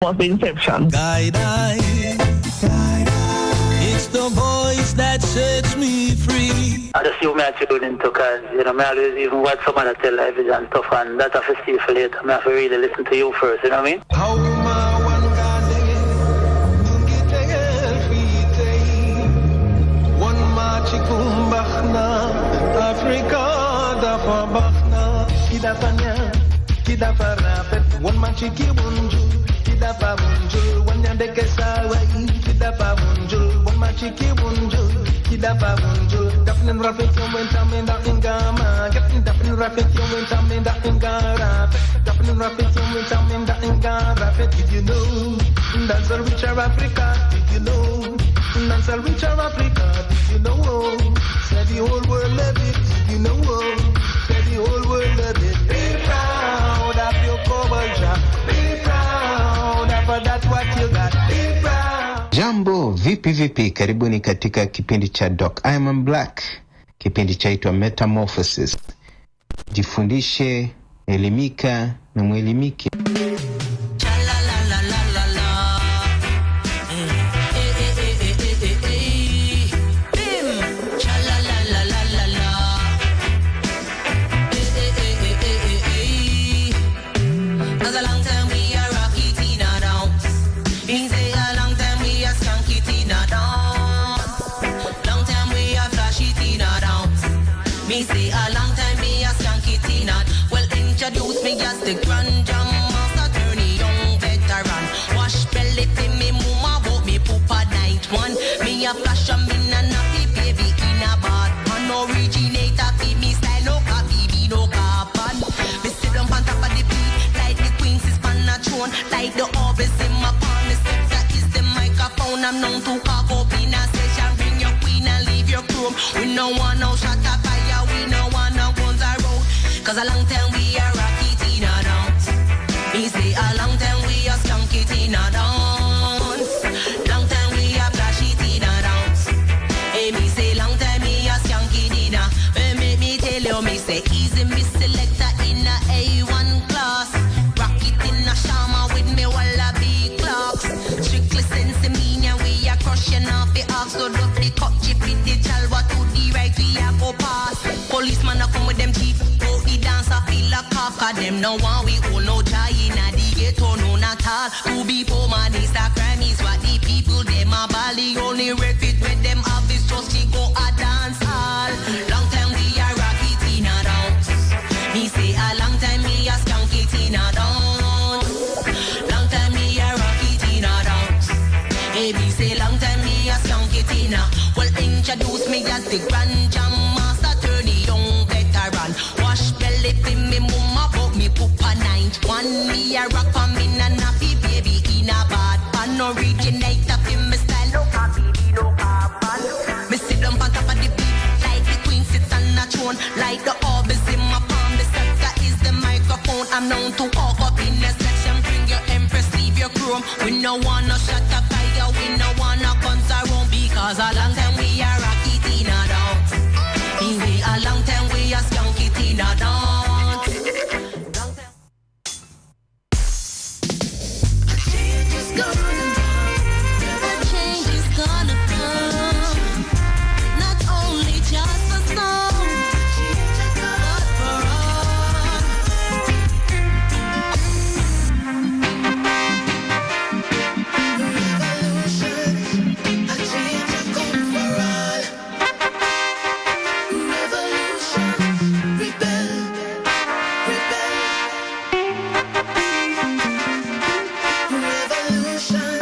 of inception. Guide I, it's the voice that sets me free. I just you me a tune into because, me always even watch someone that tell life and stuff, and that's a festival for later. I have to really listen to you first, you know what I mean? Kidapa munjul, wanyande kesawa, kidapa munjul, one machiki munjul, kidapa munjul, dafnin rafet yung wentame da ingama, dafnin rafet yung wentame da ingara, dafnin rafet yung wentame da ingara. Did you know that's a richer Africa? Did you know that's a richer Africa? Did you know? Said the whole world love it. Did you know? Said the whole world love it. Be proud of your culture. Be proud of that what you got. Be proud. Jambo, vipi, karibuni katika kipindi cha Doc Iman Blak. Kipindi chaitwa METAMORPHOSIS. Jifundishe, elimika na mwelimike. Introduce me as the grand jam master, attorney, young veteran. Wash belly for me, mama, but me poop a night one. Me a flash and me na nappy baby in a bad pan. Originator for me style, no copy, be no carbon. Me sit down on top of the beat, like the queen is on a throne. Like the orbis in my palm, me scepter is the microphone. I'm known to cock up in a session, bring your queen and leave your chrome. We no want no shot of fire, we no want no guns around. Cause a long time we are rocky in a dance. Me say a long time we are skunky in a dance. Long time we are flashy in a dance. Hey, me say long time we are skunky in a. Make me tell you, me say easy me selector in a A1 class. Rock it in a shama with me wallaby clocks. Strictly sense me and we are crushing off the ox. So drop the cut chip in the chalwa to the right we are go past. Policeman a come with them teeth. I feel like Kafka, them no one we all no try in a the ghetto, no not all. To be poor man is a crime is what the people them a bally. Only refit with them have is just to go a dance hall. Long time we are rock it in a dance. Me say a long time we a skunk it in a dance. Long time we a rock it in a dance. Hey, me say long time we a skunk it in a. Well, introduce me as the grand jam master, attorney, young veteran. Wash belly for me mama, but me poop a night one. Me a rock for me na nappy baby in a bad pan. Originator for me style, no copy, no carbon. Me sit down on top of the beat, like the queen sits on a throne. Like the orbis in my palm, the scepter is the microphone. I'm known to walk up in a section, bring your empress, leave your chrome. We no wanna shut up fire, we no wanna guns around. Because a long time we are rocky in a dance. Me a long time we are skunk it in a dance. Change is gonna come. A change is gonna come. Not only just for some, but for all. Revolution, a change is come for all. Revolution, rebel, rebel. Revolution.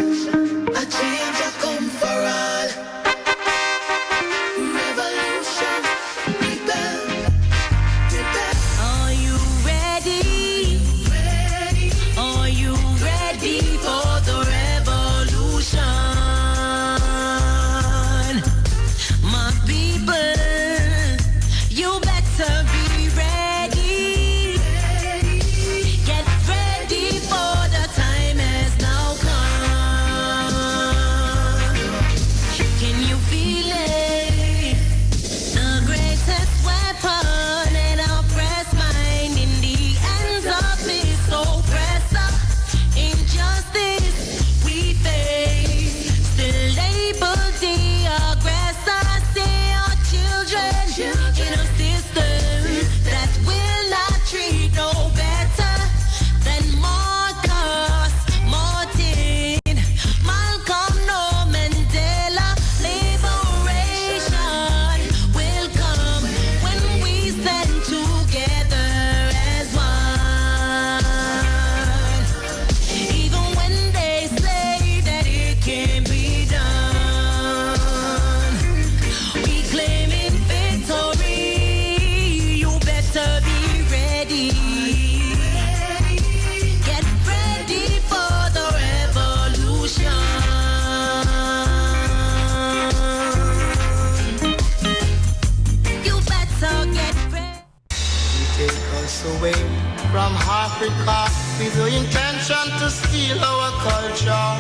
nature,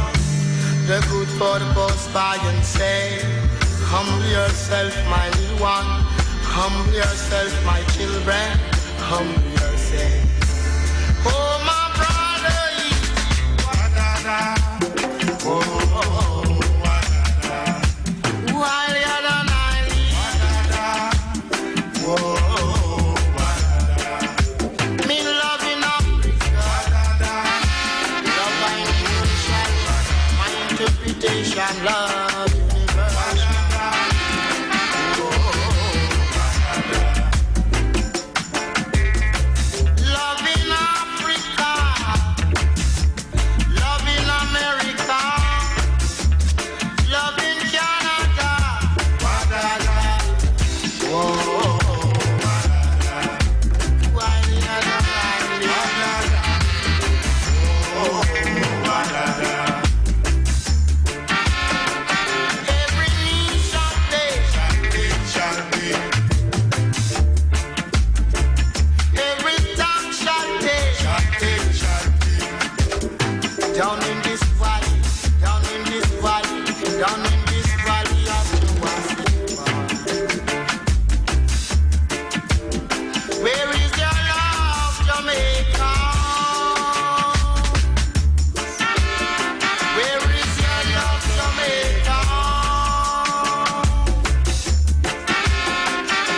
the good for the both buy and say. Humble yourself, my little one. Humble yourself, my children. Humble yourself. Oh, my brother, oh, oh, oh. While you're done, I leave. Whoa, me love in Africa. Love my nation, my interpretation, love universal. Love in Africa, love in America, love in Canada. Whoa. Every knee shall bend, every tongue shall take. Down in this valley, down in this valley, down in this valley of Jamaica. Where is your love, Jamaica? Where is your love, Jamaica?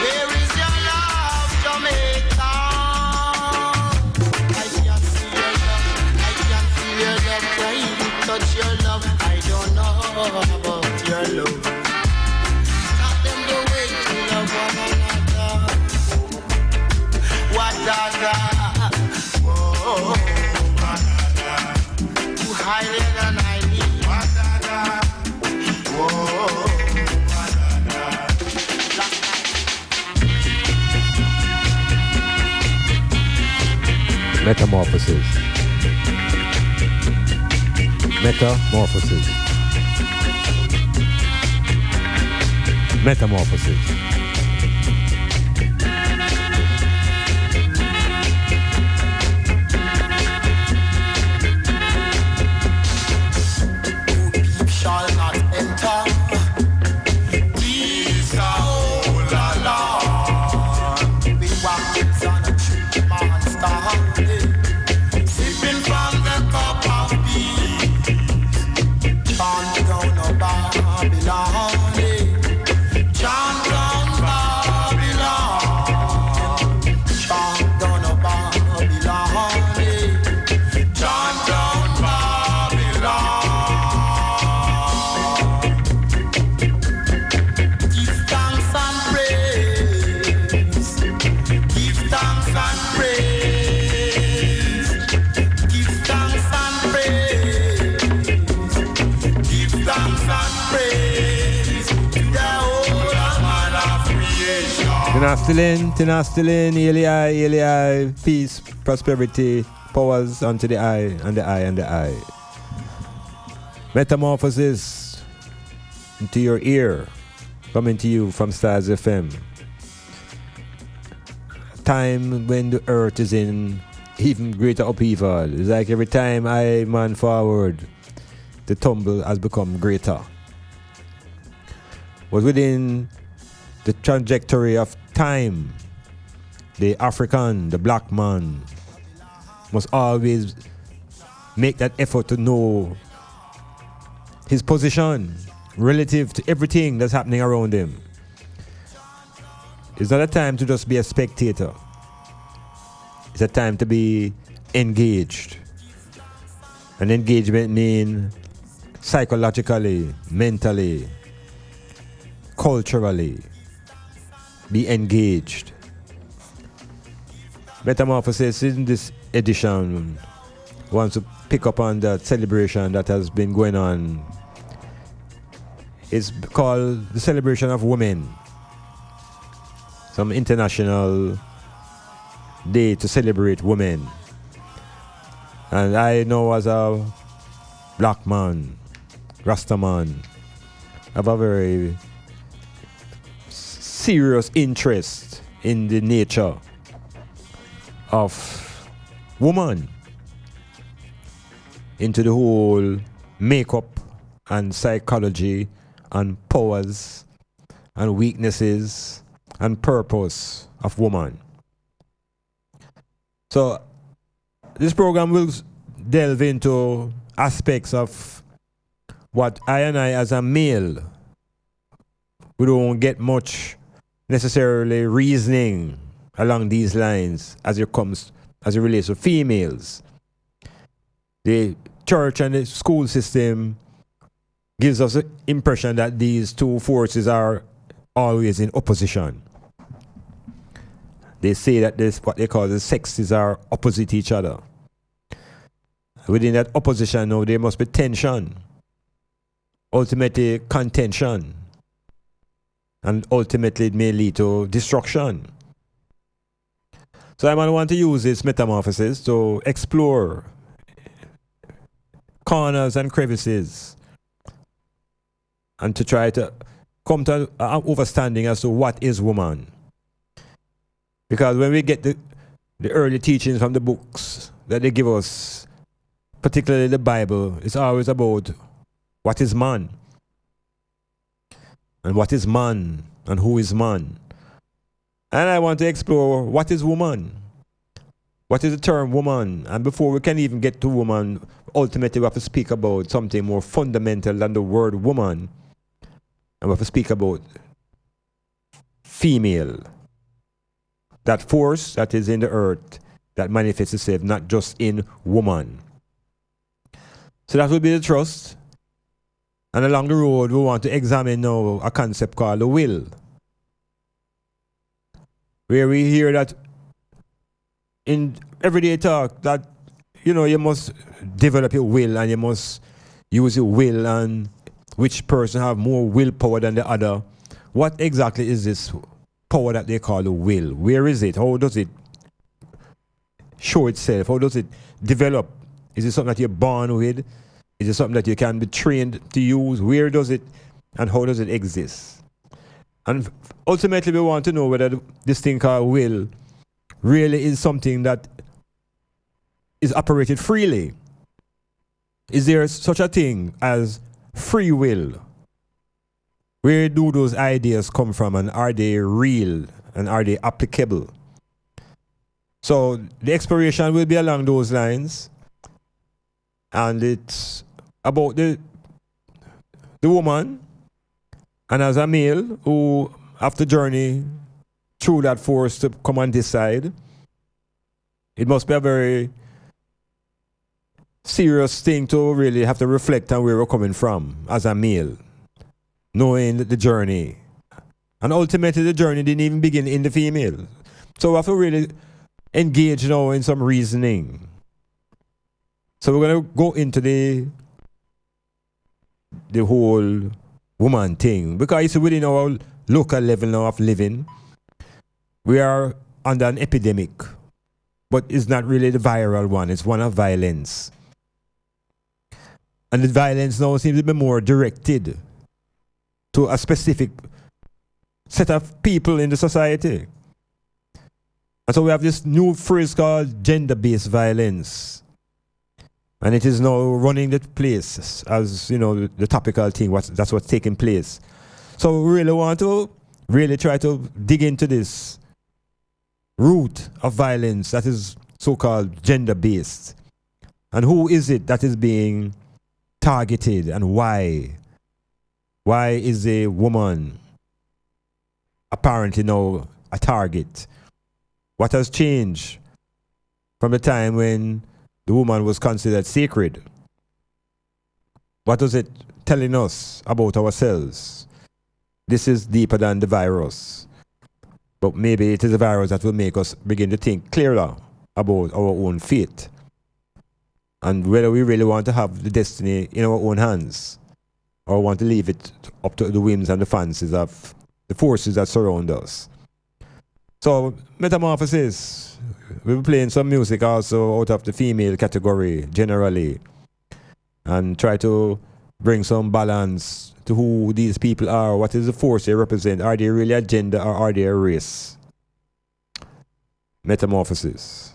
Where is your love, Jamaica? I can see your love, I can feel your love, trying to touch your love. I don't know about your love. Tell them the way to love one another. Wadada, whoa, too higher than I need. Wadada, whoa, Metamorphosis. Metamorphosis. Metamorphosis. shall not enter. These are all alone. We walk on a tree monster, sipping from the cup of peace. Chant down a Babylon, chant down Babylon, chant down a Babylon, chant down Babylon. Give thanks and praise. Give thanks and praise. Give thanks and praise. Give thanks and praise to the whole man of creation. Tinastilin, Eli, peace, prosperity, powers unto the eye, and the eye, and the eye. Metamorphosis into your ear, coming to you from Stylzfm. Time when the earth is in even greater upheaval. It's like every time I man forward, the tumble has become greater. But within the trajectory of time, the African, the black man, must always make that effort to know his position relative to everything that's happening around him. It's not a time to just be a spectator. It's a time to be engaged. And engagement means psychologically, mentally, culturally. Be engaged. Metamorphosis in this edition wants to pick up on that celebration that has been going on. It's called the Celebration of Women. Some international day to celebrate women. And I know as a black man, Rasta man, I have a very serious interest in the nature of woman. into the whole makeup and psychology and powers and weaknesses and purpose of woman. So this program will delve into aspects of what I and I as a male, we don't get much necessarily reasoning along these lines as it relates to females. The church and the school system gives us the impression that these two forces are always in opposition. They say that this, what they call the sexes, are opposite each other. Within that opposition, now there must be tension, ultimately contention, and ultimately it may lead to destruction. So I want to use this metamorphosis to explore corners and crevices and to try to come to an understanding as to what is woman. Because when we get the early teachings from the books that they give us, particularly the Bible, it's always about what is man, and what is man, and who is man. And I want to explore what is woman. What is the term woman? And before we can even get to woman, ultimately we have to speak about something more fundamental than the word woman. And we have to speak about female. That force that is in the earth that manifests itself not just in woman. So that will be the trust. And along the road, we want to examine now a concept called the will. Where we hear that in everyday talk that, you know, you must develop your will and you must use your will, and which person have more willpower than the other. What exactly is this power that they call the will? Where is it? How does it show itself? How does it develop? Is it something that you're born with? Is it something that you can be trained to use? Where does it and how does it exist? And ultimately we want to know whether this thing called will really is something that is operated freely. Is there such a thing as free will? Where do those ideas come from, and are they real, and are they applicable? So the exploration will be along those lines, and it's about the woman, and as a male who have to journey through that force to come and decide. It must be a very serious thing to really have to reflect on where we're coming from as a male, knowing the journey. And ultimately the journey didn't even begin in the female. So we have to really engage now in some reasoning. So we're going to go into the whole woman thing, because it's within our local level now of living. We are under an epidemic, but it's not really the viral one, it's one of violence. And the violence now seems to be more directed to a specific set of people in the society. And so we have this new phrase called gender-based violence. And it is now running the place as, you know, the topical thing. That's what's taking place. So we really want to really try to dig into this root of violence that is so-called gender-based. And who is it that is being targeted, and why? Why is a woman apparently now a target? What has changed from the time when the woman was considered sacred? What is it telling us about ourselves? This is deeper than the virus. But maybe it is a virus that will make us begin to think clearer about our own fate and whether we really want to have the destiny in our own hands or want to leave it up to the whims and the fancies of the forces that surround us. So, Metamorphosis, we'll be playing some music also out of the female category generally, and try to bring some balance to who these people are. What is the force they represent? Are they really a gender or are they a race? Metamorphosis.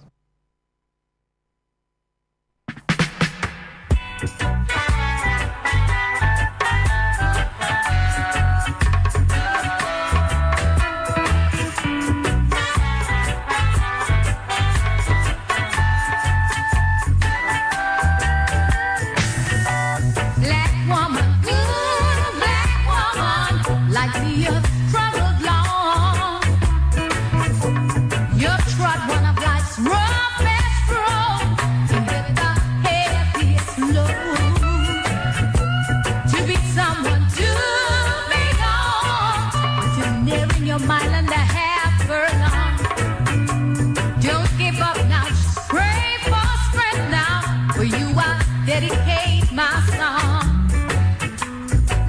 my song.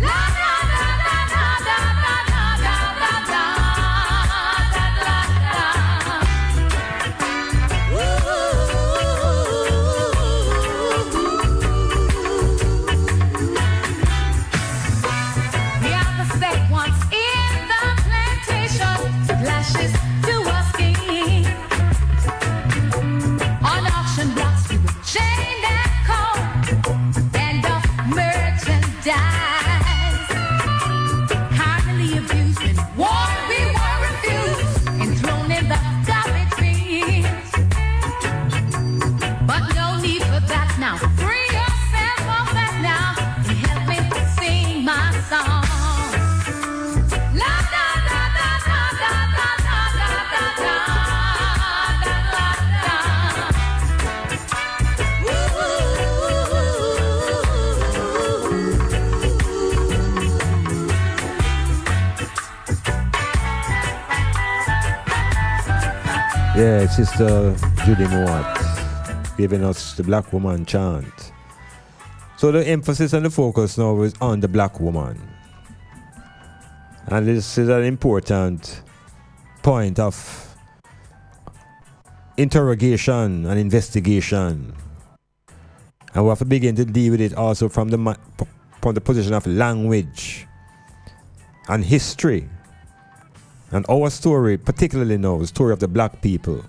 La da da da da da da da da da da da da. We are the set once in the plantation, flashes to a scheme. On auction blocks we will chain that coat and of merchandise. Hardly abused and war we were refused and thrown in the garbage bins. But no need for that now. Free yourself of that now and help me sing my song. La da da da da da da da da da da da da. Yeah, Sister Judy Moat giving us the black woman chant. So the emphasis and the focus now is on the black woman. And this is an important point of interrogation and investigation. And we have to begin to deal with it also from the position of language and history. And our story, particularly now, the story of the black people.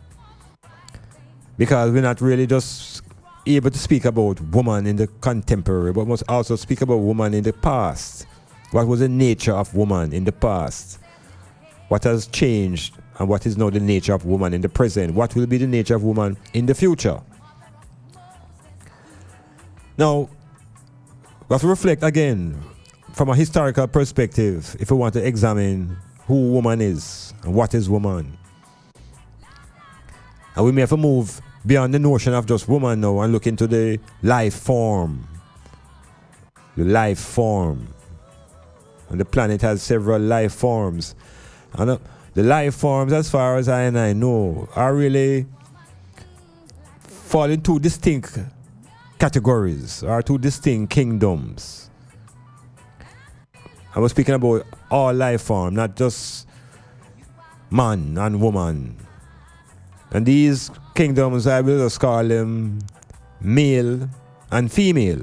Because we're not really just able to speak about woman in the contemporary, but must also speak about woman in the past. What was the nature of woman in the past? What has changed and what is now the nature of woman in the present? What will be the nature of woman in the future? Now, we have to reflect again from a historical perspective if we want to examine who woman is and what is woman. And we may have to move beyond the notion of just woman now and look into the life form. The life form. And the planet has several life forms. And the life forms, as far as I know, are really fall in two distinct categories, or two distinct kingdoms. I was speaking about all life form, not just man and woman. And these kingdoms, I will just call them male and female.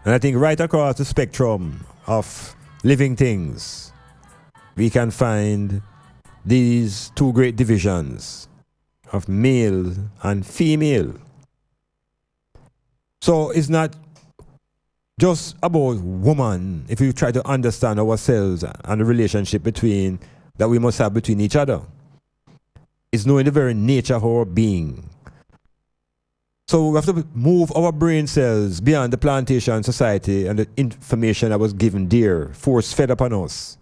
And I think right across the spectrum of living things, we can find these two great divisions of male and female. So it's not just about woman if you try to understand ourselves and the relationship between that we must have between each other. It's knowing the very nature of our being. So we have to move our brain cells beyond the plantation society and the information that was given there, force fed upon us.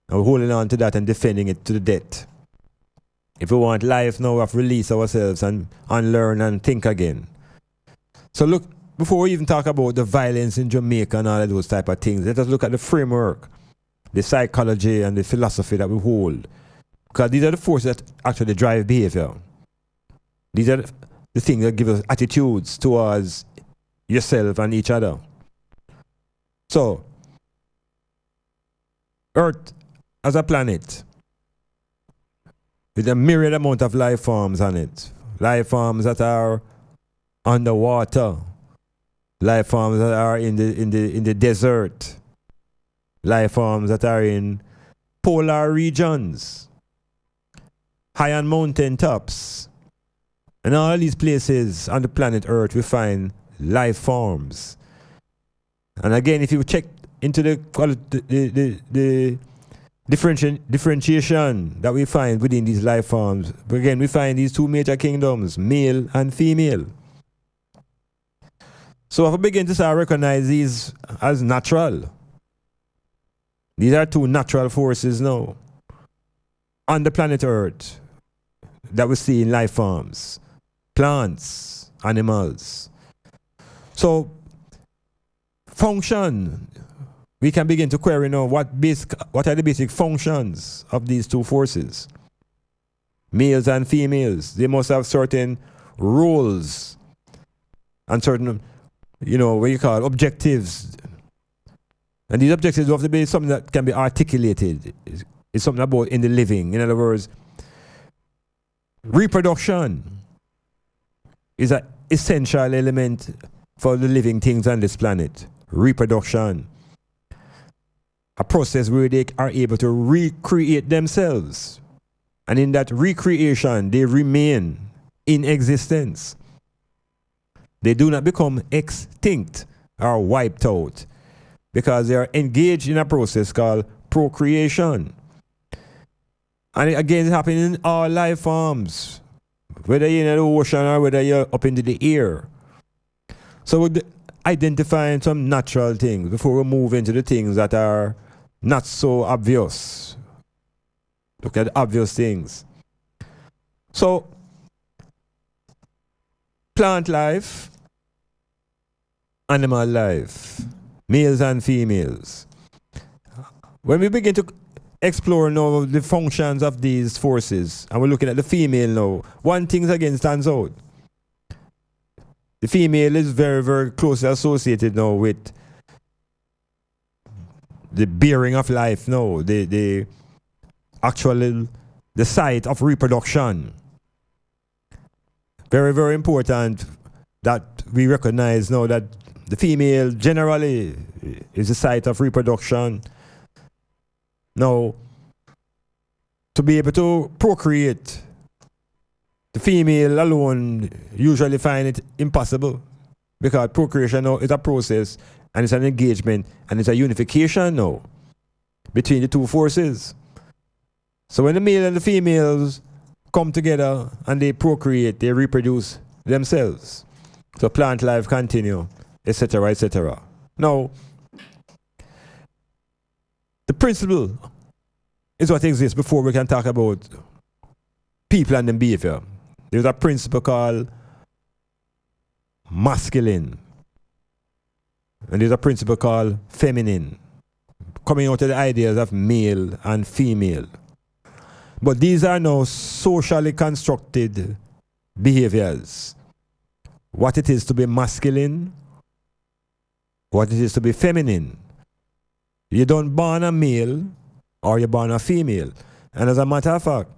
And we're holding on to that and defending it to the death. If we want life now, we have to release ourselves and unlearn and think again. So look, before we even talk about the violence in Jamaica and all of those type of things, let us look at the framework, the psychology and the philosophy that we hold. Because these are the forces that actually drive behavior. These are the things that give us attitudes towards yourself and each other. So, Earth as a planet, with a myriad amount of life forms on it. Life forms that are underwater. Life forms that are in the desert. Life forms that are in polar regions. High on mountain tops. And all these places on the planet Earth we find life forms. And again, if you check into the differentiation that we find within these life forms, again we find these two major kingdoms, male and female. So if we begin to start recognize these as natural, these are two natural forces now on the planet Earth that we see in life forms, plants, animals. So function, we can begin to query now what are the basic functions of these two forces. Males and females, they must have certain roles and certain what you call objectives. And these objectives have to be something that can be articulated. It's something about in the living. In other words, reproduction is an essential element for the living things on this planet. Reproduction. A process where they are able to recreate themselves. And in that recreation, they remain in existence. They do not become extinct or wiped out because they are engaged in a process called procreation. And again, it's happening in all life forms, whether you're in the ocean or whether you're up into the air. So we're identifying some natural things before we move into the things that are not so obvious. Look at the obvious things. So, plant life, animal life, males and females. When we begin to explore now the functions of these forces, and we're looking at the female now, one thing again stands out. The female is very, very closely associated now with the bearing of life now, the site of reproduction. Very, very important that we recognize now that the female generally is the site of reproduction. Now, to be able to procreate, the female alone usually find it impossible because procreation now is a process and it's an engagement and it's a unification now between the two forces. So when the male and the females come together and they procreate, they reproduce themselves. So plant life continue, etc., etc. Now, the principle is what exists before we can talk about people and their behavior. There's a principle called masculine. And there's a principle called feminine, coming out of the ideas of male and female. But these are now socially constructed behaviors. What it is to be masculine, what it is to be feminine. You don't born a male or you're born a female. And as a matter of fact,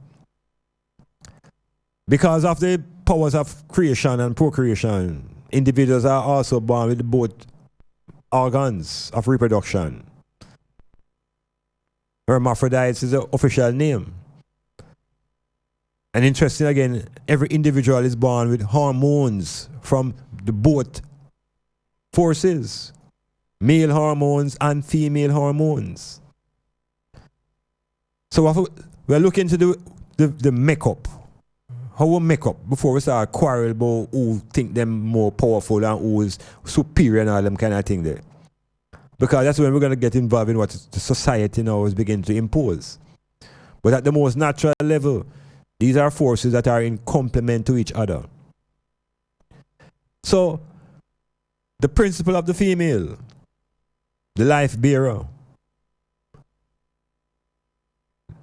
because of the powers of creation and procreation, individuals are also born with both organs of reproduction. Hermaphrodites is the official name. And interesting again, every individual is born with hormones from the both forces, male hormones and female hormones. So we're looking to the makeup. How we make up before we start quarrel about who think them more powerful and who is superior and all them kind of thing there. Because that's when we're going to get involved in what the society now is beginning to impose. But at the most natural level, these are forces that are in complement to each other. So, the principle of the female, the life bearer,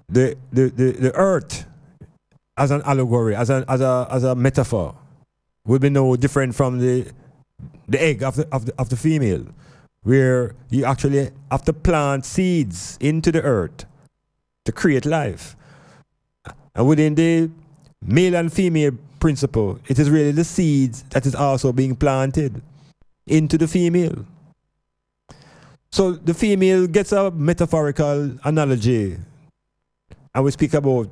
the earth as an allegory, as a metaphor, would be no different from the egg of the female, where you actually have to plant seeds into the earth to create life. And within the male and female principle, it is really the seeds that is also being planted into the female. So the female gets a metaphorical analogy, and we speak about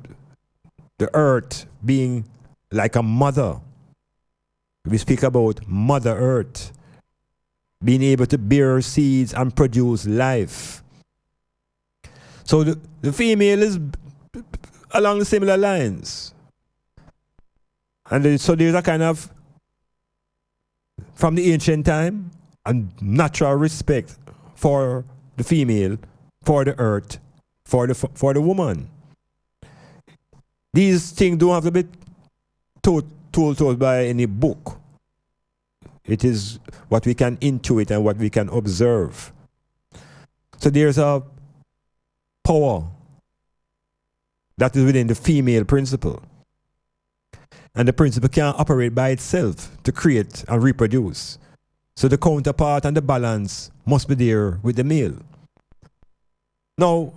the earth being like a mother. We speak about Mother Earth being able to bear seeds and produce life. So the female is along the similar lines. And so there's a kind of, from the ancient time, a natural respect for the female, for the earth, for the woman. These things don't have to be told to us by any book. It is what we can intuit and what we can observe. So there's a power that is within the female principle. And the principle can't operate by itself to create and reproduce. So the counterpart and the balance must be there with the male. Now,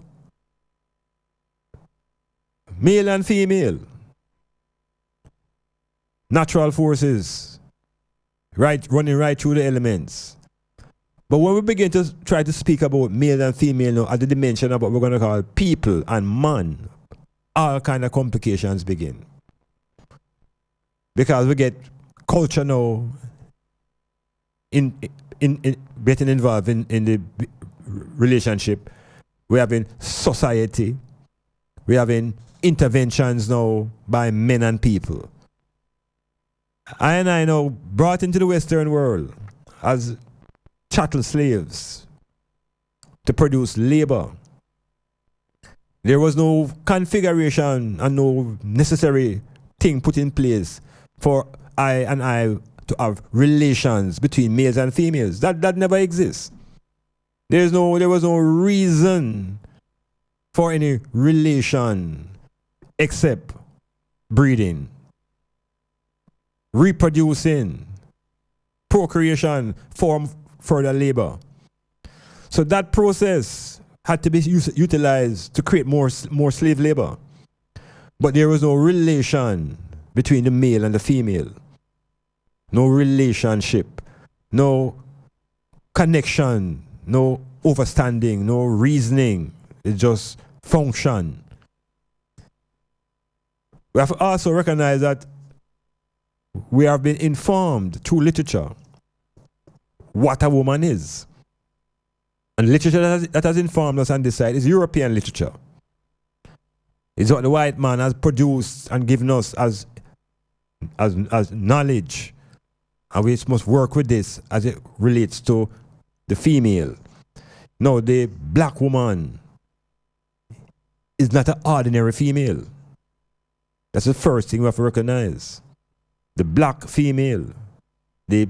male and female, natural forces, running right through the elements. But when we begin to try to speak about male and female now at the dimension of what we're going to call people and man, all kind of complications begin. Because we get culture now in getting involved in the relationship. We're having society. We're having interventions now by men and people. I know brought into the Western world as chattel slaves to produce labor. There was no configuration and no necessary thing put in place for I to have relations between males and females. That never exists. There was no reason for any relation except breeding, reproducing, procreation, form further labor. So that process had to be utilized to create more slave labor. But there was no relation between the male and the female. No relationship, no connection, no overstanding, no reasoning. It just function. We have to also recognize that we have been informed through literature what a woman is. And literature that has informed us on this side is European literature. It's what the white man has produced and given us as knowledge. And we must work with this as it relates to the female. No, the black woman is not an ordinary female. That's the first thing we have to recognize. The black female, the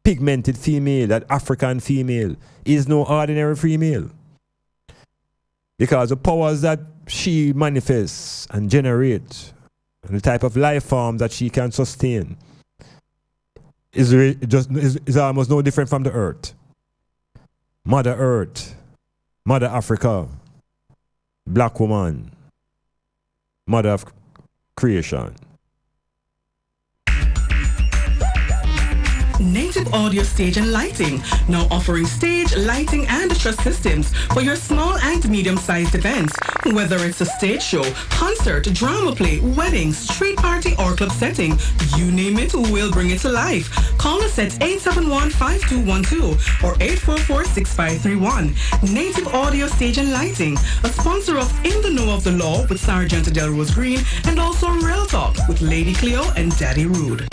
pigmented female, that African female, is no ordinary female. Because the powers that she manifests and generates, and the type of life form that she can sustain, is almost no different from the earth. Mother Earth, Mother Africa, black woman, mother of creation. Native Audio Stage and Lighting, now offering stage, lighting, and truss systems for your small and medium-sized events. Whether it's a stage show, concert, drama play, wedding, street party, or club setting, you name it, we'll bring it to life. Call us at 871-5212 or 844-6531. Native Audio Stage and Lighting, a sponsor of In the Know of the Law with Sergeant Delrose Green, and also Real Talk with Lady Cleo and Daddy Rude.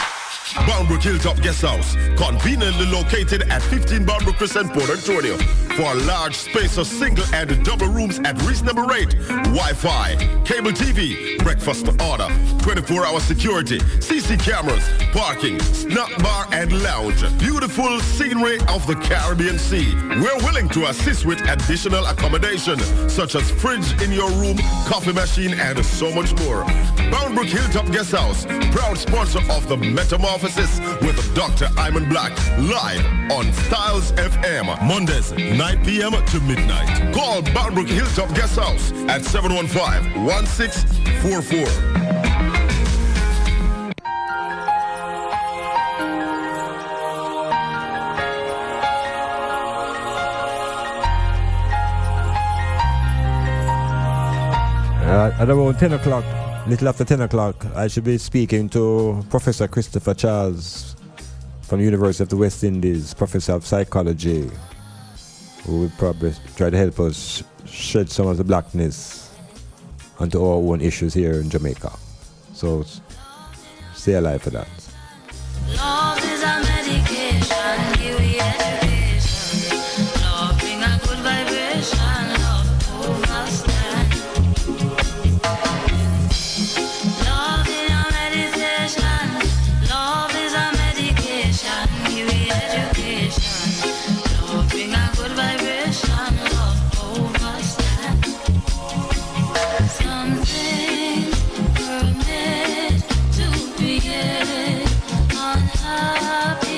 Boundbrook Hilltop Guest House, conveniently located at 15 Boundbrook Crescent, Port Antonio. For a large space of single and double rooms at reasonable rate, Wi-Fi, cable TV, breakfast to order, 24-hour security, CC cameras, parking, snack bar and lounge. Beautiful scenery of the Caribbean Sea. We're willing to assist with additional accommodation, such as fridge in your room, coffee machine, and so much more. Boundbrook Hilltop Guest House, proud sponsor of the METAMORPHOSIS with Dr. Iman Blak, live on Stylzfm, Mondays, 9 p.m. to midnight. Call Boundbrook Hilltop Guest House at 715-1644. At around 10 o'clock, little after 10 o'clock, I should be speaking to Professor Christopher Charles from the University of the West Indies, Professor of Psychology, who will probably try to help us shed some of the blackness onto our own issues here in Jamaica. So stay alive for that. Love is a medication, give me education. Love bring a good vibration, love overstand. Love is a meditation, love is a medication, give me education. Love bring a good vibration, love overstand. Some things were made to be unhappy.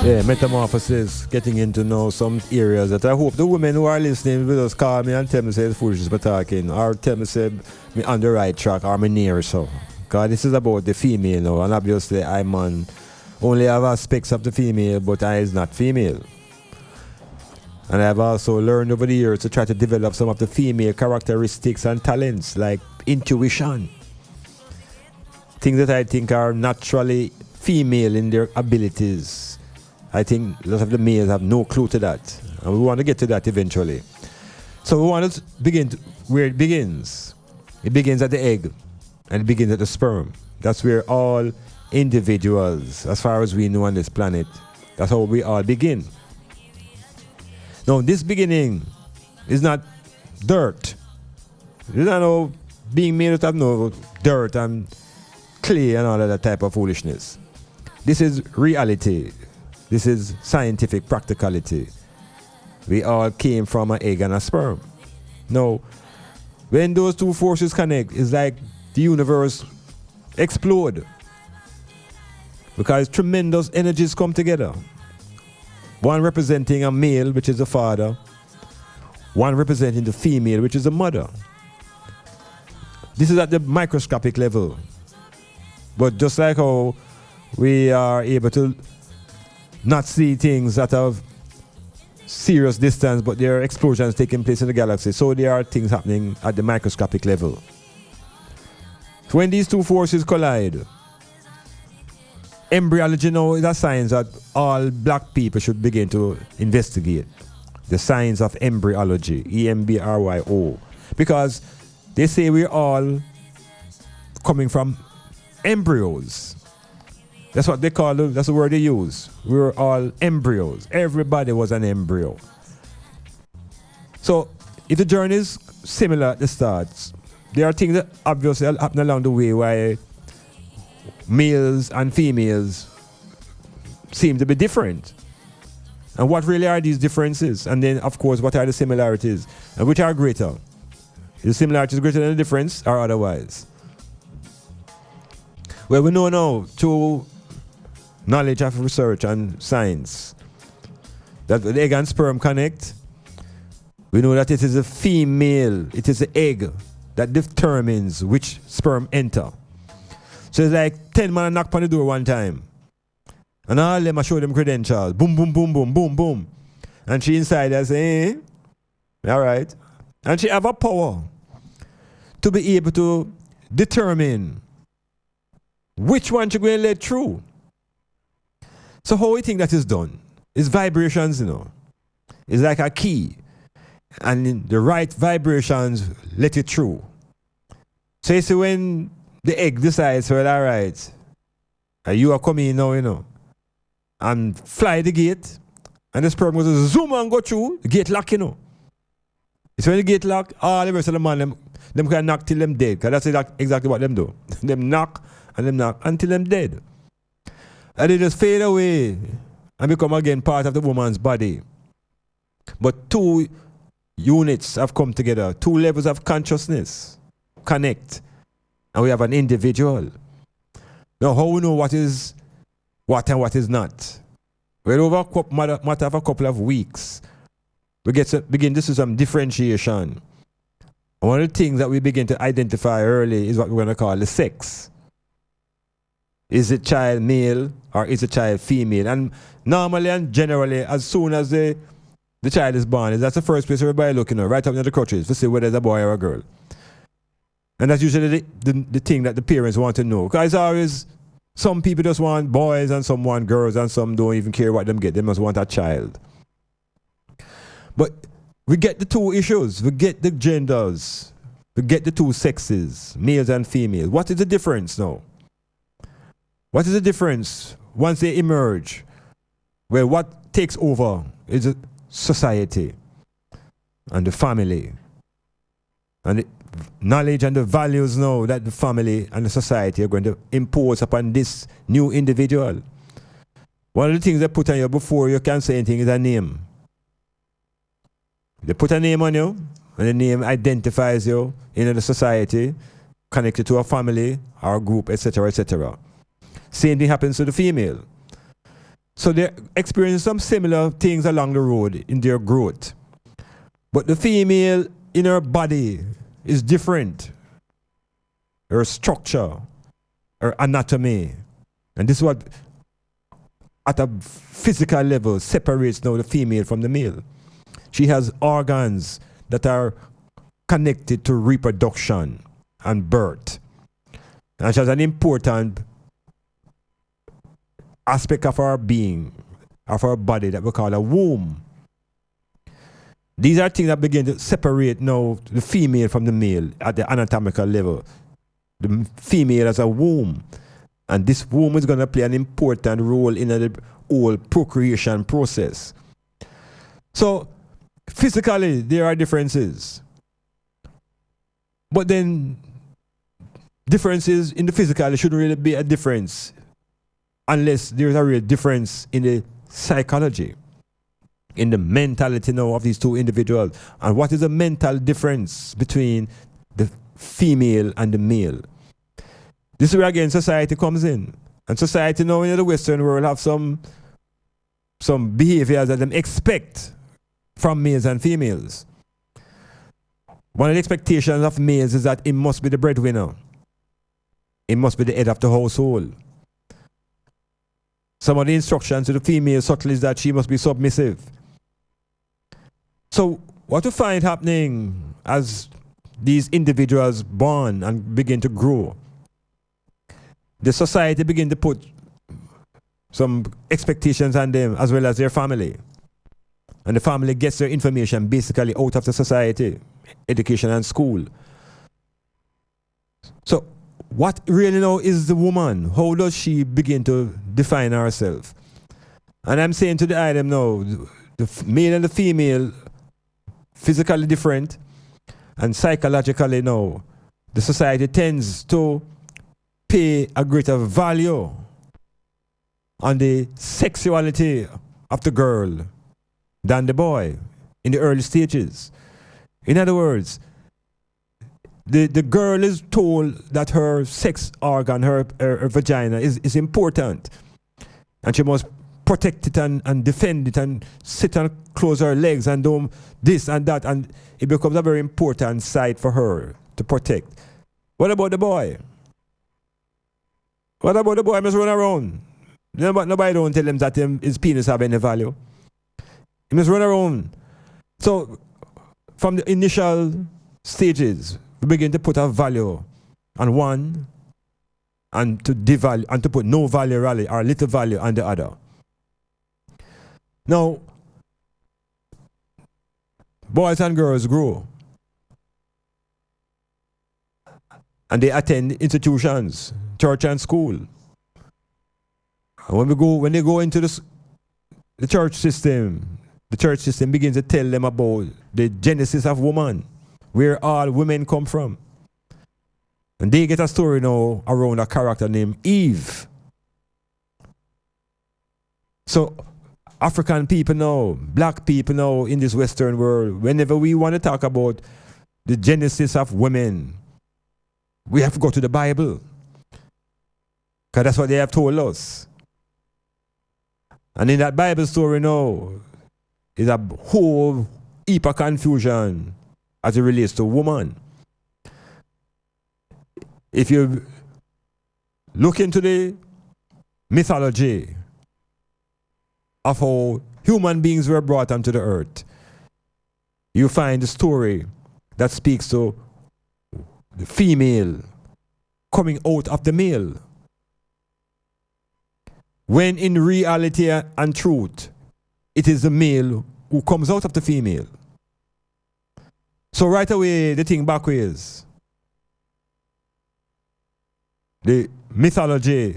Yeah, metamorphosis, getting into know some areas that I hope the women who are listening will just call me and tell me say it's foolishness for talking, or tell me say me on the right track or me near so. Because this is about the female now, and obviously Iman only have aspects of the female, but I is not female. And I've also learned over the years to try to develop some of the female characteristics and talents, like intuition. Things that I think are naturally female in their abilities. I think a lot of the males have no clue to that. And we want to get to that eventually. So we want to begin where it begins. It begins at the egg, and it begins at the sperm. That's where all individuals, as far as we know on this planet, that's how we all begin. Now, this beginning is not dirt. It's not no being made out of no dirt and clay and all of that type of foolishness. This is reality. This is scientific practicality. We all came from an egg and a sperm. Now, when those two forces connect, it's like the universe explode. Because tremendous energies come together. One representing a male, which is the father. One representing the female, which is the mother. This is at the microscopic level. But just like how we are able to not see things at a serious distance, but there are explosions taking place in the galaxy, so there are things happening at the microscopic level. So when these two forces collide, embryology now is a science that all black people should begin to investigate. The science of embryology, EMBRYO. Because they say we're all coming from embryos. That's what they call it, that's the word they use. We're all embryos. Everybody was an embryo. So if the journey is similar at the start, there are things that obviously happen along the way why males and females seem to be different. And what really are these differences? And then, of course, what are the similarities? And which are greater? Is the similarities greater than the difference or otherwise? Well, we know now through knowledge of research and science that the egg and sperm connect. We know that it is a female, it is the egg that determines which sperm enter. So it's like 10 men knock on the door one time. And all of them I show them credentials. Boom, boom, boom, boom, boom, boom. And she inside I say, all right. And she have a power to be able to determine which one she going to let through. So how we think that is done? It's vibrations, you know. It's like a key. And the right vibrations let it through. So you see when the egg decides, well, all right, you are coming now, you know, and fly the gate, and the sperm goes to zoom and go through, the gate lock, you know. So when the gate lock, all the rest of the man, them can knock till them dead, because that's exactly what them do. Them knock until them dead. And they just fade away and become again part of the woman's body. But two units have come together, two levels of consciousness connect, and we have an individual. Now, how we know what is what and what is not? Well, over a matter of a couple of weeks, we begin to see some differentiation. And one of the things that we begin to identify early is what we're going to call the sex. Is the child male or is the child female? And normally and generally, as soon as the child is born, that's the first place everybody looking at, right up near the crutches, to see whether it's a boy or a girl. And that's usually the thing that the parents want to know. Because always, some people just want boys and some want girls and some don't even care what them get. They must want a child. But we get the two issues. We get the genders. We get the two sexes, males and females. What is the difference now? What is the difference once they emerge? Well, what takes over is the society and the family. And the knowledge and the values now that the family and the society are going to impose upon this new individual. One of the things they put on you before you can say anything is a name. They put a name on you, and the name identifies you in the society, connected to a family or a group, etc., etc. Same thing happens to the female. So they're experiencing some similar things along the road in their growth. But the female in her body is different. Her structure, her anatomy. And this is what, at a physical level, separates now the female from the male. She has organs that are connected to reproduction and birth. And she has an important aspect of our being, of our body, that we call a womb. These are things that begin to separate now the female from the male at the anatomical level. The female has a womb, and this womb is going to play an important role in the whole procreation process. So physically there are differences, but then differences in the physical shouldn't really be a difference unless there's a real difference in the psychology, in the mentality now of these two individuals. And what is the mental difference between the female and the male? This is where again society comes in. And society now in the Western world have some behaviors that them expect from males and females. One of the expectations of males is that he must be the breadwinner. He must be the head of the household. Some of the instructions to the female subtly is that she must be submissive. So what you find happening as these individuals born and begin to grow, the society begin to put some expectations on them as well as their family. And the family gets their information basically out of the society, education and school. So what really now is the woman? How does she begin to define herself? And I'm saying to the item now, the male and the female, physically different, and psychologically now, the society tends to pay a greater value on the sexuality of the girl than the boy in the early stages. In other words, the girl is told that her sex organ, her vagina is important, and she must protect it and defend it and sit and close her legs and do this and that, and it becomes a very important site for her to protect. What about the boy? What about the boy? He must run around. Nobody don't tell him that his penis have any value. He must run around. So from the initial stages, we begin to put a value on one and to devalue and to put no value really or little value on the other. Now, boys and girls grow and they attend institutions, church and school. And when they go into the church system begins to tell them about the genesis of woman, where all women come from. And they get a story now around a character named Eve. So African people now, black people now in this Western world, whenever we want to talk about the genesis of women, we have to go to the Bible. Because that's what they have told us. And in that Bible story now, is a whole heap of confusion as it relates to woman. If you look into the mythology of how human beings were brought onto the earth, you find the story that speaks to the female coming out of the male. When in reality and truth, it is the male who comes out of the female. So right away, the thing backwards. The mythology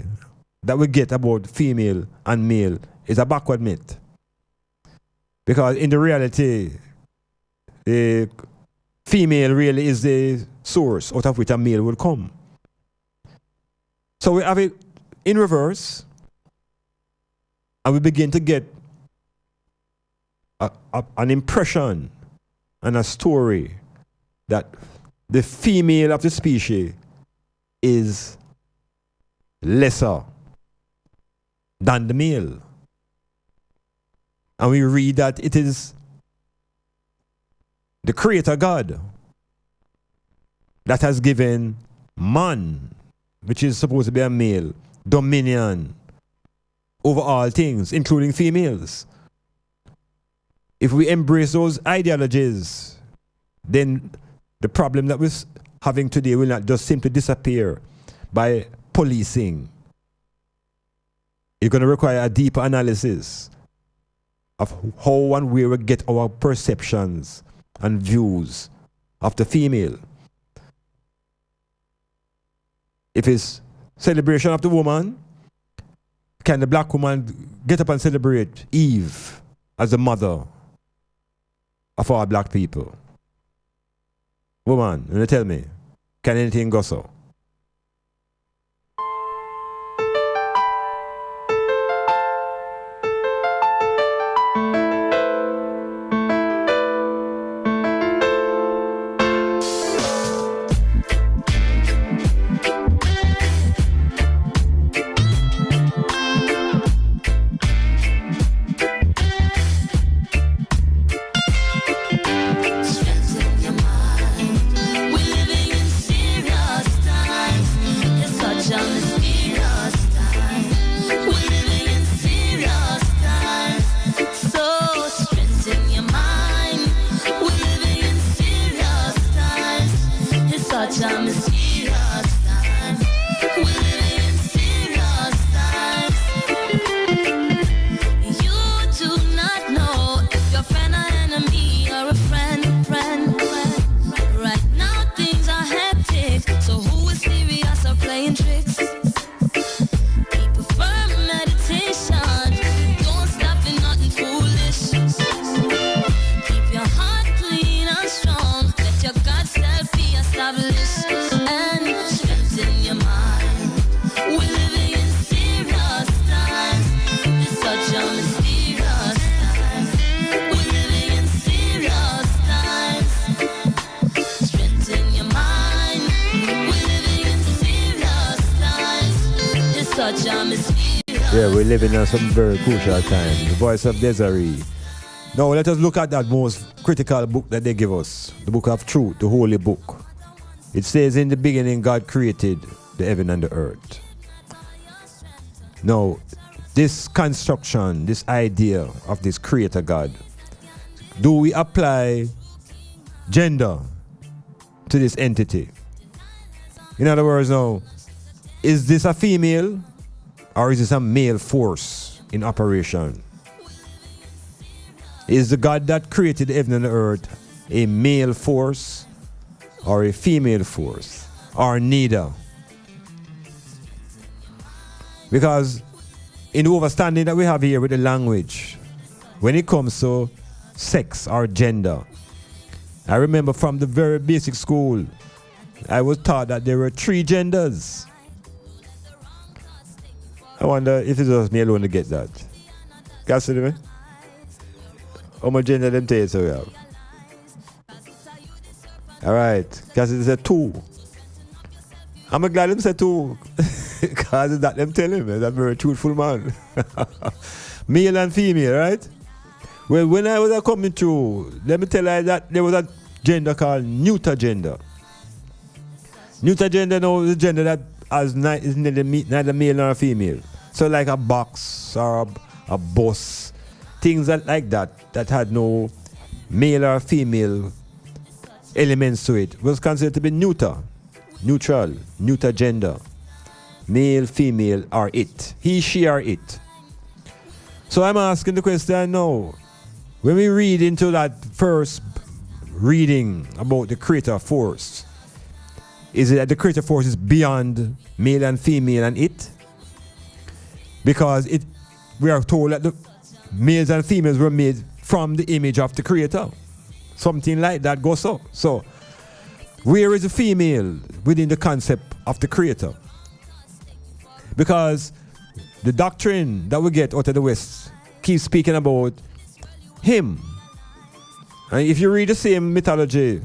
that we get about female and male is a backward myth. Because in the reality, the female really is the source out of which a male will come. So we have it in reverse, and we begin to get an impression and a story that the female of the species is lesser than the male. And we read that it is the Creator God that has given man, which is supposed to be a male, dominion over all things, including females. If we embrace those ideologies, then the problem that we're having today will not just simply disappear by policing. It's going to require a deeper analysis of how and where we get our perceptions and views of the female. If it's celebration of the woman, can the black woman get up and celebrate Eve as the mother of all black people? Woman, you tell me, can anything go so? Yeah, we're living in some very crucial time. The voice of Desiree. Now let us look at that most critical book that they give us. The book of truth, the holy book. It says, in the beginning God created the heaven and the earth. Now, this construction, this idea of this creator God, do we apply gender to this entity? In other words, now, is this a female or is this a male force in operation? Is the God that created the heaven and the earth a male force or a female force, or neither? Because in the understanding that we have here with the language, when it comes to sex or gender, I remember from the very basic school, I was taught that there were 3 genders. I wonder if it's just me alone to get that. Can you see me? How much gender them tell you so we have? Alright, because it's a 2. I'm glad them say 2. Because it's that them telling me. That's a very truthful man. Male and female, right? Well, when I was coming through, let me tell you that there was a gender called neuter gender. Neuter gender now is a gender that is neither male nor female. So like a box or a bus, things like that had no male or female elements to it, was considered to be neuter, neutral, neuter gender. Male, female, or it. He, she, or it. So I'm asking the question now, when we read into that first reading about the creator force, is it that the creator force is beyond male and female and it? Because we are told that the males and females were made from the image of the creator. Something like that goes up. So, where is the female within the concept of the creator? Because the doctrine that we get out of the West keeps speaking about him. And if you read the same mythology,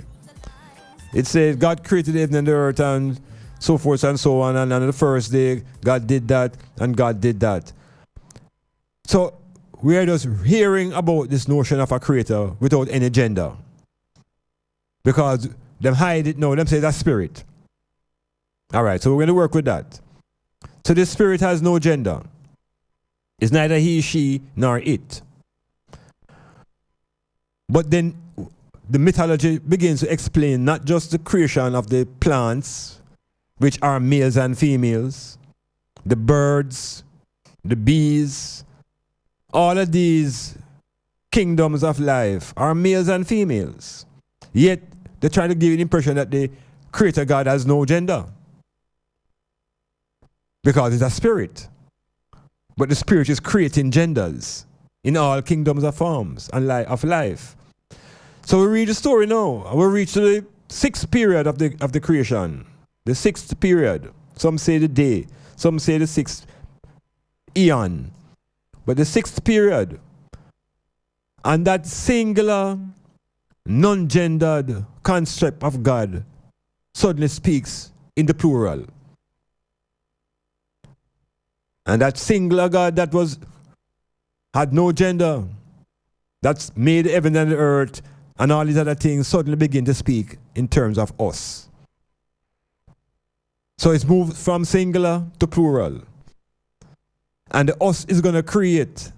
it says God created the heaven and the earth and so forth and so on, and on the first day God did that and God did that. So we are just hearing about this notion of a creator without any gender. Because them hide it now, them say that's spirit. All right, so we're going to work with that. So this spirit has no gender. It's neither he, she, nor it. But then the mythology begins to explain not just the creation of the plants, which are males and females, the birds, the bees, all of these kingdoms of life are males and females. Yet they try to give you the impression that the creator God has no gender. Because it's a spirit. But the spirit is creating genders in all kingdoms of forms and of life. So we read the story now. We reach to the sixth period of the creation. The sixth period. Some say the day. Some say the sixth eon. But the sixth period. And that singular, non-gendered concept of God suddenly speaks in the plural. And that singular God that had no gender, that's made heaven and the earth and all these other things, suddenly begin to speak in terms of us. So it's moved from singular to plural. And the us is going to create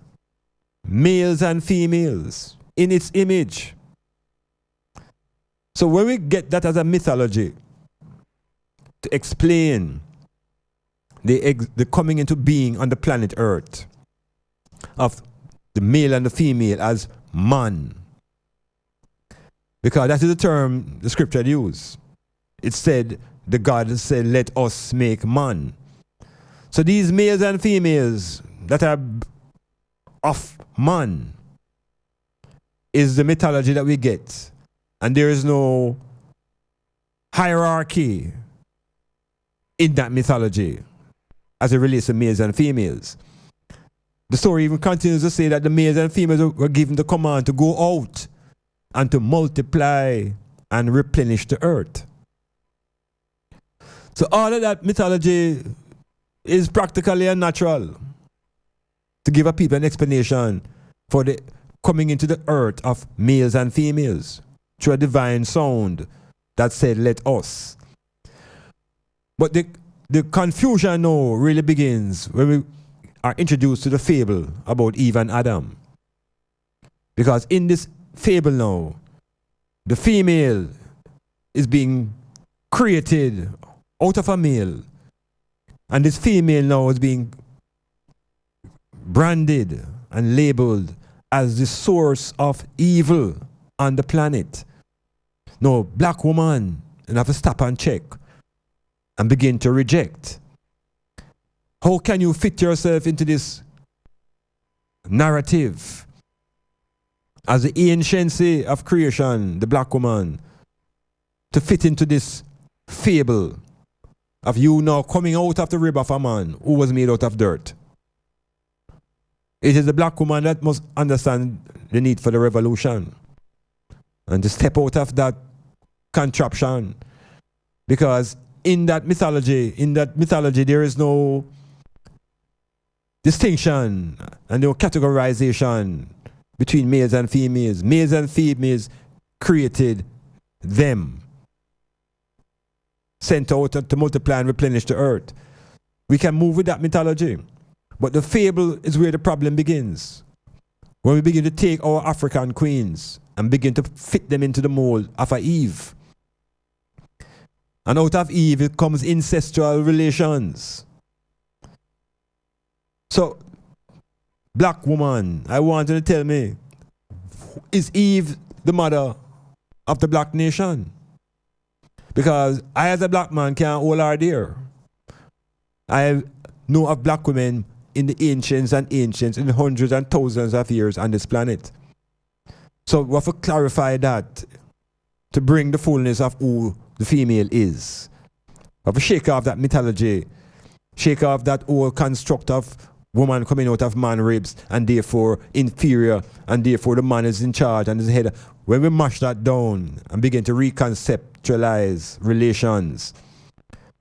males and females in its image. So when we get that as a mythology to explain the coming into being on the planet Earth of the male and the female as man, because that is the term the scripture used. It said, the God said, let us make man. So these males and females that are of man is the mythology that we get. And there is no hierarchy in that mythology as it relates to males and females. The story even continues to say that the males and females were given the command to go out and to multiply and replenish the earth. So all of that mythology is practically unnatural to give a people an explanation for the coming into the earth of males and females through a divine sound that said, let us. But the confusion now really begins when we are introduced to the fable about Eve and Adam. Because in this fable now, the female is being created out of a male. And this female now is being branded and labeled as the source of evil on the planet. No, black woman, and have to stop and check and begin to reject. How can you fit yourself into this narrative as the anciency of creation, the black woman, to fit into this fable of you now coming out of the rib of a man who was made out of dirt? It is the black woman that must understand the need for the revolution and to step out of that contraption, because in that mythology there is no distinction and no categorization between males and females. Males and females created them, sent out to multiply and replenish the earth. We can move with that mythology, but the fable is where the problem begins. When we begin to take our African queens and begin to fit them into the mold of a Eve. And out of Eve, it comes incestual relations. So, black woman, I want you to tell me, is Eve the mother of the black nation? Because I, as a black man, can't hold her there. I know of black women in the ancients in hundreds and thousands of years on this planet. So we have to clarify that to bring the fullness of who the female is. We have to shake off that mythology, shake off that old construct of woman coming out of man ribs and therefore inferior and therefore the man is in charge and is head. When we mash that down and begin to reconceptualize relations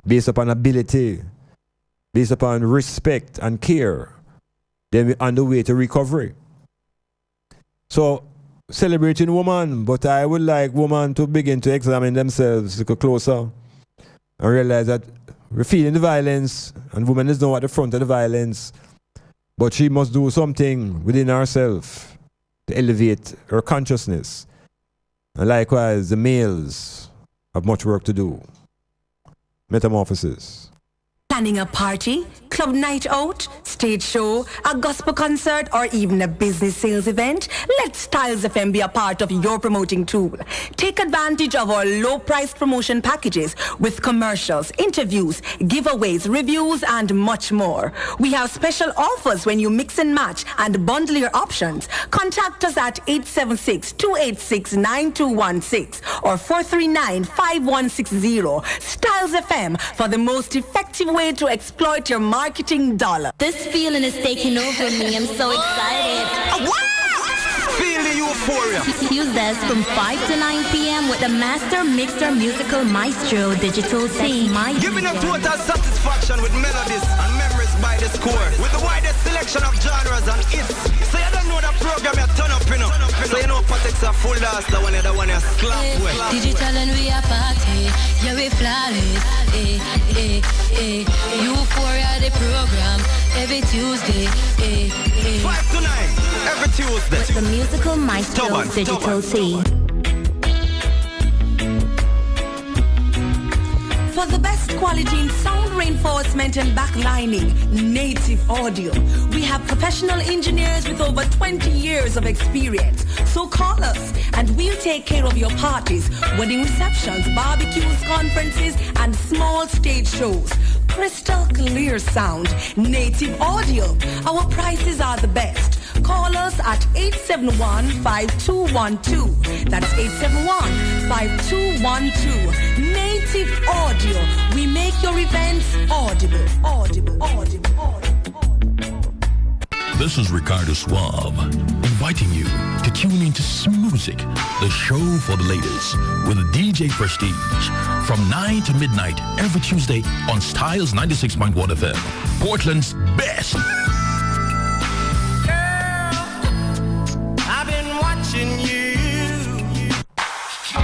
based upon ability, based upon respect and care, then we're on the way to recovery. So, celebrating women, but I would like women to begin to examine themselves a little closer and realize that we're feeling the violence and woman is now at the front of the violence, but she must do something within herself to elevate her consciousness. And likewise, the males have much work to do. Metamorphosis. Planning a party, club night out, stage show, a gospel concert, or even a business sales event? Let Stylzfm be a part of your promoting tool. Take advantage of our low-priced promotion packages with commercials, interviews, giveaways, reviews, and much more. We have special offers when you mix and match and bundle your options. Contact us at 876-286-9216 or 439-5160. Stylzfm for the most effective way to exploit your marketing dollar. This feeling is taking over me. I'm so excited. Feel the euphoria. Tuesdays from 5 to 9 p.m. with the Master Mixer Musical Maestro Digital Team. Giving a total satisfaction with melodies and memories by the score. With the widest selection of genres and hits. So you don't know the program you turn up, you know. So you know Patek's a full dance, the one you slap with. Digital and we are party, yeah we flawless. Euphoria the program every Tuesday. 5 to 9 every Tuesday. With the Musical Maestro Digital Team. For the best quality in sound reinforcement and backlining, native audio. We have professional engineers with over 20 years of experience. So call us and we'll take care of your parties, wedding receptions, barbecues, conferences, and small stage shows. Crystal clear sound, native audio. Our prices are the best. Call us at 871-5212. That's 871-5212. Native audio. We make your events audible. This is Ricardo Suave, inviting you to tune into Smoothic, the show for the ladies, with DJ Prestige, from 9 to midnight every Tuesday on Styles 96.1 FM, Portland's best.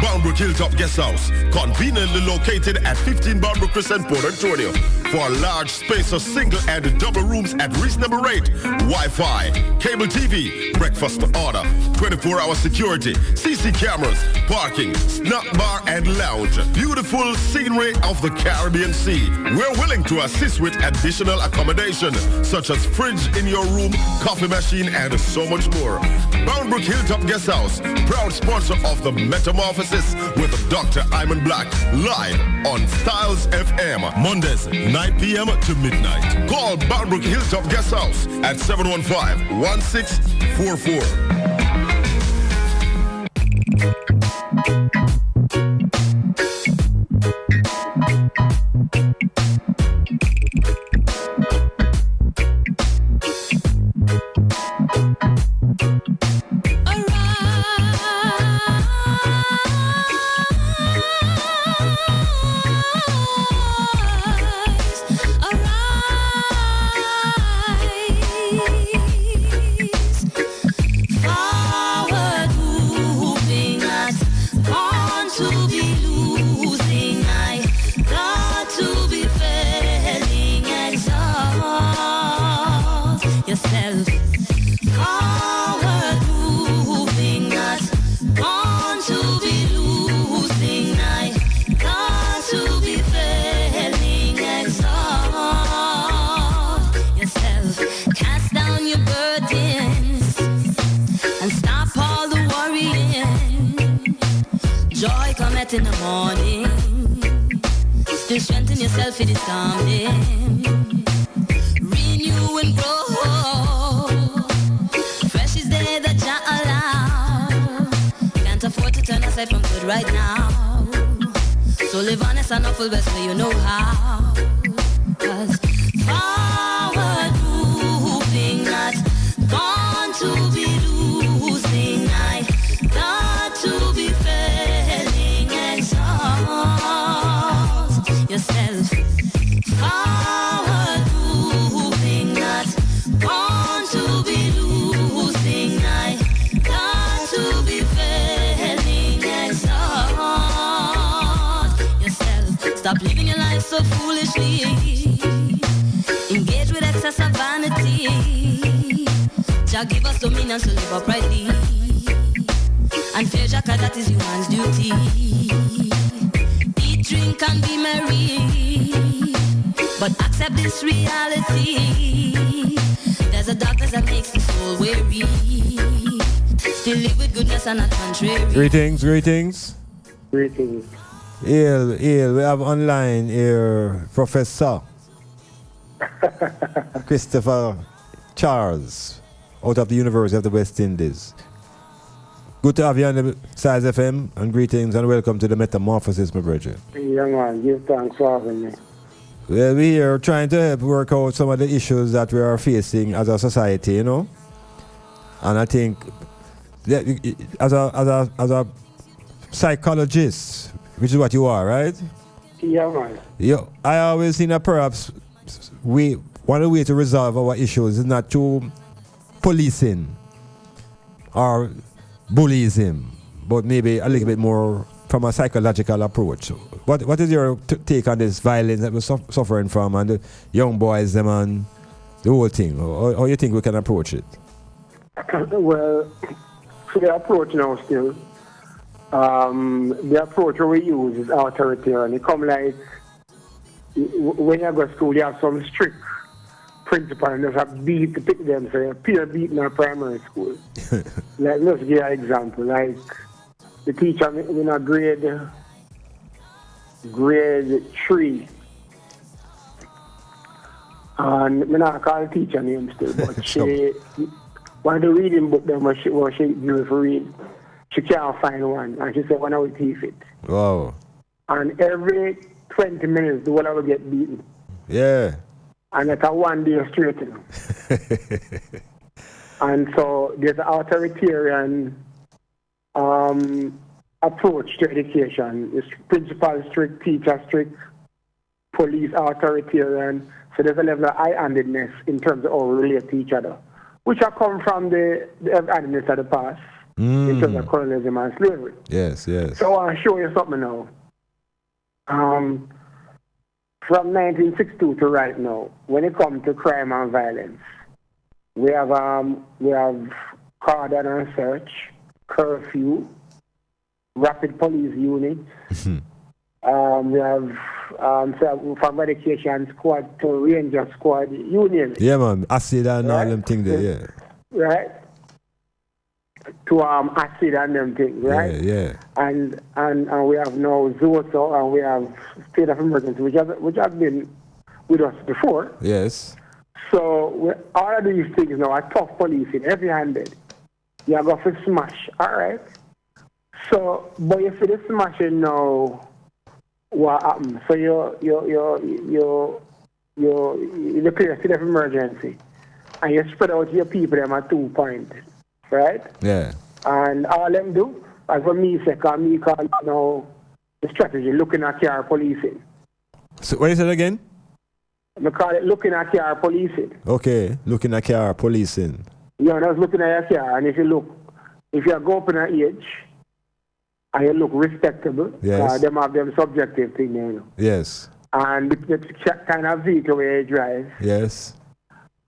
Boundbrook Hilltop Guest House, conveniently located at 15 Boundbrook Crescent, Port Antonio. For a large, spacious, single and double rooms at reasonable rate, Wi-Fi, cable TV, breakfast to order, 24-hour security, CC cameras, parking, snack bar and lounge. Beautiful scenery of the Caribbean Sea. We're willing to assist with additional accommodation, such as fridge in your room, coffee machine, and so much more. Boundbrook Hilltop Guest House, proud sponsor of the Metamorphosis with Dr. Iman Blak, live on Stylzfm, Mondays, 9 p.m. to midnight. Call Boundbrook Hilltop Guest House at 715-1644. In the morning, still strengthen yourself in the storming. Renew and grow. Fresh is there that Jah allow. Can't afford to turn aside from good right now. So live honest and awful best way you know how. 'Cause forward moving, not born to be losing. I got to be failing. Exhaust yourself. Forward moving, not born to be losing. I got live foolishly, engage with excess of vanity. Jah give us dominion to live uprightly, and fear Jah, 'cause that is human's duty. Eat, drink, and be merry, but accept this reality. There's a darkness that makes the soul weary. Still live with goodness and not contrary. Greetings. Greetings. We have online here Professor Christopher Charles out of the University of the West Indies. Good to have you on the Stylzfm, and greetings and welcome to the Metamorphosis, my brethren. Yeah, man, give thanks for having me. Well, we are trying to help work out some of the issues that we are facing as a society, you know. And I think that as a psychologist, which is what you are, right? Yeah, man. I always think that perhaps one of the ways to resolve our issues is not through policing or bullying, but maybe a little bit more from a psychological approach. What is your take on this violence that we're suffering from, and the young boys, them, and the whole thing? How do you think we can approach it? Well, so the approach now still, the approach we use is authoritarian. It come like, when you go to school, you have some strict principle and there's a beat to pick them, so you peer beat in our primary school. Like, let's give you an example. Like, the teacher in a grade 3, and I'm not call the teacher name still, but she, one of the reading book them was she used for read, she can't find one, and she said, when I will teach it. Wow. And every 20 minutes, the one I will get beaten. Yeah. And that's a 1 day straight. You know. And so there's an authoritarian approach to education. It's principal strict, teacher strict, police authoritarian. So there's a level of high-handedness in terms of how we relate to each other, which have come from the heavy-handedness of the past in terms of colonialism and slavery. Yes. So I want to show you something now. From 1962 to right now, when it comes to crime and violence, we have cordon and search, curfew, rapid police units. We have from medication squad to ranger squad, union. Yeah, man, acid and all them things there, yeah. Right? To acid and them things, right? Yeah. And we have now Zoso, and we have state of emergency, which have been with us before. Yes. So all of these things now are tough policing, heavy-handed. You are going to smash, all right? So, but you see the smashing now, what happens? So you declare a state of emergency, and you spread out your people them at 2 points, right? Yeah. And all them do, as for me, say, call now the strategy, looking at car policing. So what is it again? We call it looking at car policing. Okay, looking at car policing. Yeah, that's looking at your car, and if you go up in an age, and you look respectable, yes. Them have them subjective thing, you know. Yes. And the kind of vehicle where you drive. Yes.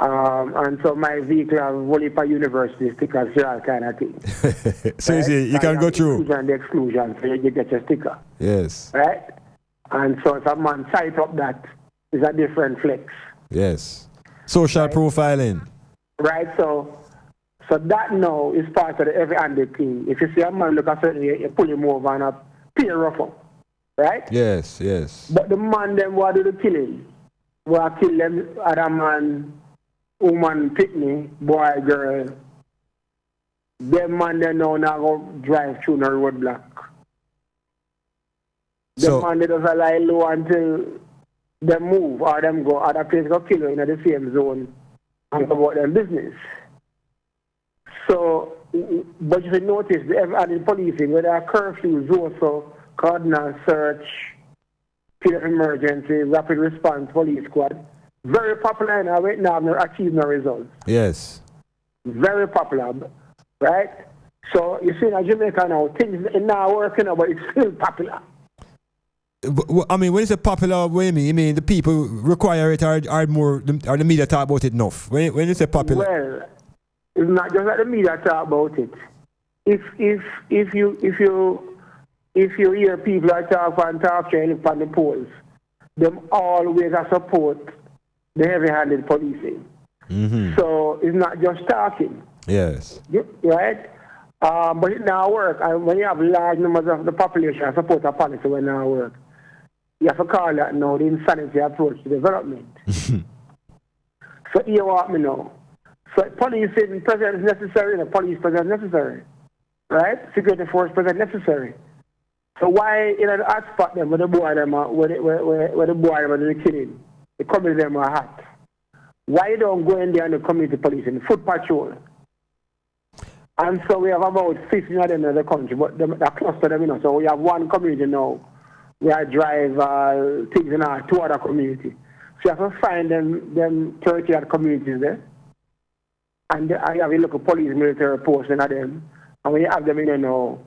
And so my vehicle has only for university stickers, all kind of thing. So right? You can go through. And the exclusion, so you get your sticker. Yes. Right? And so if a man sight up that, is a different flex. Yes. Social profiling. Right, so that now is part of the heavy-handed thing. If you see a man look at something, you pull him over and peer rough up. Right? Yes. But the man them what do the killing? What kill them other man, woman, pitney, boy, girl. Them man they now not go drive through the roadblock. Them man they just lie low until them move or them go other place go kill you in the same zone and go about them business. So, but you notice the policing, whether a curfew, also cardinal search, state of emergency, rapid response, police squad, very popular now. Right now, have achieved no results. Yes. Very popular, right? So you see in Jamaica now, things are not working, but it's still popular. I mean, when you say popular, what do you mean the people require it are more, are the media talk about it enough? When you say popular, Well, it's not just that the media talk about it. If you hear people that talk on the polls, them always support the heavy-handed policing. Mm-hmm. So it's not just talking. Yes. Right? But it now work. And when you have large numbers of the population support a policy when now work, you have to call that now the insanity approach to development. So you want me know. So policing presence necessary, the police presence necessary. Right? Security force presence necessary. So why in an hotspot them where the boy them are where the boy them are the killing? The community them are hot. Why you don't go in there and the community policing, foot patrol? And so we have about 15 of them in the country, but they cluster them, you know. So we have one community now where I drive things in our two other communities. So you have to find them 30 other communities there. And I have a local police military post in them. And when you have them in there now,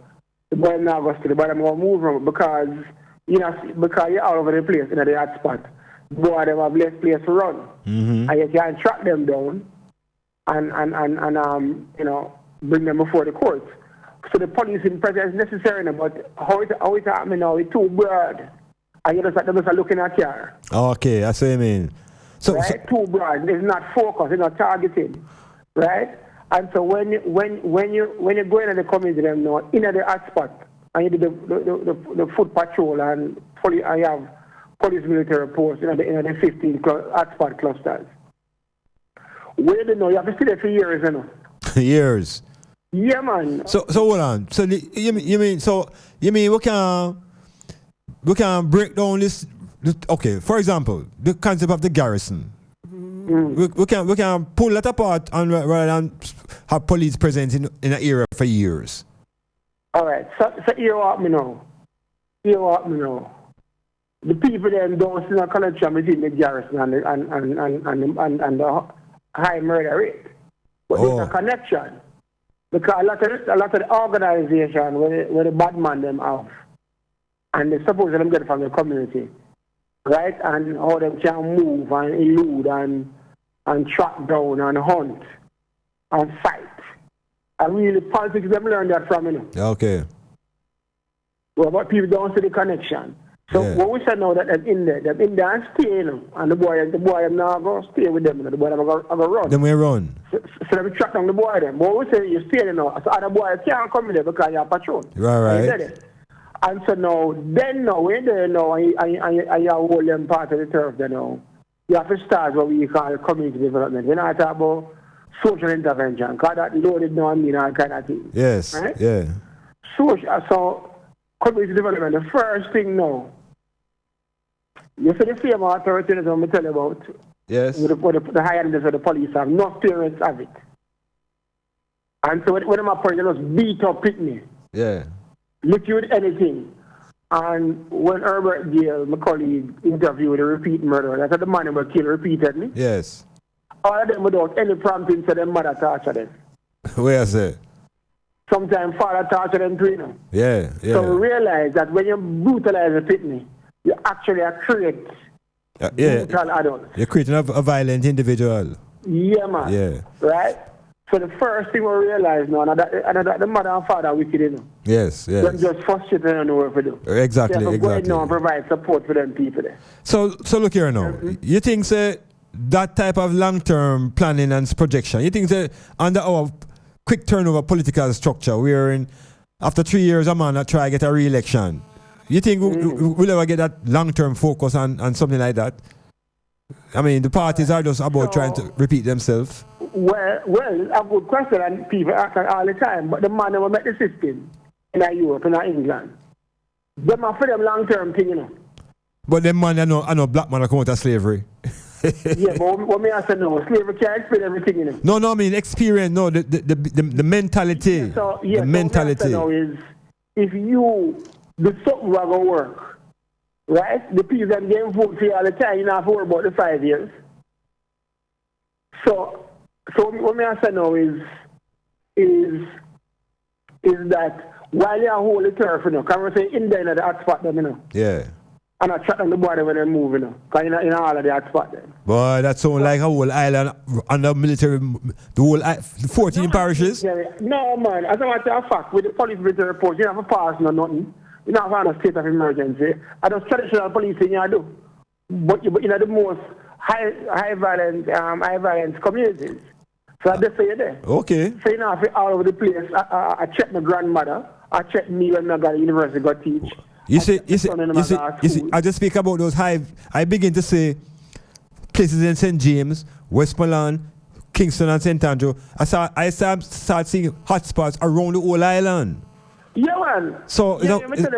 the boy now goes to the bottom of move from because you're all over the place in the hot spot. Boy, they have less place to run. Mm-hmm. And you can track them down and you know, bring them before the courts. So the policing presence is necessary, but how it happening now, it's too broad. And you just looking at here. Okay, that's what I mean. So, right? Too broad. It's not focused, it's not targeted. Right? And so when you go into the community them now, in the hotspot, and you do the foot patrol and you have police military posts in the 15 hotspot clusters. Where do you know? You have to stay there for years, you know. Years. Yeah, man. So hold on. So you mean we can break down this? Okay, for example, the concept of the garrison. We can pull that apart and rather than have police presence in an area for years. All right. So you want me know. The people then don't see no connection between the garrison and the high murder rate. But there's a connection. Because a lot of the organization where the bad man them have, and they suppose them get from the community, right? And how them can move and elude and track down and hunt and fight. And really politics them learn that from, you know. Okay. Well, but people don't see the connection. So what we say now that they're in there and stay, you know, and the boy now go stay with them, you know, the boy them go run. Then we run. So they track down the boy them. But we say you stay, you know, so other boys can't come in there because you're patrol. Right. And so now, when they know, and you hold them part of the turf, you know, you have to start what we call community development. We're not talking about social intervention, because that loaded now and mean all kind of thing. Yes, right? yeah. So community development, the first thing now, you see the same authoritarianism I tell you about. Yes. With the higher levels of the police have, no parents have it. And so when I'm up, you just beat up Pitney. Yeah. Liquid anything. And when Herbert Gale, my colleague, interviewed a repeat murderer, that's the man who was killed repeatedly. Yes. All of them without any prompting, so their mother torture them. Where is it? Sometimes father torture them too, you know. Yeah. So realize that when you brutalize a Pitney, you actually create brutal adults. You're creating a violent individual. Yeah, man. Yeah. Right? So the first thing we realize now, that the mother and father are wicked, you know. Yes. They're just frustrated and know what to do. Exactly. They have to go ahead now and provide support for them people there. So look here now. You think that type of long-term planning and projection, you think that under our quick turnover political structure, after 3 years a man that try to get a re-election, you think we'll ever get that long-term focus on something like that? I mean, the parties are just about trying to repeat themselves. Well, a good question, and people ask all the time, but the man who met the system in Europe, in England, them are for them long-term thing, you know. But them man, I know black man are come out of slavery. Yeah, but what me I say no, slavery can't explain everything, you know. No, I mean experience, no, the mentality. The mentality. What I say now is, if you do something that going to work, right? The people that get vote for you all the time, you don't have to worry about the 5 years. So what me I say now is that while you hold the turf, you know, can we say in there in the hot spot them, you know? Yeah. And I chat on the body when they're moving, because in all of the hot spot then. Boy, that sounds like a whole island under military, the whole 14 parishes. No, man. As a matter of fact, with the police military report, you don't have a pass, no nothing. You don't have a state of emergency. And those traditional policing you do. But you know the most high violence communities. So I just say it there. Okay. So you know, all over the place. I check my grandmother. I check me when I got to university, got teach. You see, I just speak about those I begin to say places in St. James, Westmoreland, Kingston and St. Andrew. I start seeing hotspots around the whole island. Yeah, man. So, you know, when I say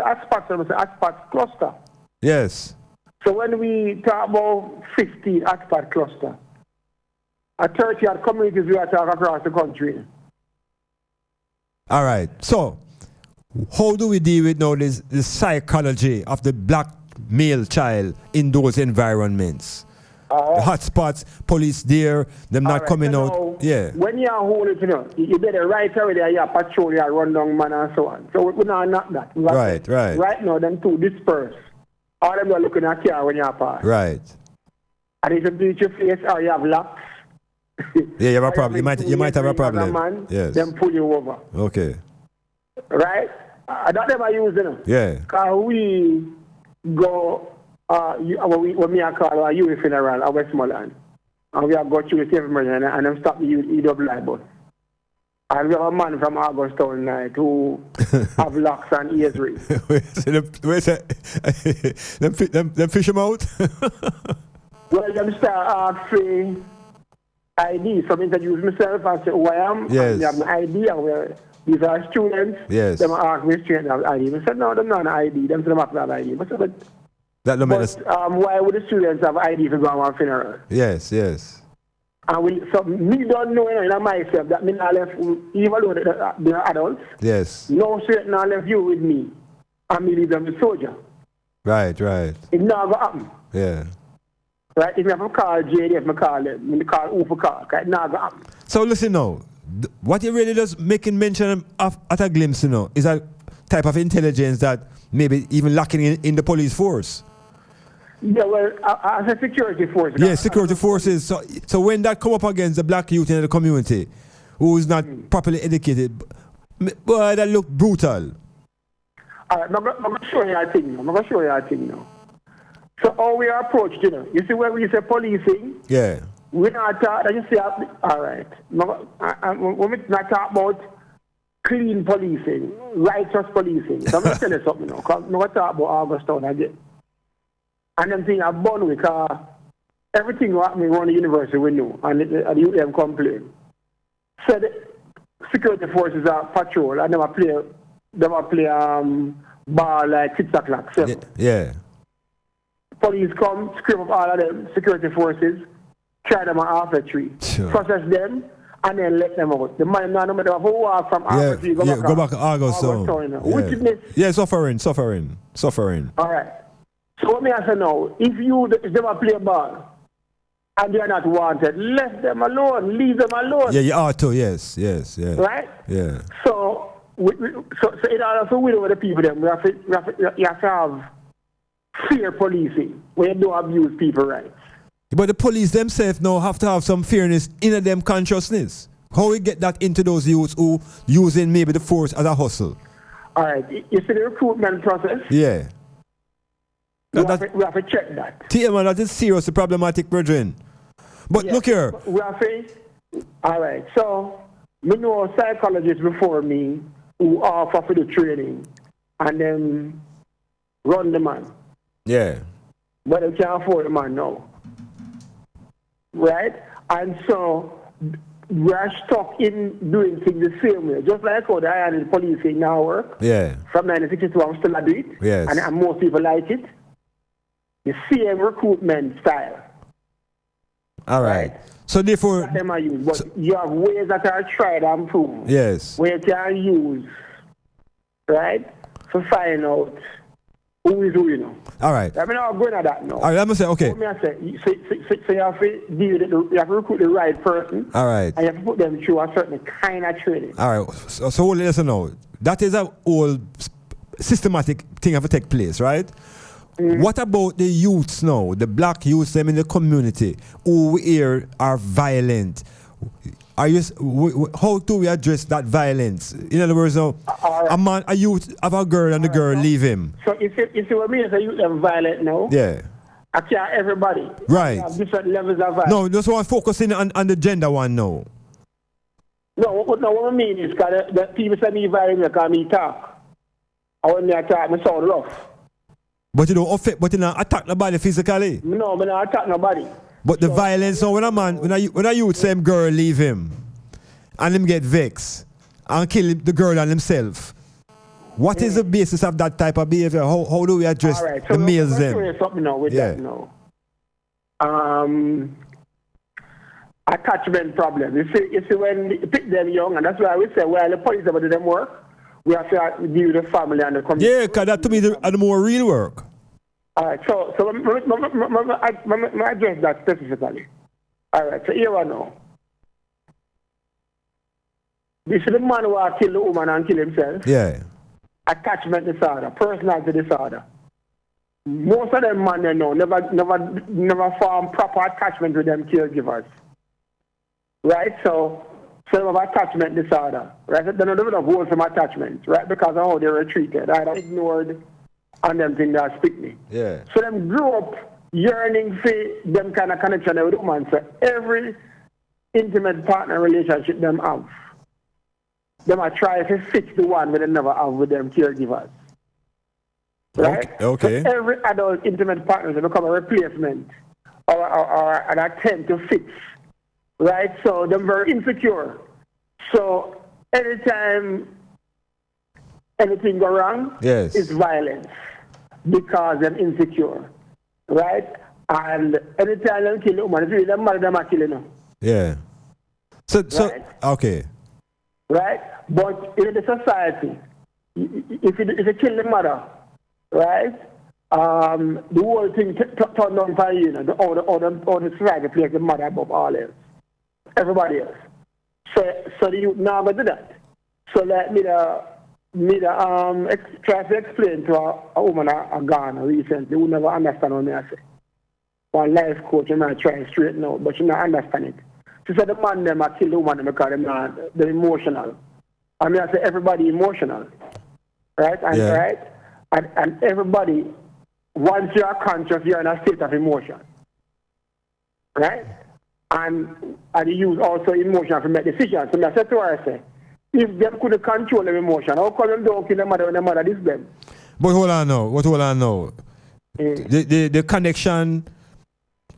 hotspots, I say hotspot cluster. Yes. So when we talk about 15 hotspot cluster, 30 odd communities we are talking across the country. All right. So, how do we deal with now this psychology of the black male child in those environments? The hotspots, police there, them not coming out. Yeah. When you are holding, you better right away there, you patrol, you run down man and so on. So we're not that. Right. Right now, them two disperse. All them are looking at you when you pass. Right. And if you beat your face or you have locks. Yeah, you have a problem. You might have a problem. Man, yes. Them pull you over. Okay. Right? That them are using them. Yeah. Because we go, when we are called a youth funeral at Westmoreland, and we have got through the same emergency and them stop the EWI bus. And we have a man from Augustown night who have locks and ears rings. Them fish him out? Well, them start asking ID. So I introduce myself and say who I am. Yes. And they have my ID. And these are students. Yes. Them ask me straight have ID. I said, no, them not an ID. Them say them have to have ID. But why would the students have ID to go on a funeral? Yes. And so me don't know in myself that me not left, even though they're adults. Yes. No straight not left you with me. And me leave them with soldier. Right. It never happen. Yeah. Right? If you have to call JD, if you call them, you call who for call. It never happen. So listen now. What you really just making mention of at a glimpse, is a type of intelligence that maybe even lacking in the police force. Yeah, well, as a security force. Yeah, security forces. So when that come up against the black youth in the community, who is not properly educated, boy, that look brutal. All right, I'm going to show you a thing now. So how we are approached, you see when we say policing, yeah, we're not talking, you see, all right, when we not talk about clean policing, righteous policing. So I'm going to tell you something now, because I'm going to talk about Augustown again. And them thing I've done with everything happening around the university we know, and the UM complain. So the security forces are patrol, and they play ball like 6 o'clock, 7. Yeah. Police come, scrape up all of them, security forces, try them at half a tree, process them, and then let them out. The man no matter who walk from half a tree, go back to Augustown. Yeah, suffering. All right. So what me I say now, if they play ball and they are not wanted, let them alone, leave them alone. Yeah, you are too, yes. Right? Yeah. So in order to win over the people, then you have to have fair policing where you don't abuse people's rights. But the police themselves now have to have some fairness in them consciousness. How we get that into those youths who using maybe the force as a hustle? All right. You see the recruitment process? Yeah. We have to check that. TM, that is seriously problematic, brethren. But look here. We have to, all right. So, we know psychologists before me who offer for the training and then run the man. Yeah. But they can't afford the man now. Right? And so, we are stuck in doing things the same way. Just like how the iron policing now work. Yeah. From 1962, I'm still a do it. Yes. And most people like it. The same recruitment style. All right. So therefore, but you have ways that are tried and proven. Yes. Where you can use, right, to find out who is who, All right. I mean, I'm going at that now. All right, I'm going to say, okay. So you have to you have to recruit the right person. All right. And you have to put them through a certain kind of training. All right. So listen now. That is a old systematic thing have to take place, right? What about the youths now, the black youths them in the community who we hear are violent? Are you, how do we address that violence? In other words, now, a youth have a girl and the girl leave him. So if what means a youth are violent now, yeah. I can't everybody. Right. Have different levels of violence. No, just want to focus in on the gender one now. No, what I mean is that people say me violent because me talk. I when me attack, me sound rough. But you don't affect, but you don't attack nobody physically. No, me not attack nobody. But the violence, so when a youth same girl leave him and him get vexed and kill the girl and himself, what is the basis of that type of behavior? How do we address so the males then? Show you something now with that now. Attachment problem. You see when you pick them young, and that's why we say, well, the police about them work, we have to deal with the family and the community. Yeah, because that to me is the more real work. All right, so I address that specifically. All right, so here I know. This is the man who will kill the woman and kill himself. Yeah. Attachment disorder, personality disorder. Most of them men they know never form proper attachment with them caregivers. Right? So they have attachment disorder. Right? They don't have wholesome attachment, right? Because of how they were treated. I ignored and them things that speak me. Yeah. So them grew up yearning for them kind of connection with women. So every intimate partner relationship them have, them are trying to fix the one that they never have with them caregivers. Right? Okay. So every adult intimate partner will become a replacement or an attempt to fix. Right? So they're very insecure. So anytime anything go wrong, yes, it's violence because they're insecure. Right? And anytime they kill a woman, it's really them mother them are killing them. Yeah. So right? Okay. Right? But in the society, if you kill the mother, right? The whole thing turned on for you, all the society places the mother above all else. Everybody else. So the youth now go do that. So let me try to explain to a woman a Ghana recently who never understand what I say. One life coach and I try to straighten out, but she not understand it. She said the man them a kill the woman because they're emotional. I mean I say everybody emotional. Right? And right? And everybody, once you are conscious, you're in a state of emotion. Right? And you use also emotion to make decisions. So I said to her, I say, if them couldn't control their emotion, how come them don't kill their mother when their mother is them? But hold on now. The connection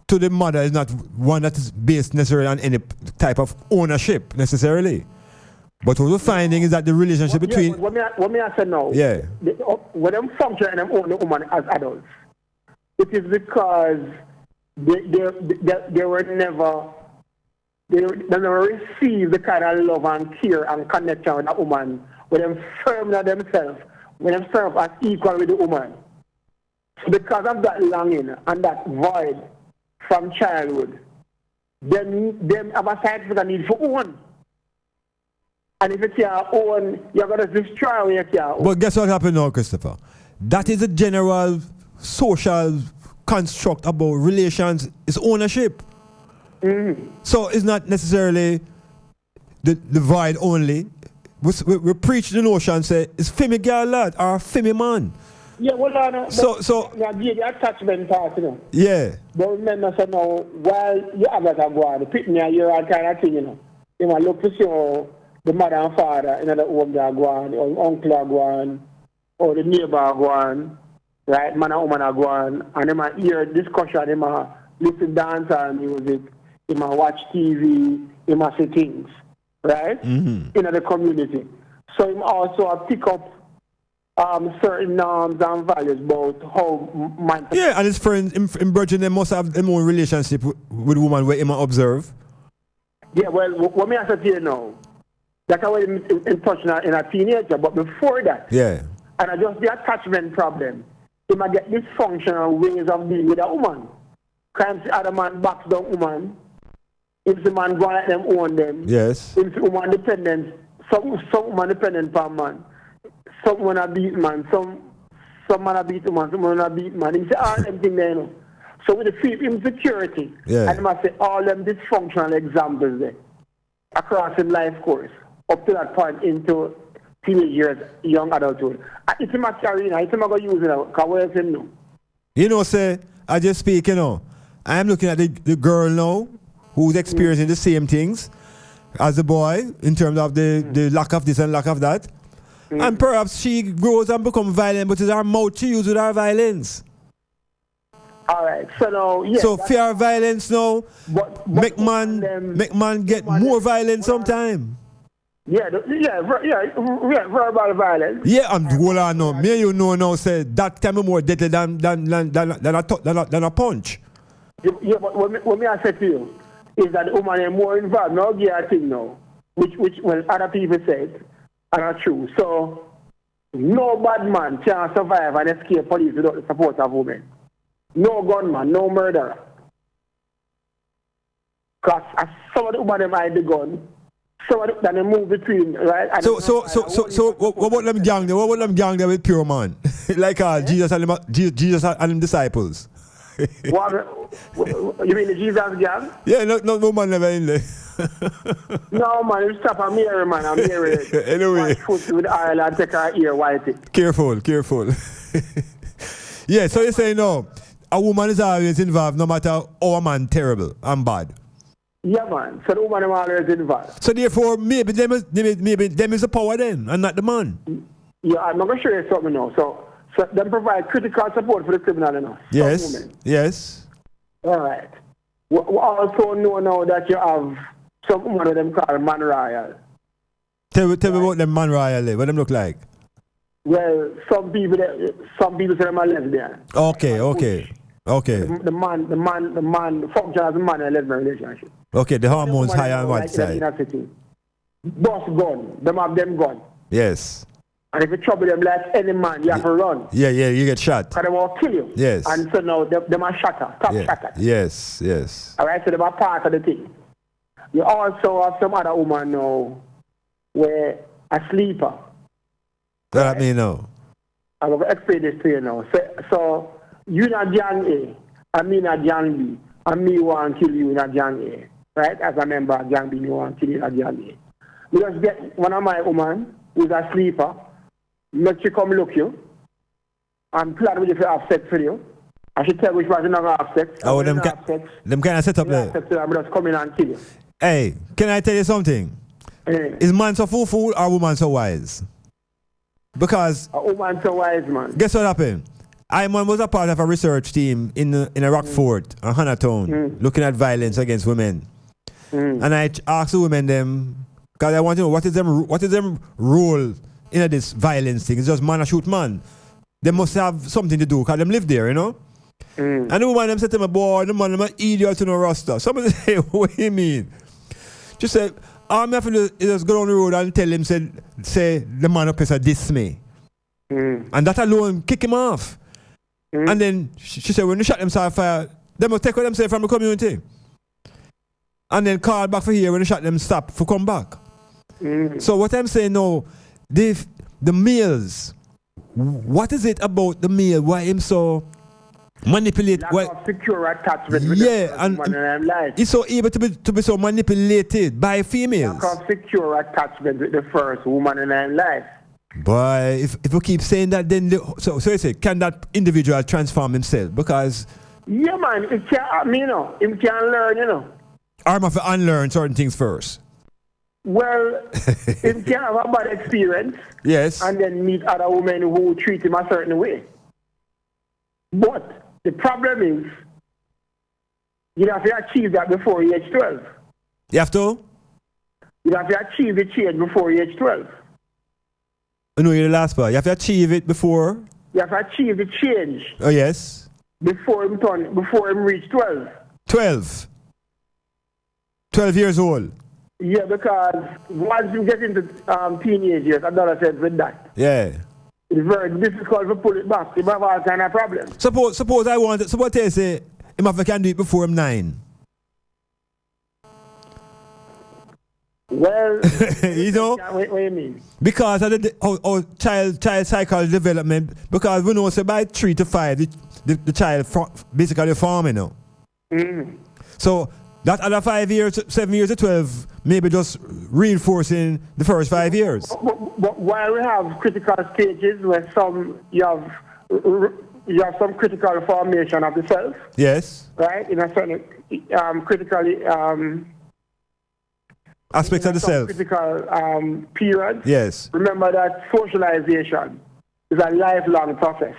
to the mother is not one that is based necessarily on any type of ownership necessarily. But what we're finding is that the relationship between... What me I say now, when them function and them own the woman as adults, it is because they were never... They never received the kind of love and care and connection with a woman when them firm in themselves, when them serve as equal with the woman. So because of that longing and that void from childhood, them have a scientific need for own. And if you can't own, you're going to destroy when you can't own. But guess what happened now, Christopher? That is a general social construct about relations, is ownership. Mm-hmm. So it's not necessarily the void only. We preach the notion, say, it's femi girl lad or femi man. Yeah, well, so the attachment part, you know. Yeah. But remember, so now, while you have that go on, the picnic, you're all kind of thing, you know. You want to look to see the mother and father in the home that go on, or uncle are go on, or the neighbor go on, right? Man and woman are go on, and they might hear discussion, they might listen dance and music, they might watch TV, they might see things, right? Mm-hmm. In the community. So you also pick up certain norms and values about how man... Yeah, and his friends, in Virgin, they must have their own relationship with woman where he might observe. Yeah, well, what me I say to you now, that's how I'm in touch in a teenager, but before that, yeah, and I just the attachment problem, he might get dysfunctional ways of being with a woman. Can't see other man backs down woman, if the man go let them own them, yes, if the woman dependent, some woman dependent for man. someone a beat man, some man a beat man, someone a beat man. He say all them things there, you know. So with the feel insecurity, and he must say all them dysfunctional examples there across his life course, up to that point into teenage years, young adulthood. It's him a carry, it's him a go use it, because where's him now? You know, say, I just speak, you know, I'm looking at the girl now who's experiencing the same things as the boy in terms of the lack of this and lack of that. And perhaps she grows and becomes violent, but it's her mouth she uses with her violence. All right, so now, yeah. So fear violence now, make man get more violent sometime. Verbal violence. Yeah, hold on now. Me and you know now, say that time more deadly than a punch. Yeah, but what me I say to you is that the woman is more involved. Now, yeah, thing now, which when other people said are not true. So no bad man can survive and escape police without the support of women. No gunman, no murderer. Because some of the women hide the gun, some of them move between, right? And so what about them gang there? What about them gang there with pure man? Like Jesus and them disciples. What, you mean the Jesus gang? Yeah, no man never in there. No man, you stop a Mary man, a Mary. Anyway. Foot with oil and take her ear white. Careful. Yeah, so you say no. A woman is always involved no matter how a man terrible and bad. Yeah, man. So the woman is always involved. So therefore, maybe them is the power then, and not the man. Yeah, I'm going to show you something now. So them provide critical support for the criminal, you know. Yes. All right. We also know now that you have some woman of them called man royal. Tell me about them man royal. What them look like? Well, some people say them are lesbian. Okay. The man function as a man in a lesbian relationship. Okay, the hormones high on what side? Boss gun, them have them gun. Yes. And if you trouble them like any man, you have to run. Yeah, you get shot. Because they will kill you. Yes. And so now them are shatter, shatter. Yes. All right, so they are part of the thing. You also have some other woman now where a sleeper. Let me know. I'm going to explain this to you now. So you in a gang A, and me in a gang B, and me want to kill you in a gang A. Right? As a member of gang B, me want to kill you in a gang A. We just get one of my woman who's a sleeper, let you come look you, and plan with you to have sex for you. I should tell which one is not going to have sex. Oh, them kind of set up there. I'm just come in and kill you. Hey, can I tell you something? Is man so fool or woman so wise? Because a woman so wise, man. Guess what happened? Iman was a part of a research team in a Rockford, a Hannahtown, looking at violence against women. And I asked the women them, because I want to know what is them role in this violence thing. It's just man a shoot man. They must have something to do because them live there, you know. And the woman them said to me, boy, the man them an idiot to no rasta. Somebody say, what do you mean? Just say, all I have to do is just go down the road and tell him, say the man up is a dismay. And that alone kick him off. And then she said, when you shot them fire, they must take what them say from the community. And then call back for here when you shot them stop for come back. So what I'm saying now, the males, what is it about the male? Why him so manipulate? Lack of secure attachment with and life. He's so able to be so manipulated by females. Lack of secure attachment with the first woman in her life. Boy, if we keep saying that, then so you say, can that individual transform himself? Because yeah, man, it can. Him can learn, you know. Or must unlearn certain things first. Well, him can have a bad experience. Yes. And then meet other women who treat him a certain way. But the problem is, you have to achieve that before age 12. You have to? You have to achieve the change before age 12. No, you're the last part. You have to achieve it before? You have to achieve the change. Oh, yes. Before him reach 12. 12? 12 years old? Yeah, because once you get into teenage years, adolescence with that. Yeah. It's very difficult to pull it back. You have all kind of problems. Suppose I want it. Suppose they say, if I can do it before I'm 9. Well, you know, what do you mean? because of the child psychology development, because we know so by 3 to 5, the child basically form, you know. So that other 5 years, 7 years to 12, maybe just reinforcing the first 5 years. But while we have critical stages where you have some critical formation of the self. Yes. Right? In a certain critically aspects of the self. Critical period. Yes. Remember that socialization is a lifelong process,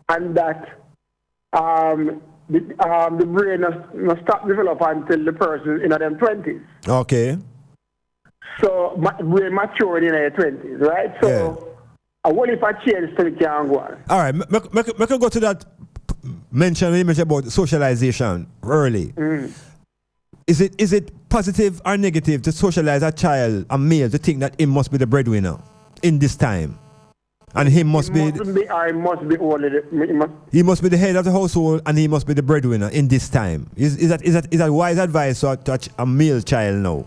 and that the brain must stop developing until the person in their 20s. Okay. So brain maturing in their 20s, right? So I want if I change so we can go on. All right, I can go to that mention about socialization early. Is it positive or negative to socialize a child, a male, to think that he must be the breadwinner in this time? And he must be only he must be the head of the household, and he must be the breadwinner in this time. Is that wise advice to a male child now?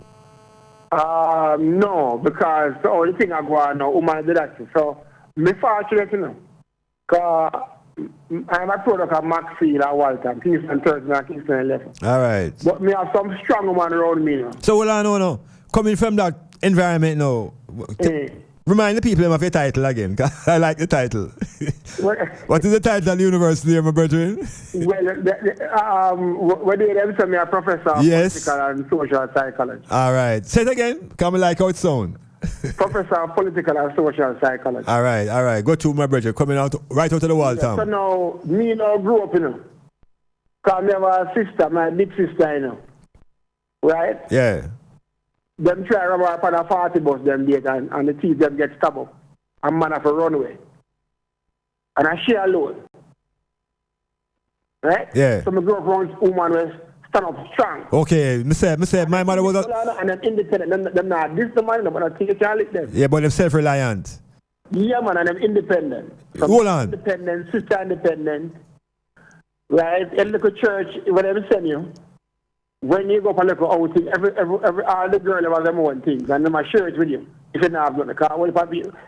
No, because the only thing I go on now, woman do that. So me fortunate, you know, because I'm a product of Maxfield and Walter, Kingston 13 and Kingston 11. All right. But me have some strong woman around me now. So hold on, no. Coming from that environment now, remind the people of your title again, because I like the title. What is the title of the university, my brethren? Well, when they them say me a professor of political and social psychology. All right. Say it again. Come like how it sound. Professor of political and social psychology. All right. Go to my brethren. Coming out right out of the wall, Tom. So now, me now grew up, you know. Because I have a sister, my big sister, you know. Right? Yeah. Them try to rub up on a 40 bus them date and the teeth them get stabbed up. And man have a runway. And I share alone. Right? Yeah. So I grew up around woman was stand up strong. Okay, me say my mother was and them independent. Them not this the man, but I think you can't lick them. Yeah, but them self-reliant. Yeah, man, and them independent. Hold on. Independent, sister independent. Right? In the church, whatever send you. When you go for a little outing, all the girls have their own things, and them are share it with you. If you don't have none, because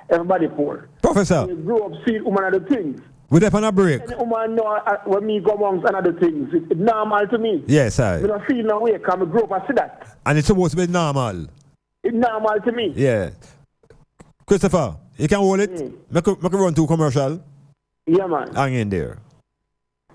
everybody poor. Professor. You grew up seeing woman other things. We're there on a break. And woman know when me go amongst another things, it's normal to me. Yes, I. I don't feel no way, because I grew up and see that. And it's supposed to be normal. It's normal to me. Yeah. Christopher, you can hold it? Make a run to commercial. Yeah, man. Hang in there.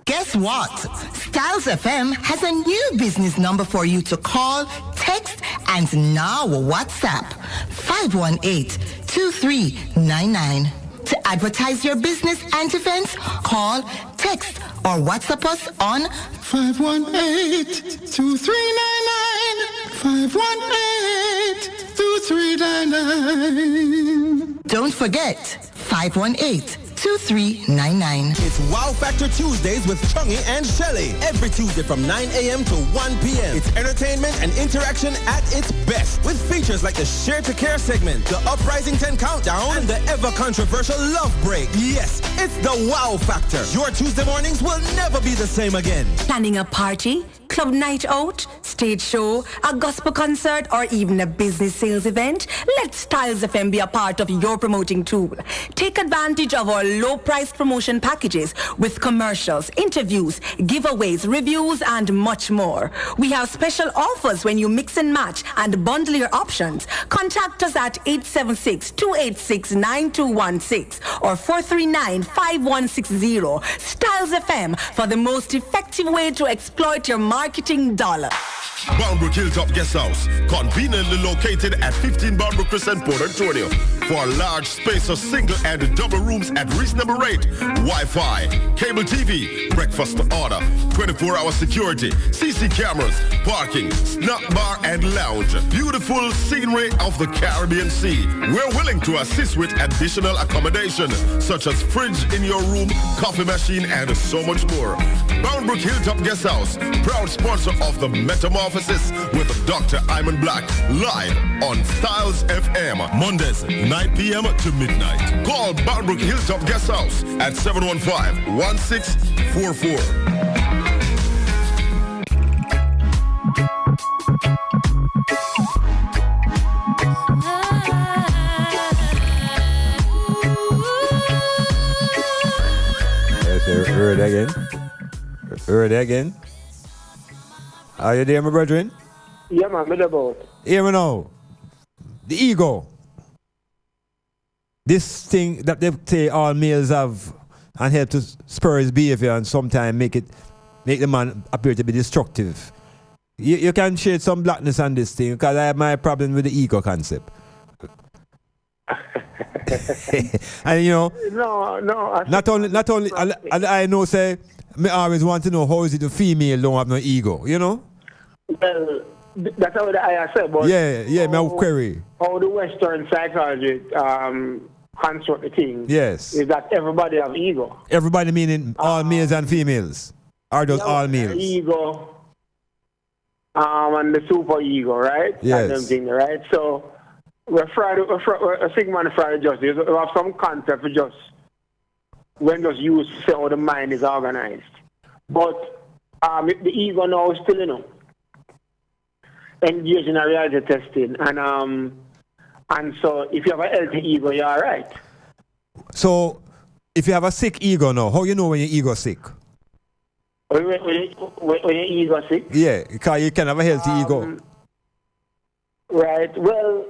Guess what? Stylzfm has a new business number for you to call, text, and now WhatsApp. 518-2399. To advertise your business and events, call, text, or WhatsApp us on 518-2399. 518-2399. Don't forget, 518-2399. It's Wow Factor Tuesdays with Chungy and Shelly. Every Tuesday from 9 a.m. to 1 p.m. It's entertainment and interaction at its best. With features like the Share to Care segment, the Uprising 10 Countdown, and the ever-controversial Love Break. Yes, it's the Wow Factor. Your Tuesday mornings will never be the same again. Planning a party, club night out, stage show, a gospel concert, or even a business sales event? Let Stylzfm be a part of your promoting tool. Take advantage of our low-priced promotion packages with commercials, interviews, giveaways, reviews, and much more. We have special offers when you mix and match and bundle your options. Contact us at 876-286-9216 or 439-5160. Stylzfm for the most effective way to exploit your marketing dollar. Boundbrook Hilltop Guest House, conveniently located at 15 Boundbrook Crescent, Port Antonio. For a large space of single and double rooms at reasonable rate, Wi-Fi, cable TV, breakfast to order, 24-hour security, CC cameras, parking, snack bar and lounge. Beautiful scenery of the Caribbean Sea. We're willing to assist with additional accommodation, such as fridge in your room, coffee machine, and so much more. Boundbrook Hilltop Guest House, proud sponsor of the METAMORPHOSIS with Dr. Iman Blak, live on Stylzfm, Mondays, 9 p.m. to midnight. Call Boundbrook Hilltop Guest House at 715-1644. Heard again. Heard again. Are you there, my brethren? Yeah, man, what about? Hear me now. The ego. This thing that they say all males have and help to spur his behavior and sometimes make the man appear to be destructive. You can shade some blackness on this thing because I have my problem with the ego concept. And you know, no. Not only I know say me always want to know how is it a female don't have no ego, you know? Well, that's how I said, but yeah, my query. How the Western psychology construct the thing is that everybody have ego. Everybody meaning all males and females. Or just all males? Ego and the super ego, right? Yes. And them thing, right? So we're a Sigma and Friday just we have some concept for just when just use to say how the mind is organized. But the ego now is still, you know, engaged in a reality testing. And so if you have a healthy ego, you're all right. So if you have a sick ego now, how you know when your ego is sick? When your ego is sick? Yeah, because you can have a healthy ego. Right. Well,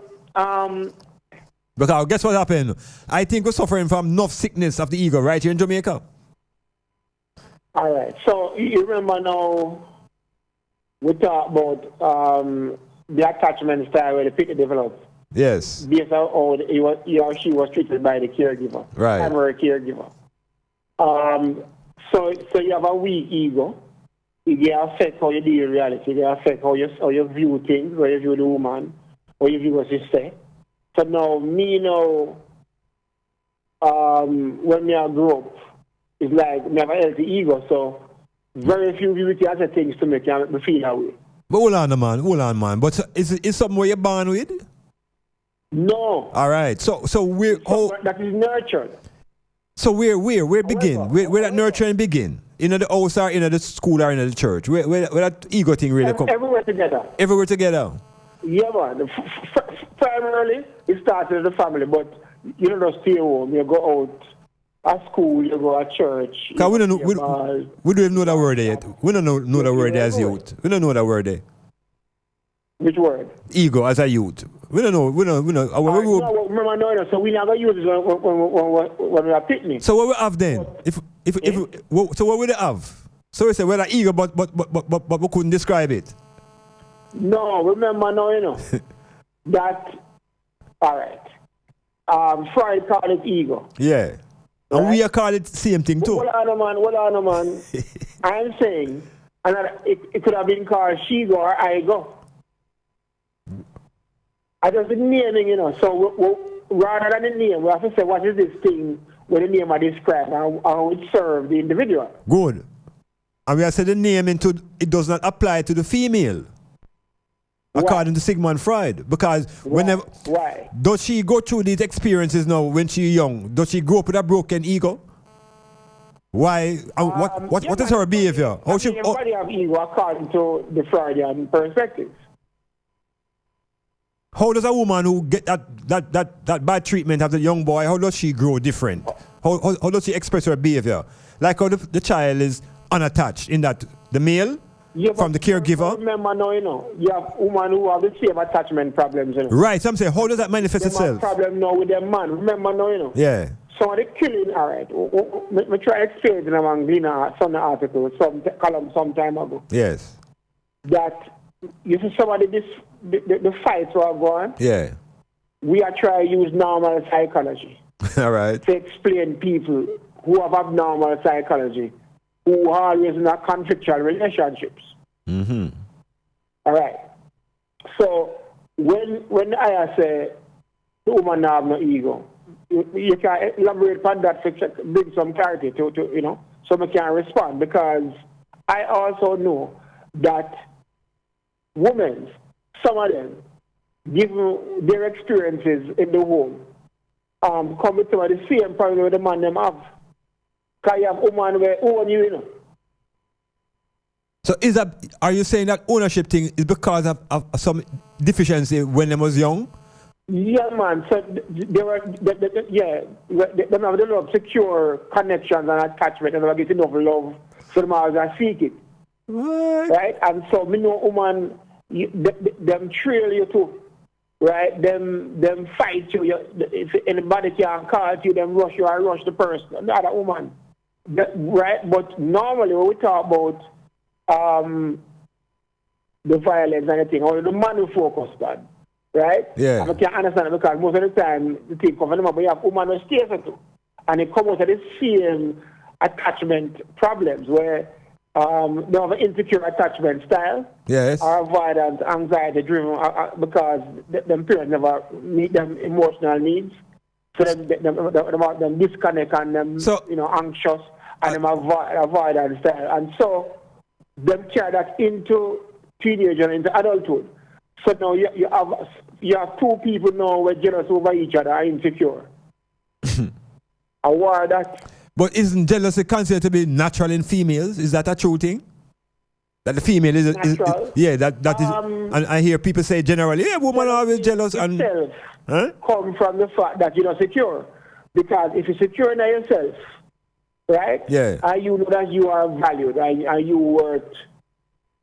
because guess what happened? I think we're suffering from enough sickness of the ego right here in Jamaica. All right. So you remember now we talk about the attachment style where the people develop. Yes. Based on how he or she was treated by the caregiver. Right. Primary caregiver. So you have a weak ego. It can affect how you deal with reality. It can affect how you view things, how you view the woman, how you view what she say. So now, me know, when I grew up, it's like me have a healthy ego, so very few beauty other things to make me feel that way. But hold on, man. But is something where you're born with? No. All right. So we're that is nurtured. So where begin? Where that nurturing begin? In the house or in the school or in the church? Where that ego thing really come? Everywhere together. Everywhere together. Yeah, man. Primarily, it started in the family, but you don't just stay home. You go out at school, you go at church. Because we don't even know that word there yet. We don't know that word there as youth. We don't know that word there. Which word? Ego as a youth. We don't know. Remember, no, so we never use it when we are picnic. So what we have then? So what would they have? So we say well, ego, but we couldn't describe it. No, remember now, you know that. All right. Freud called it ego. Yeah. Right? And we are called it same thing too. Hold on, man. I'm saying, it could have been called she go or I go. I just the naming, you know. So rather than the name, we have to say what is this thing where the name are described and how it serves the individual. Good. And we have said the name it does not apply to the female. According to Sigmund Freud. Because why? Does she go through these experiences now when she's young? Does she grow up with a broken ego? Why? What is her behavior? Everybody have ego according to the Freudian perspective. How does a woman who get that bad treatment as a young boy, how does she grow different? How does she express her behavior? Like how the child is unattached in that the male from the caregiver. Remember now, you know, you have women who have the same attachment problems. You know. Right, so I'm saying, how does that manifest itself? Problem now with their man. Remember now, you know. Yeah. So the killing, all right. We try to explain in among some article, some column some time ago. Yes. That you see somebody the fights are going. Yeah. We are trying to use normal psychology. All right. To explain people who have abnormal psychology, who are always in a conflictual relationships. Mm-hmm. All right. So when I say the woman have no ego, you can elaborate on that to bring some clarity to you know, so we can respond, because I also know that women, some of them, given their experiences in the home, come with some of the same problem with the man them have. Because you have women where own you know. So are you saying that ownership thing is because of some deficiency when they was young? Yeah, man. So they were, they have a lot of secure connections and attachment, and they get enough love, so they always seek it. What? Right? And so, me know, woman, them trail you too. Right? Them fight you. If anybody can call you, them rush you or rush the person. Not a woman. Right? But normally, when we talk about the violence and everything, only the man who focus on. Right? Yeah. And I can understand it because most of the time, the thing comes from them, but you have women who stay for too. And it comes out of the same attachment problems where they have an insecure attachment style. Yes. Or avoidance, anxiety driven because them parents never meet them emotional needs. So them disconnect and them anxious and them avoidance style. And so them carry that into teenage and into adulthood. So now you have two people now who are jealous over each other and insecure. I worry that. But isn't jealousy considered to be natural in females? Is that a true thing? That the female is natural? That is. And I hear people say generally, yeah, women are always jealous. And come from the fact that you're not secure. Because if you're secure in yourself, right? Yeah. And you know that you are valued and you worth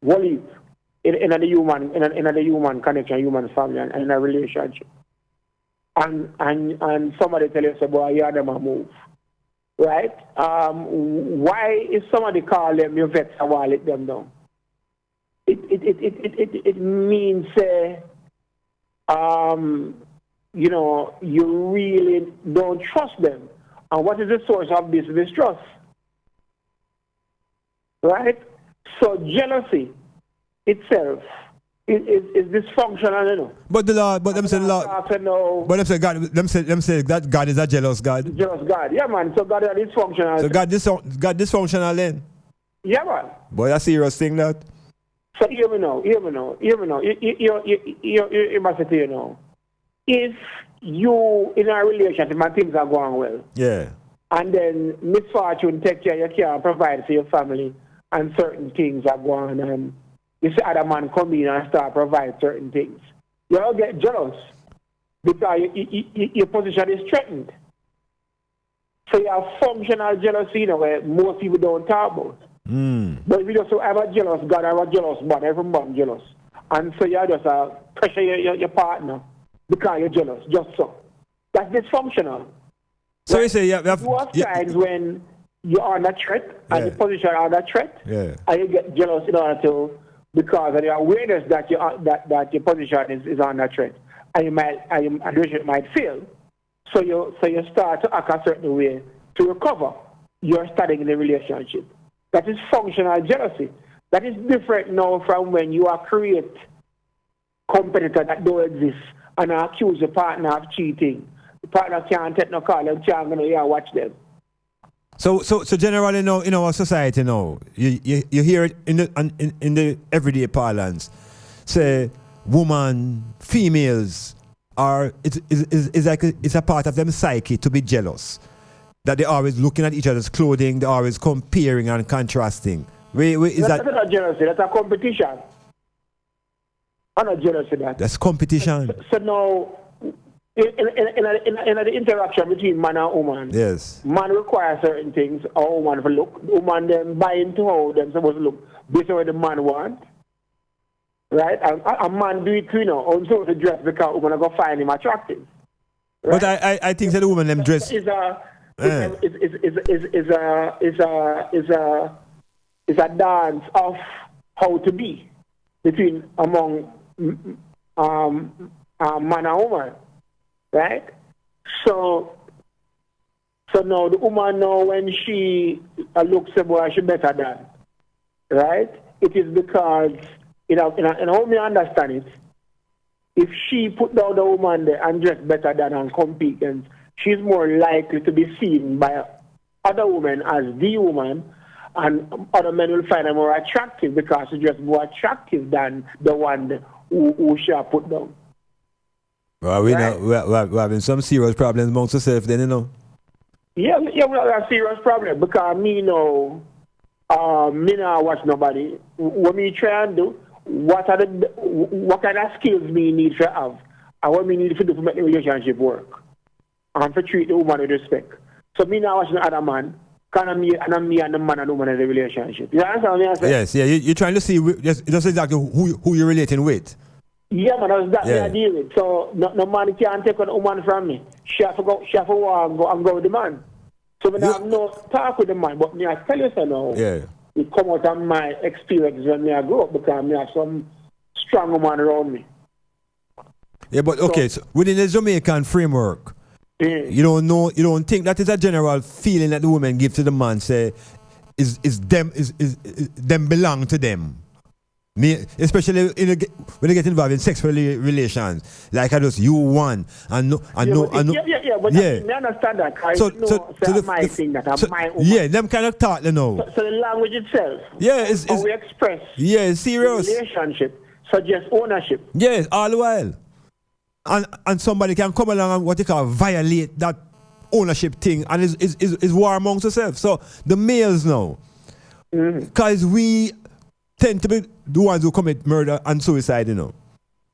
value in the human connection, human family, and in a relationship. And somebody tell you, boy, you are them a move. Right? Why if somebody call them, you vex and want to let them down? It means, you really don't trust them. And what is the source of this distrust? Right? So jealousy itself is dysfunctional, you know. But them say that God is a jealous God. Jealous God, yeah, man. So God is dysfunctional. So God dysfunctional then. Yeah, man. Boy, that's a serious thing, that. So hear me now. You must say, you know, if you in a relationship and things are going well, yeah, and then misfortune take care, you can't provide for your family, and certain things are going on, and you see other man come in and start provide certain things, you all get jealous because your position is threatened. So you have functional jealousy, you know, where most people don't talk about. But if you just have a jealous God or a jealous man, everyone jealous. And so you just pressure your partner because you're jealous, just so. That's dysfunctional. So you say you have times when you're under threat and the position are under threat, and you get jealous in order to, because of the awareness that your position is under threat, and your relationship might fail. So you start to act a certain way to recover your standing in the relationship. That is functional jealousy. That is different now from when you are create competitor that don't exist and accuse your partner of cheating. The partner can't take no call and can't watch them. So generally now in our society now, you hear it in the everyday parlance. Say woman, females are it's like it's a part of them psyche to be jealous. That they're always looking at each other's clothing, they're always comparing and contrasting. That's not jealousy, that's a competition. I'm not jealous of that. That's competition. So now, in the interaction between man and woman, yes, man requires certain things, a woman for look. Woman then buy into how them supposed to look based on what the man wants. Right? And a man do it, you know, also to dress because woman go find him attractive. Right? But I think that the woman them dress is a dance of how to be between among man and woman, right? So now the woman know when she looks a boy she better than, right? It is because in how me understand it, if she put down the woman there and dress better than and compete, and she's more likely to be seen by other women as the woman, and other men will find her more attractive because she's just more attractive than the one who she have put down. Well, we're having some serious problems amongst ourselves then, you know. Yeah, we have a serious problem because me now, me not watch nobody. What me try and do, what kind of skills me need to have? and what we need to do to make the relationship work. And to treat the woman with respect. So me now watching the other man, kind of me and the man and the woman in the relationship. You understand what I'm saying? Yes, yeah. You're trying to see just exactly who you're relating with. Yeah, man, that's the idea with. So no man can't take a woman from me. She have to go and go with the man. So when I have no talk with the man, but me I tell you so now. Yeah. It come out of my experience when me I grow up because me have some strong woman around me. Yeah, but okay, so within the Jamaican framework, you don't think that is a general feeling that the women give to the man, say is them belong to them. Me, especially when they get involved in sexual relations, like I just you one and no. But me understand that. So my thing that I'm my woman. Yeah, them kind of thought, you know. So the language itself. Yeah, it's how we express. Yeah, serious. Relationship suggests ownership. Yes, all the while. And somebody can come along and what they call violate that ownership thing, and is war amongst themselves. So the males now, because we tend to be the ones who commit murder and suicide, you know.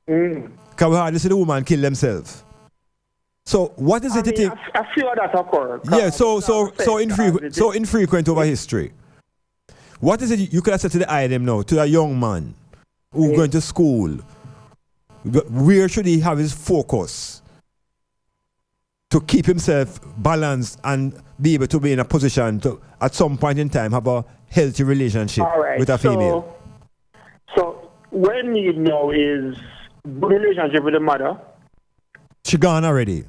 Because we hardly see the woman kill themselves. So what is it you think? I feel that occur. Yeah, so infrequent over history. What is it you could have said to the item now, to a young man who going to school? Where should he have his focus to keep himself balanced and be able to be in a position to, at some point in time, have a healthy relationship with a female? So when you know is good relationship with the mother. She gone already.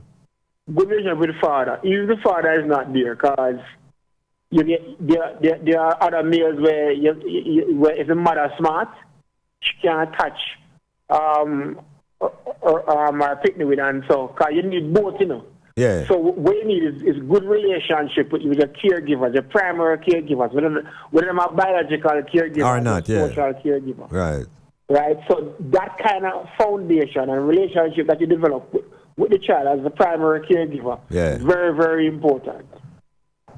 Good relationship with the father. If the father is not there, because there are other males where if the mother smart, she can't touch or picnic with, and so because you need both, you know. Yeah. So what you need is good relationship with the caregivers, the primary caregivers, whether they're a biological caregiver or not, social caregiver. Right. Right. So that kind of foundation and relationship that you develop with the child as the primary caregiver is very, very important.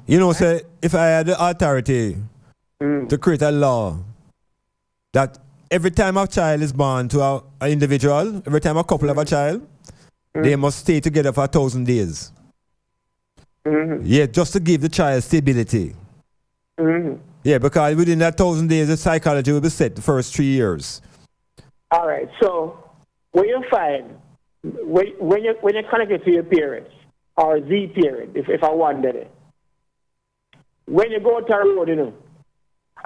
You know, say if I had the authority to create a law that every time a child is born to an individual, every time a couple have a child, they must stay together for 1,000 days. Yeah, just to give the child stability. Yeah, because within that 1,000 days, the psychology will be set the first 3 years. All right. So what you find when you connect to your parents or the parent, if I wanted it, when you go to a road, you know,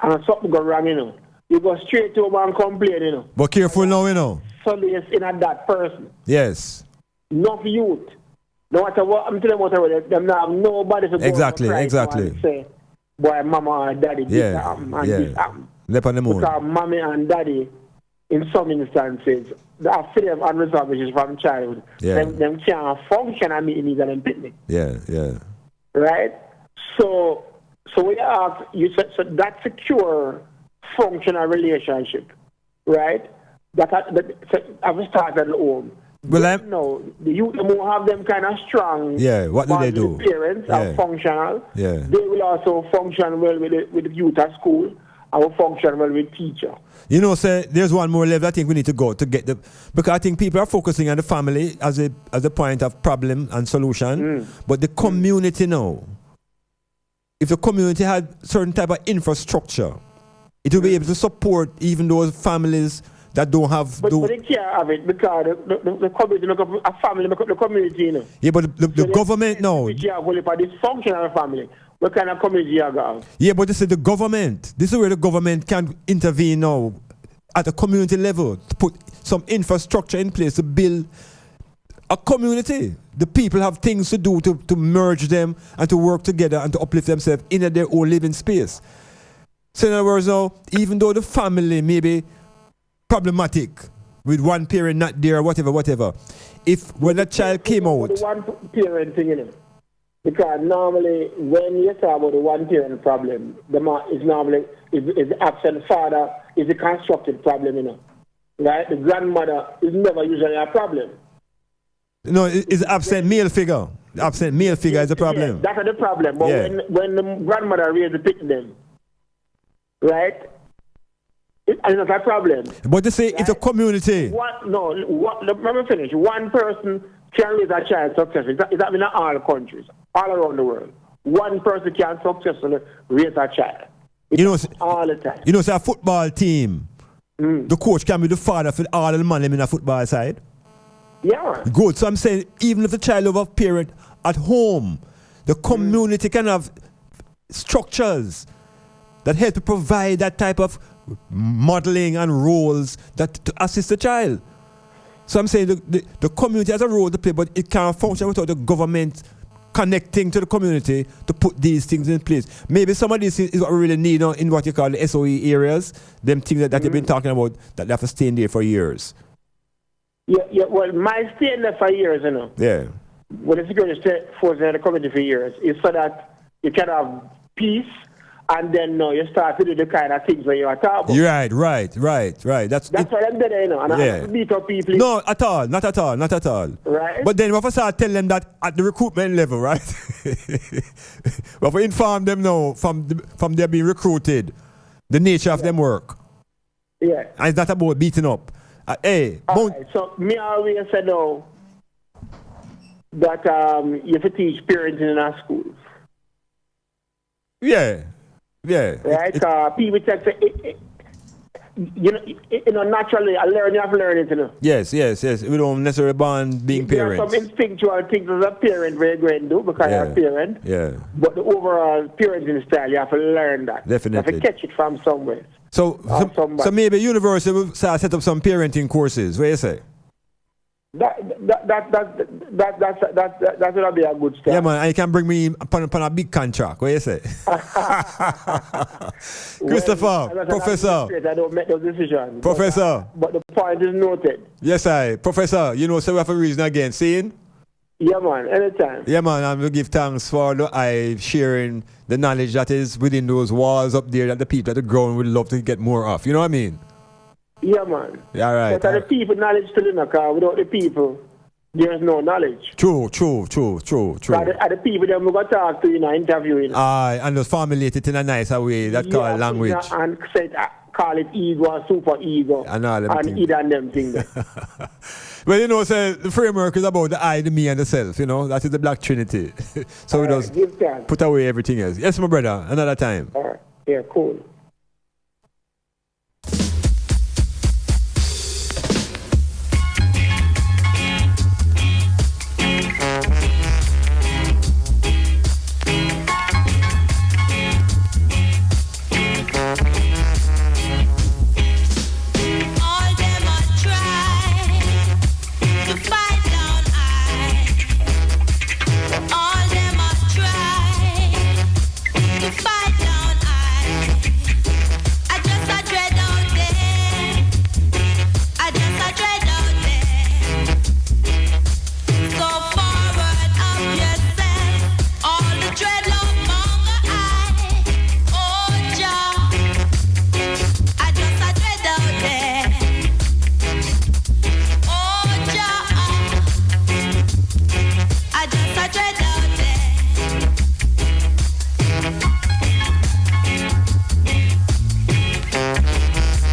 and something go wrong, you know, you go straight to and complain, you know. But careful now, you know. So there's in that person. Yes. Not youth. No matter what, I'm telling you what, them now have nobody to go exactly. and say, boy, mama and daddy, this happened and this happened. Because mommy and daddy, in some instances, they have freedom and reservations from childhood. Yeah. Them can't function and meet needs and picnic. Yeah. Right? So we ask, you said, so that secure functional relationship, right? That I've started at home. Well, the youth who have them kind of strong. Yeah, what do they do? Parents are functional. Yeah. They will also function well with the youth at school. I will function well with teacher. You know, sir, there's one more level I think we need to go to get because I think people are focusing on the family as a point of problem and solution, but the community now. If the community had certain type of infrastructure, it will be able to support even those families that don't have. But they can't have it because the community make up a family, make up the community, you know. Yeah, but the government now. You have only for dysfunctional family. What kind of community you have? Yeah, but this is the government. This is where the government can intervene now at a community level to put some infrastructure in place to build a community. The people have things to do to merge them and to work together and to uplift themselves in their own living space. So in other words now, even though the family may be problematic with one parent not there, whatever, if when a child came out. The one parent thing, you know. Because normally when you talk about the one parent problem, the man is normally is the absent father is a constructed problem, you know. Right? The grandmother is never usually a problem. No, it's absent male figure. The absent male figure is a problem. Yeah, that's the problem. But when the grandmother raised the pick them, right? And that's a problem. But they say it's a community. Let me finish. One person can raise a child successfully. Is that in all countries, all around the world? One person can successfully raise a child. All the time. You know, say a football team, the coach can be the father for all the money in a football side. Yeah. Good. So I'm saying, even if the child have a parent at home, the community can have structures that help to provide that type of modeling and roles that to assist the child. So I'm saying the community has a role to play, but it can't function without the government connecting to the community to put these things in place. Maybe some of these things is what we really need in what you call the SOE areas, them things that you've been talking about that they have to stay in there for years. Yeah, well, my stay in there for years, you know. Yeah. When the security forces in the community for years, is so that you can have peace. And then you start to do the kind of things when you are talking about. Right. That's what I'm doing, you know. And I have to beat up people. No, not at all. Right. But then we have to start telling them that at the recruitment level, right? We have to inform them now from their being recruited, the nature of them work. Yeah. And it's not about beating up. Right. So me always say no that you have to teach parenting in our schools. Yeah. Right? People say, naturally, you have to learn it, you know. Yes. We don't necessarily born being parents. There are some instinctual things as a parent where you're going to do because you're a parent. Yeah. But the overall parenting style, you have to learn that. Definitely. You have to catch it from somewhere. So maybe university will start set up some parenting courses. What do you say? That's gonna be a good start. Yeah, man, and you can bring me upon a big contract. What do you say? Christopher, Professor. I don't make those decisions. Professor. But the point is noted. Yes, Professor, so we have a reason again. Seeing? Yeah, man, anytime. Yeah, man, and we give thanks for sharing the knowledge that is within those walls up there that the people at the ground would love to get more of. You know what I mean? Yeah, man. Yeah, right. But the people knowledge still in the car. Without the people, there's no knowledge. True. Are the people that we're going to talk to in an interview. And just formulate it in a nicer way. That called language. And call it ego and super ego. And all them and either and them things. Well, the framework is about the I, the me, and the self. That is the Black Trinity. So we just put away everything else. Yes, my brother. Another time. All right. Yeah, cool.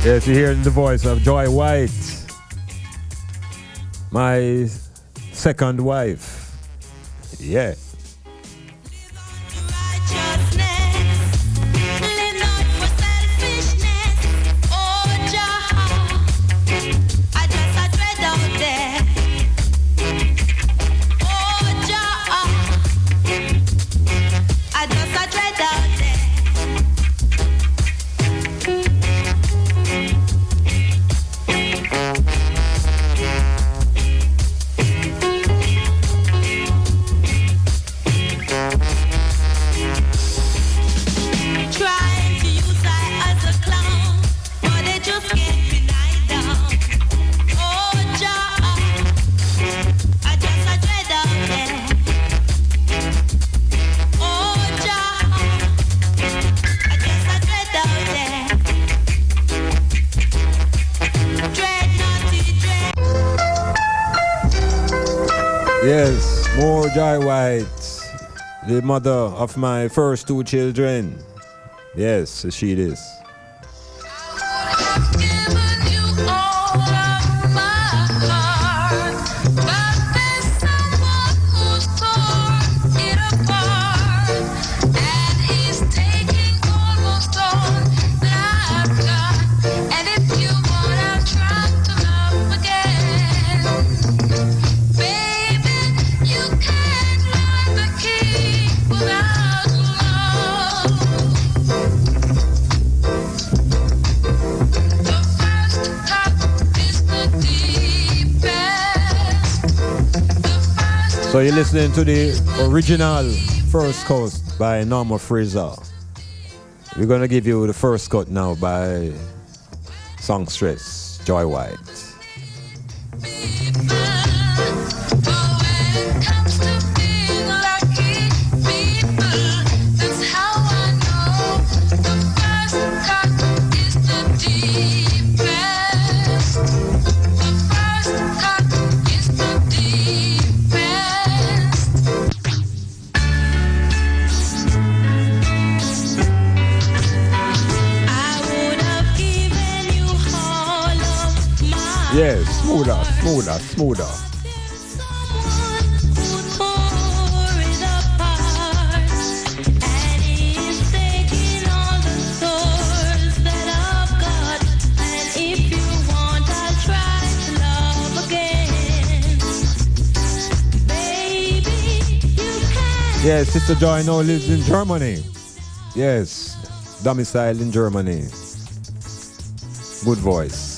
Yes, you're hearing the voice of Joy White, my second wife. Yeah. Yes, more Joy White, the mother of my first two children. Yes, she is. So you're listening to the original First Coast by Norma Fraser. We're gonna give you the first cut now by Songstress, Joy White. Yes, smoother. Yes, Sister Joy now lives in Germany. Yes, domiciled in Germany. Good voice.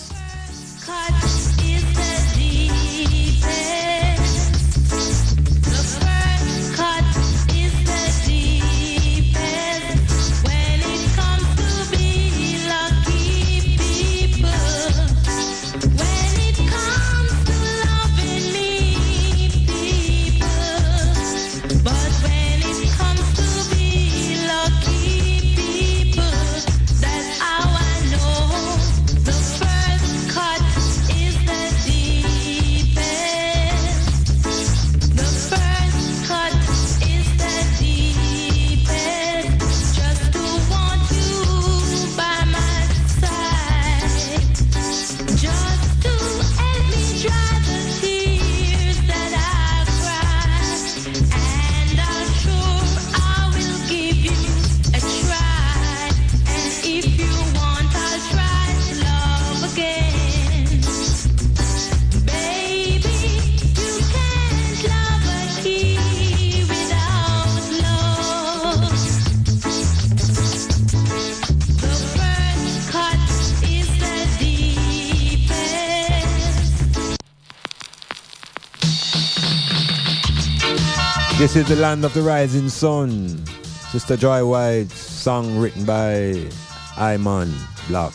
This is the Land of the Rising Sun. Sister Joy White, song written by Iman Blak.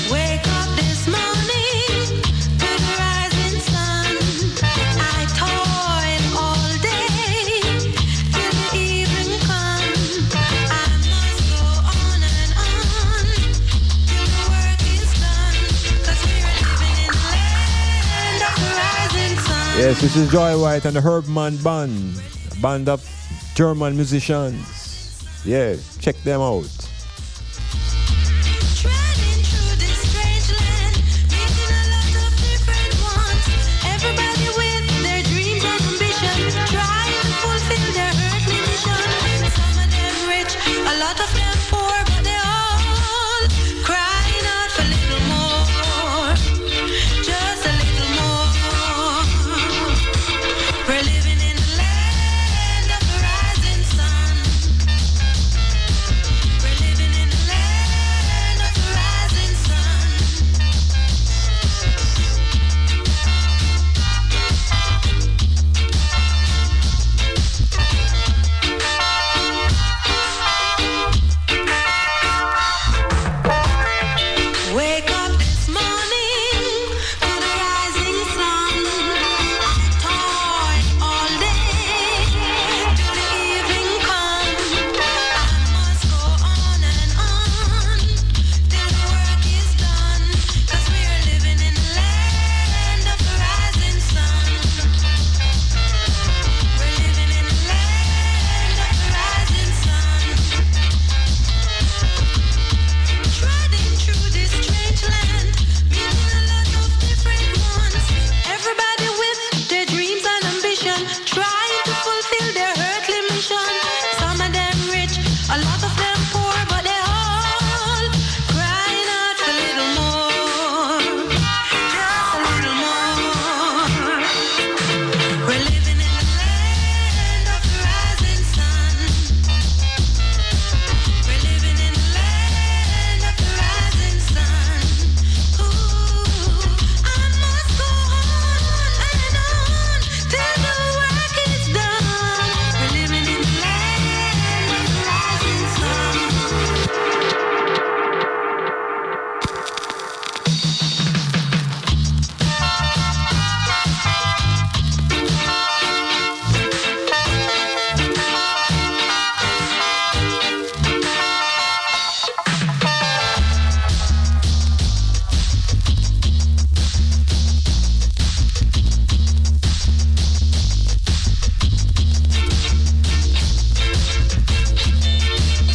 Wake up this morning to the rising sun. I toil all day till the evening come. I must go on and on till the work is done. 'Cause we're living in the land of the rising sun. Yes, this is Joy White and the Herbman Band, a band of German musicians. Yeah, check them out. Treading through this strange land, meeting a lot of different ones. Everybody with their dreams and ambitions, trying to fulfill their earthly mission. Some of them rich, a lot of them poor, but they all crying out for a little more, just a little more. We're living in the land of the rising sun. We're living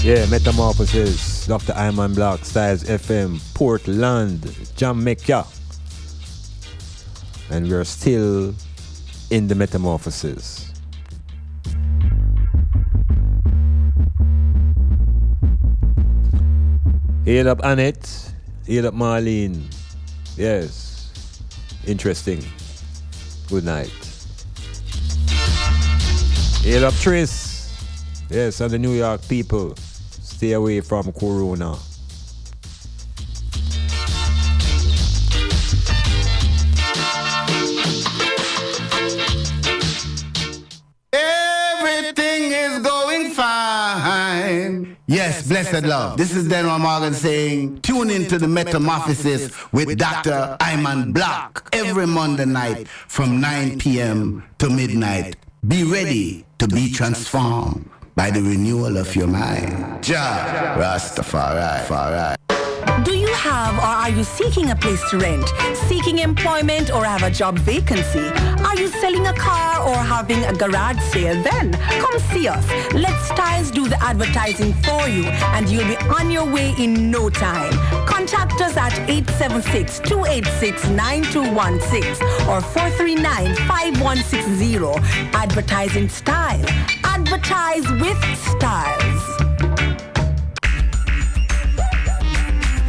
Yeah, Metamorphosis, Dr. Iman Blak, Stylzfm, Portland, Jamaica. And we're still in the Metamorphosis. Hail up Annette, hail up Marlene. Yes, interesting. Good night. Hail up Tris. Yes, and the New York people. Stay away from Corona. Everything is going fine. Yes, blessed love. This is Denver Morgan saying, tune into the Metamorphosis with Dr. Iman Blak every Monday night from 9 p.m. to midnight. Be ready to be transformed by the renewal of your mind. Jah Rastafari. Do you have or are you seeking a place to rent, seeking employment or have a job vacancy? Are you selling a car or having a garage sale? Then come see us. Let Styles do the advertising for you and you'll be on your way in no time. Contact us at 876-286-9216 or 439-5160. Advertising Style. Advertise with Styles.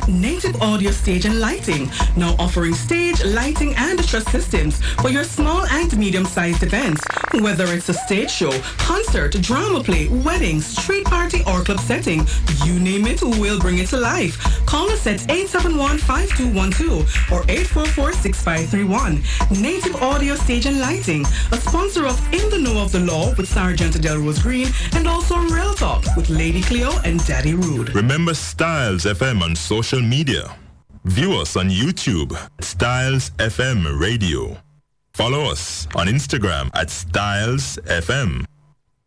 Native Audio Stage and Lighting, now offering stage, lighting, and truss systems for your small and medium-sized events. Whether it's a stage show, concert, drama play, wedding, street party, or club setting, you name it, we'll bring it to life. Call us at 871-5212 or 844-6531. Native Audio Stage and Lighting, a sponsor of In the Know of the Law with Sergeant Delrose Green and also Real Talk with Lady Cleo and Daddy Rude. Remember Stylzfm on social media. View us on YouTube, Stylzfm Radio. Follow us on Instagram at Stylzfm.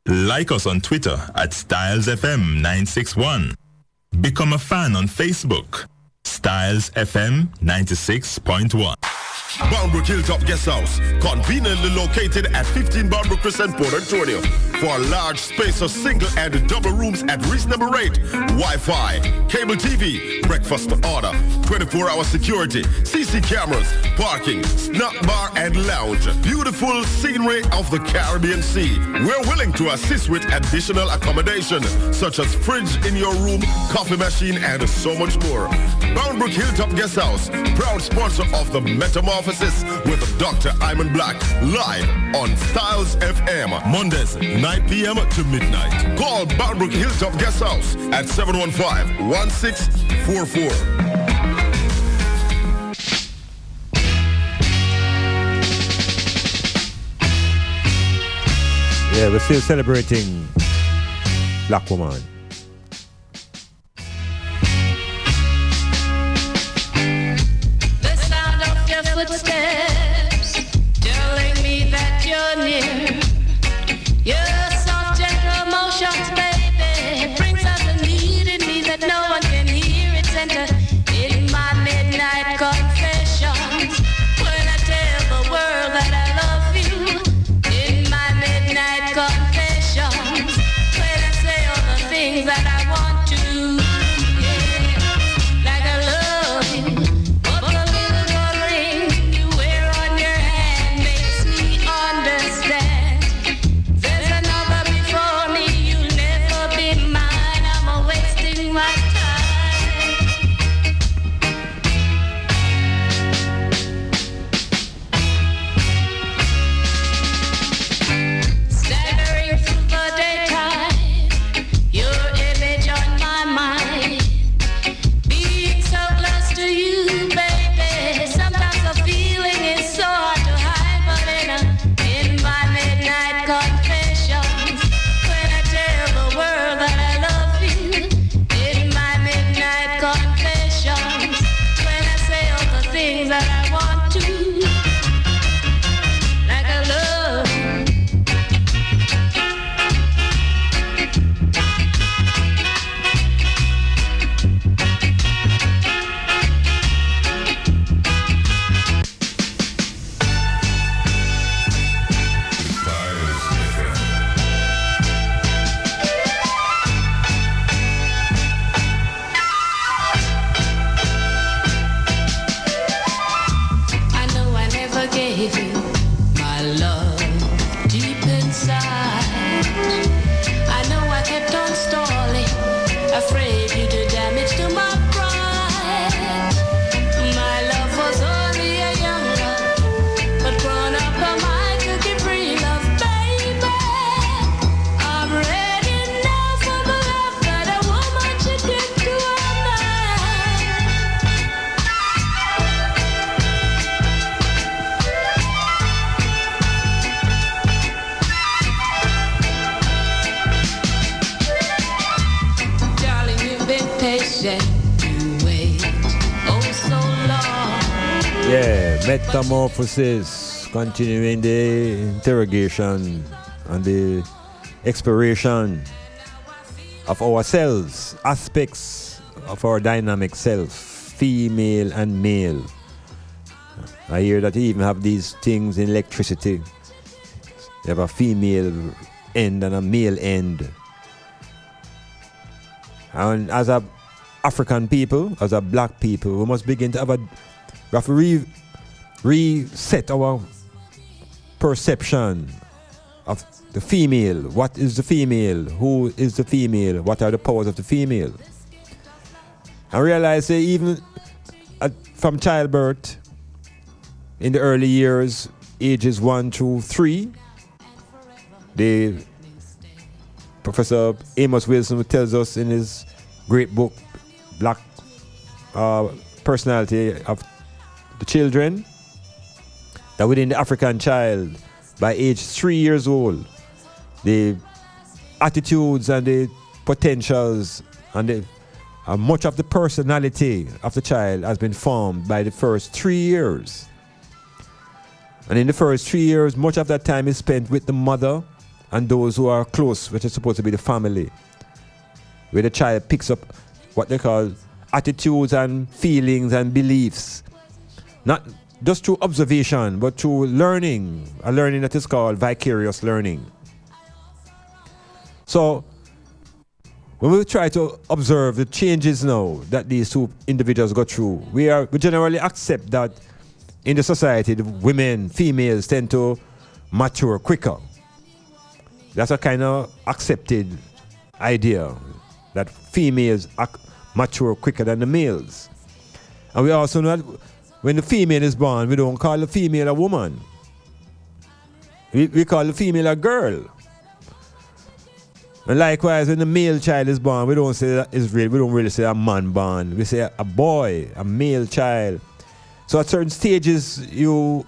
Like us on Twitter at Stylzfm961. Become a fan on Facebook, Stylzfm 96.1. Boundbrook Hilltop Guest House, conveniently located at 15 Boundbrook Crescent, Port Antonio. For a large space of single and double rooms at reasonable rate, Wi-Fi, cable TV, breakfast to order, 24-hour security, CC cameras, parking, snack bar and lounge. Beautiful scenery of the Caribbean Sea. We're willing to assist with additional accommodation, such as fridge in your room, coffee machine, and so much more. Boundbrook Hilltop Guest House, proud sponsor of the Metamorphosis with Dr. Iman Blak, live on Stylzfm, Mondays, 9 p.m. to midnight. Call Boundbrook Hilltop Guest House at 715-1644. Yeah, we're still celebrating Black Woman. The sound of your footsteps telling me that you're near. Your soft, gentle motions, baby, brings out the need in me that no one can hear. It's entered in my midnight confessions when I tell the world that I love you. In my midnight confessions when I say all the things that I want to. Yeah, like I love you. What the little gold ring you wear things that I want to, like I love. Afraid you do damage to my pride. My love was only a young love, but grown up am I to give real love, baby. I'm ready now for the love that a woman should give to a patient, you wait, oh so long. Yeah, metamorphosis, continuing the interrogation and the exploration of ourselves, aspects of our dynamic self, female and male. I hear that you even have these things in electricity. You have a female end and a male end. And as a African people, as a black people, we must begin to have to reset our perception of the female. What is the female? Who is the female? What are the powers of the female? And realize that even from childbirth, in the early years, ages 1 through 3, Professor Amos Wilson tells us in his great book, Black Personality of the Children, that within the African child, by age 3 years old, the attitudes and the potentials and much of the personality of the child has been formed by the first 3 years. And in the first 3 years, much of that time is spent with the mother and those who are close, which is supposed to be the family, where the child picks up what they call attitudes and feelings and beliefs, not just through observation, but through learning, a learning that is called vicarious learning. So, when we try to observe the changes now that these two individuals go through, we generally accept that in the society, the women, females tend to mature quicker. That's a kind of accepted idea, that females mature quicker than the males. And we also know that when the female is born, we don't call the female a woman. We call the female a girl. And likewise, when the male child is born, we don't really say a man born. We say a boy, a male child. So at certain stages, you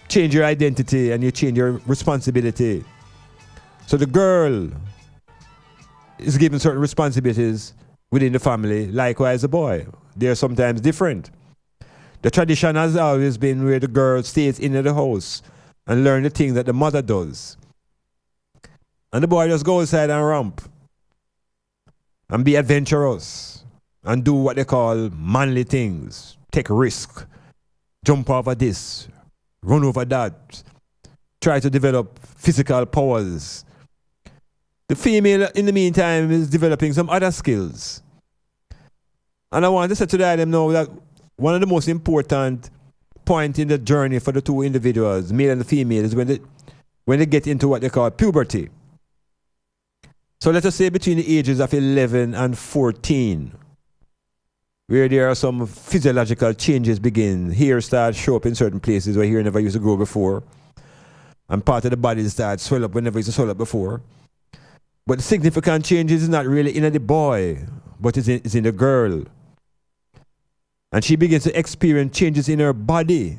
change your identity and you change your responsibility. So the girl is given certain responsibilities within the family, likewise the boy. They're sometimes different. The tradition has always been where the girl stays in the house and learn the things that the mother does. And the boy just go outside and romp and be adventurous and do what they call manly things. Take risk, jump over this, run over that, try to develop physical powers. The female, in the meantime, is developing some other skills. And I want to say to them now that one of the most important points in the journey for the two individuals, male and the female, is when they get into what they call puberty. So let us say between the ages of 11 and 14, where there are some physiological changes begin. Hair starts show up in certain places where hair never used to grow before. And part of the body starts swell up when never used to swell up before. But the significant changes is not really in the boy, but it's in the girl. And she begins to experience changes in her body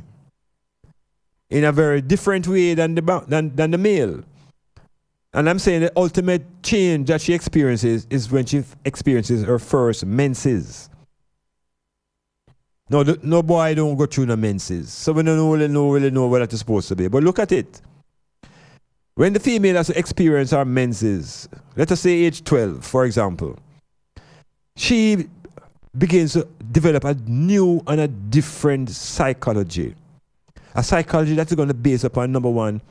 in a very different way than the male. And I'm saying the ultimate change that she experiences is when she experiences her first menses. No, no boy don't go through no menses. So we don't really know what that's supposed to be. But look at it. When the female has to experience her menses, let us say age 12, for example, she begins to develop a new and a different psychology. A psychology that's going to base upon, number one,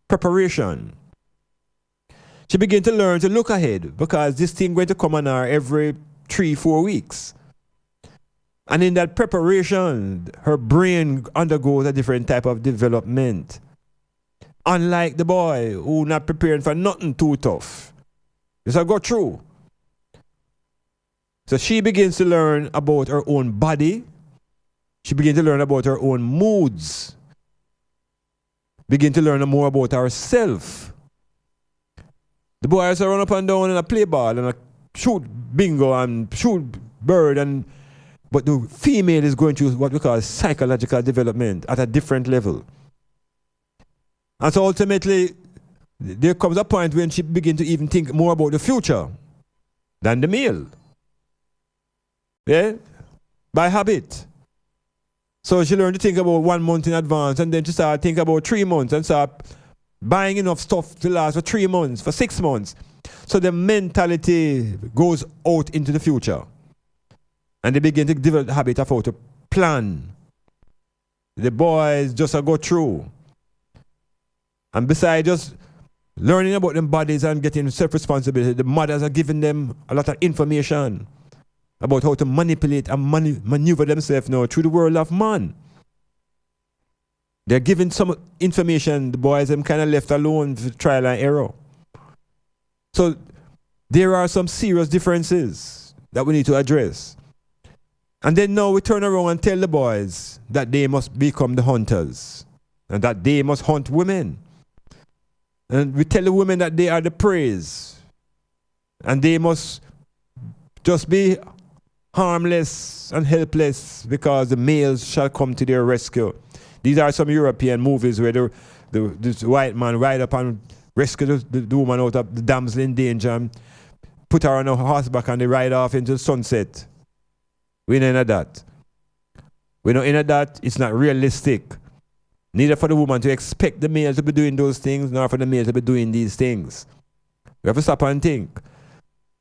preparation. She begins to learn to look ahead because this thing going to come on her every 3-4 weeks. And in that preparation, her brain undergoes a different type of development. Unlike the boy who not preparing for nothing too tough. This will go through. So she begins to learn about her own body. She begins to learn about her own moods. Begin to learn more about herself. The boy has to run up and down and play ball and shoot bingo and shoot bird, but the female is going through what we call psychological development at a different level. And so ultimately, there comes a point when she begins to even think more about the future than the male. Yeah? By habit. So she learned to think about 1 month in advance, and then she started thinking about 3 months and start buying enough stuff to last for 3 months, for 6 months. So the mentality goes out into the future. And they begin to develop the habit of how to plan. The boys just go through. And besides just learning about them bodies and getting self-responsibility, the mothers are giving them a lot of information about how to manipulate and maneuver themselves now through the world of man. They're giving some information, the boys them kind of left alone for trial and error. So there are some serious differences that we need to address. And then now we turn around and tell the boys that they must become the hunters and that they must hunt women. And we tell the women that they are the praise and they must just be harmless and helpless because the males shall come to their rescue. These are some European movies where this white man ride up and rescue the woman out of the damsel in danger and put her on a horseback and they ride off into the sunset. We're not into that. We're not into that. It's not realistic. Neither for the woman to expect the male to be doing those things, nor for the male to be doing these things. We have to stop and think.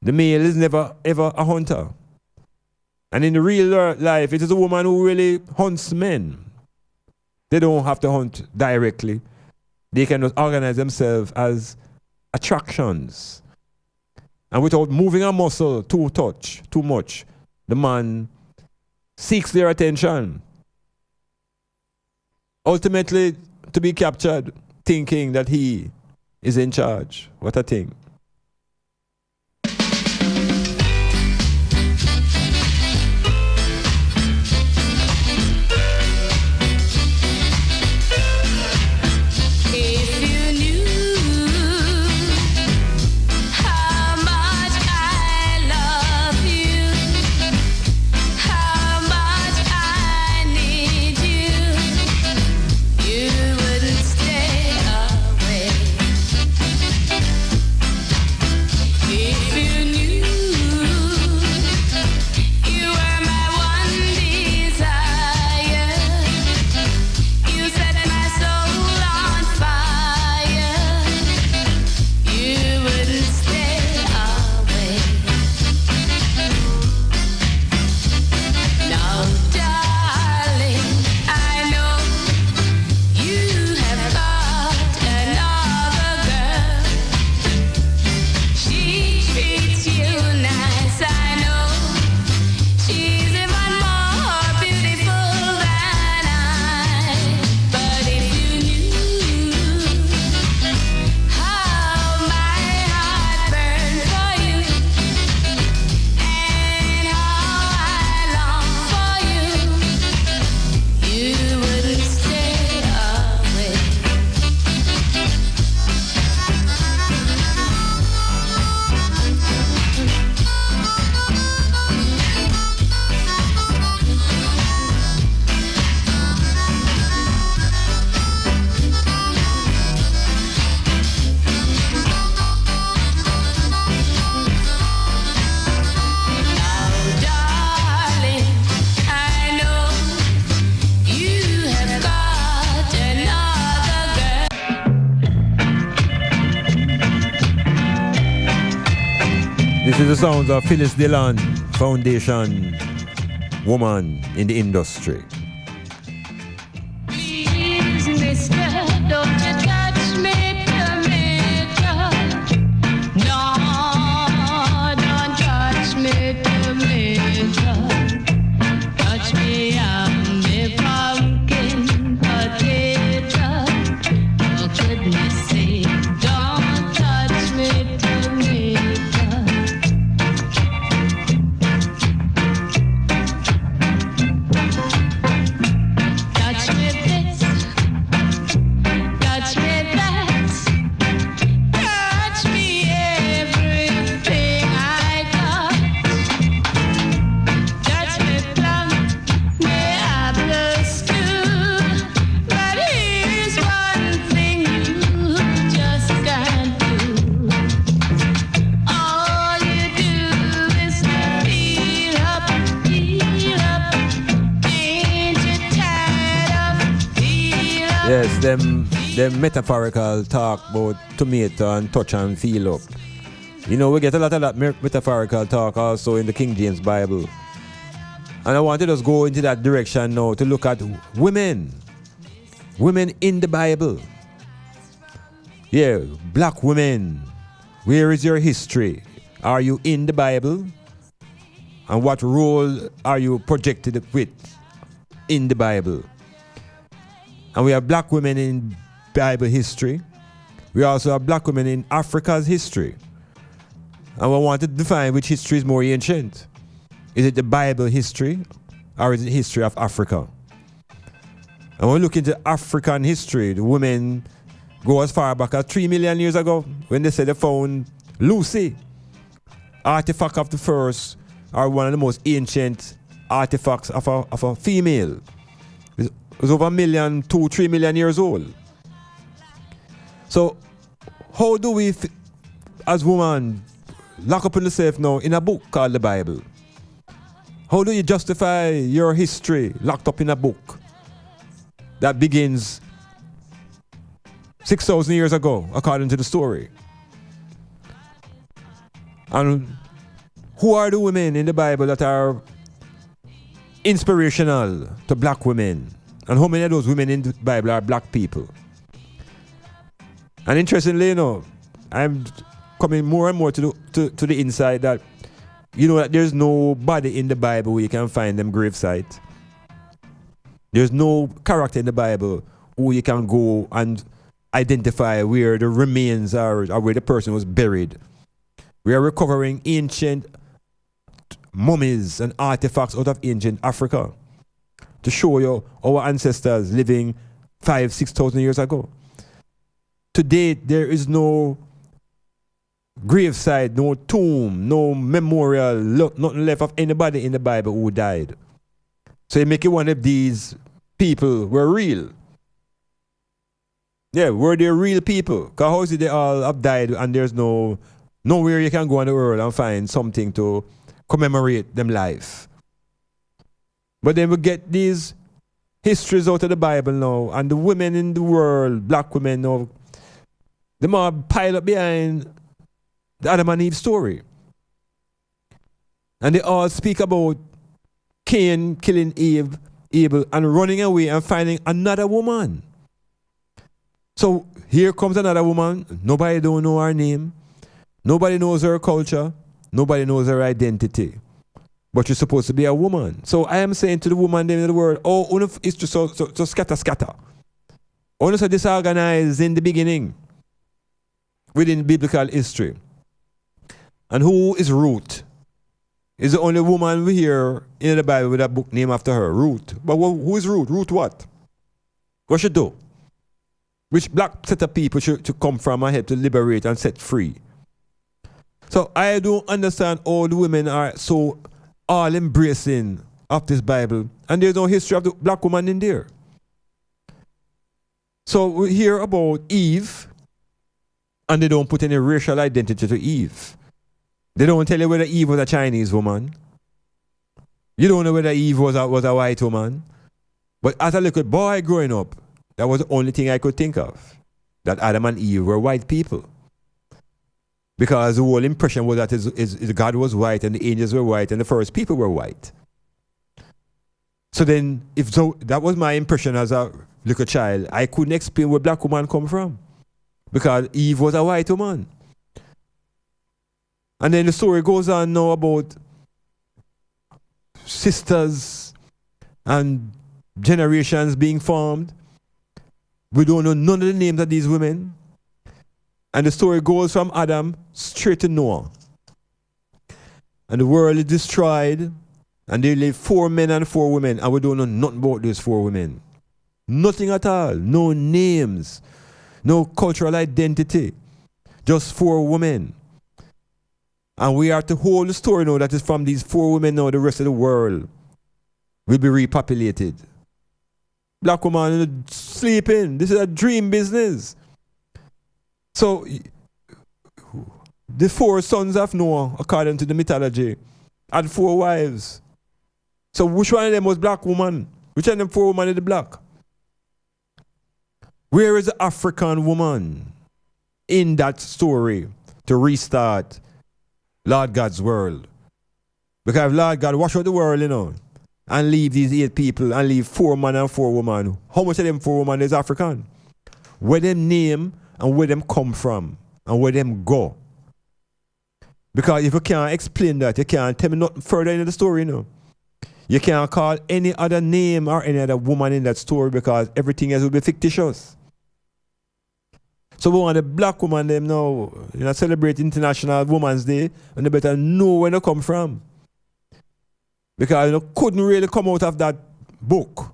The male is never, ever a hunter. And in the real life, it is a woman who really hunts men. They don't have to hunt directly. They can just organize themselves as attractions. And without moving a muscle too much, the man seeks their attention. Ultimately, to be captured, thinking that he is in charge. What a thing. This is the sounds of Phyllis Dillon, Foundation woman in the industry. Please, mister, don't you touch me, tomato. No, don't touch me, tomato. Touch me, I'm the pumpkin potato. For goodness sake, don't touch me, tomato. Touch me this, touch me that, touch me everything I got. Touch me plum, me apples too. But here's one thing you just can't do. All you do is feel up, ain't you tired of feel up? Yes, them metaphorical talk about tomato and touch and feel up. You know, we get a lot of that metaphorical talk also in the King James Bible. And I wanted us to go into that direction now to look at women. Women in the Bible. Yeah, black women. Where is your history? Are you in the Bible? And what role are you projected with in the Bible? And we have black women in Bible history. We also have black women in Africa's history. And we want to define which history is more ancient. Is it the Bible history or is it history of Africa? And when we look into African history, the women go as far back as 3 million years ago when they said they found Lucy, artifact of the first or one of the most ancient artifacts of a female. It was over 1 million, 3 million years old. So, how do we, as women, lock up in the safe now in a book called the Bible? How do you justify your history locked up in a book that begins 6,000 years ago, according to the story? And who are the women in the Bible that are inspirational to black women? And how many of those women in the Bible are black people? And interestingly, you know, I'm coming more and more to the insight that, you know, that there's nobody in the Bible where you can find them gravesite. There's no character in the Bible who you can go and identify where the remains are or where the person was buried. We are recovering ancient mummies and artifacts out of ancient Africa to show you our ancestors living 5,000-6,000 years ago. To date, there is no gravesite, no tomb, no memorial, nothing left of anybody in the Bible who died. So you make it one of these people were real. Yeah, were they real people? Because how is it they all have died and there's nowhere you can go in the world and find something to commemorate them life? But then we get these histories out of the Bible now, and the women in the world, black women now, they more pile up behind the Adam and Eve story. And they all speak about Cain killing Abel and running away and finding another woman. So here comes another woman. Nobody don't know her name. Nobody knows her culture. Nobody knows her identity. But you're supposed to be a woman. So I am saying to the woman in the world, it's just so scatter. Only so disorganized in the beginning within biblical history. And who is Ruth? Is the only woman we hear in the Bible with a book named after her, Ruth. But who is Ruth? Ruth what? What should do? Which black set of people should to come from and help to liberate and set free? So I don't understand all the women are so all embracing of this Bible, and there's no history of the black woman in there. So we hear about Eve, and they don't put any racial identity to Eve. They don't tell you whether Eve was a Chinese woman. You don't know whether Eve was a white woman. But as a little boy growing up, that was the only thing I could think of, that Adam and Eve were white people. Because the whole impression was that God was white and the angels were white and the first people were white. So then, that was my impression as a little child. I couldn't explain where black woman come from. Because Eve was a white woman. And then the story goes on now about sisters and generations being formed. We don't know none of the names of these women. And the story goes from Adam straight to Noah. And the world is destroyed. And there live 4 men and 4 women. And we don't know nothing about these 4 women. Nothing at all. No names. No cultural identity. Just 4 women. And we are to hold the story now that is from these 4 women now, the rest of the world will be repopulated. Black woman sleeping. This is a dream business. So, the 4 sons of Noah, according to the mythology, had 4 wives. So which one of them was black woman? Which one of them 4 women is the black? Where is the African woman in that story to restart Lord God's world? Because if Lord God wash out the world, and leave these 8 people and leave 4 men and 4 women, how much of them 4 women is African? Where them name and where them come from and where them go? Because if you can't explain that, you can't tell me nothing further in the story, You can't call any other name or any other woman in that story because everything else will be fictitious. So we want the black woman them now, celebrate International Women's Day, and they better know where they come from. Because you couldn't really come out of that book.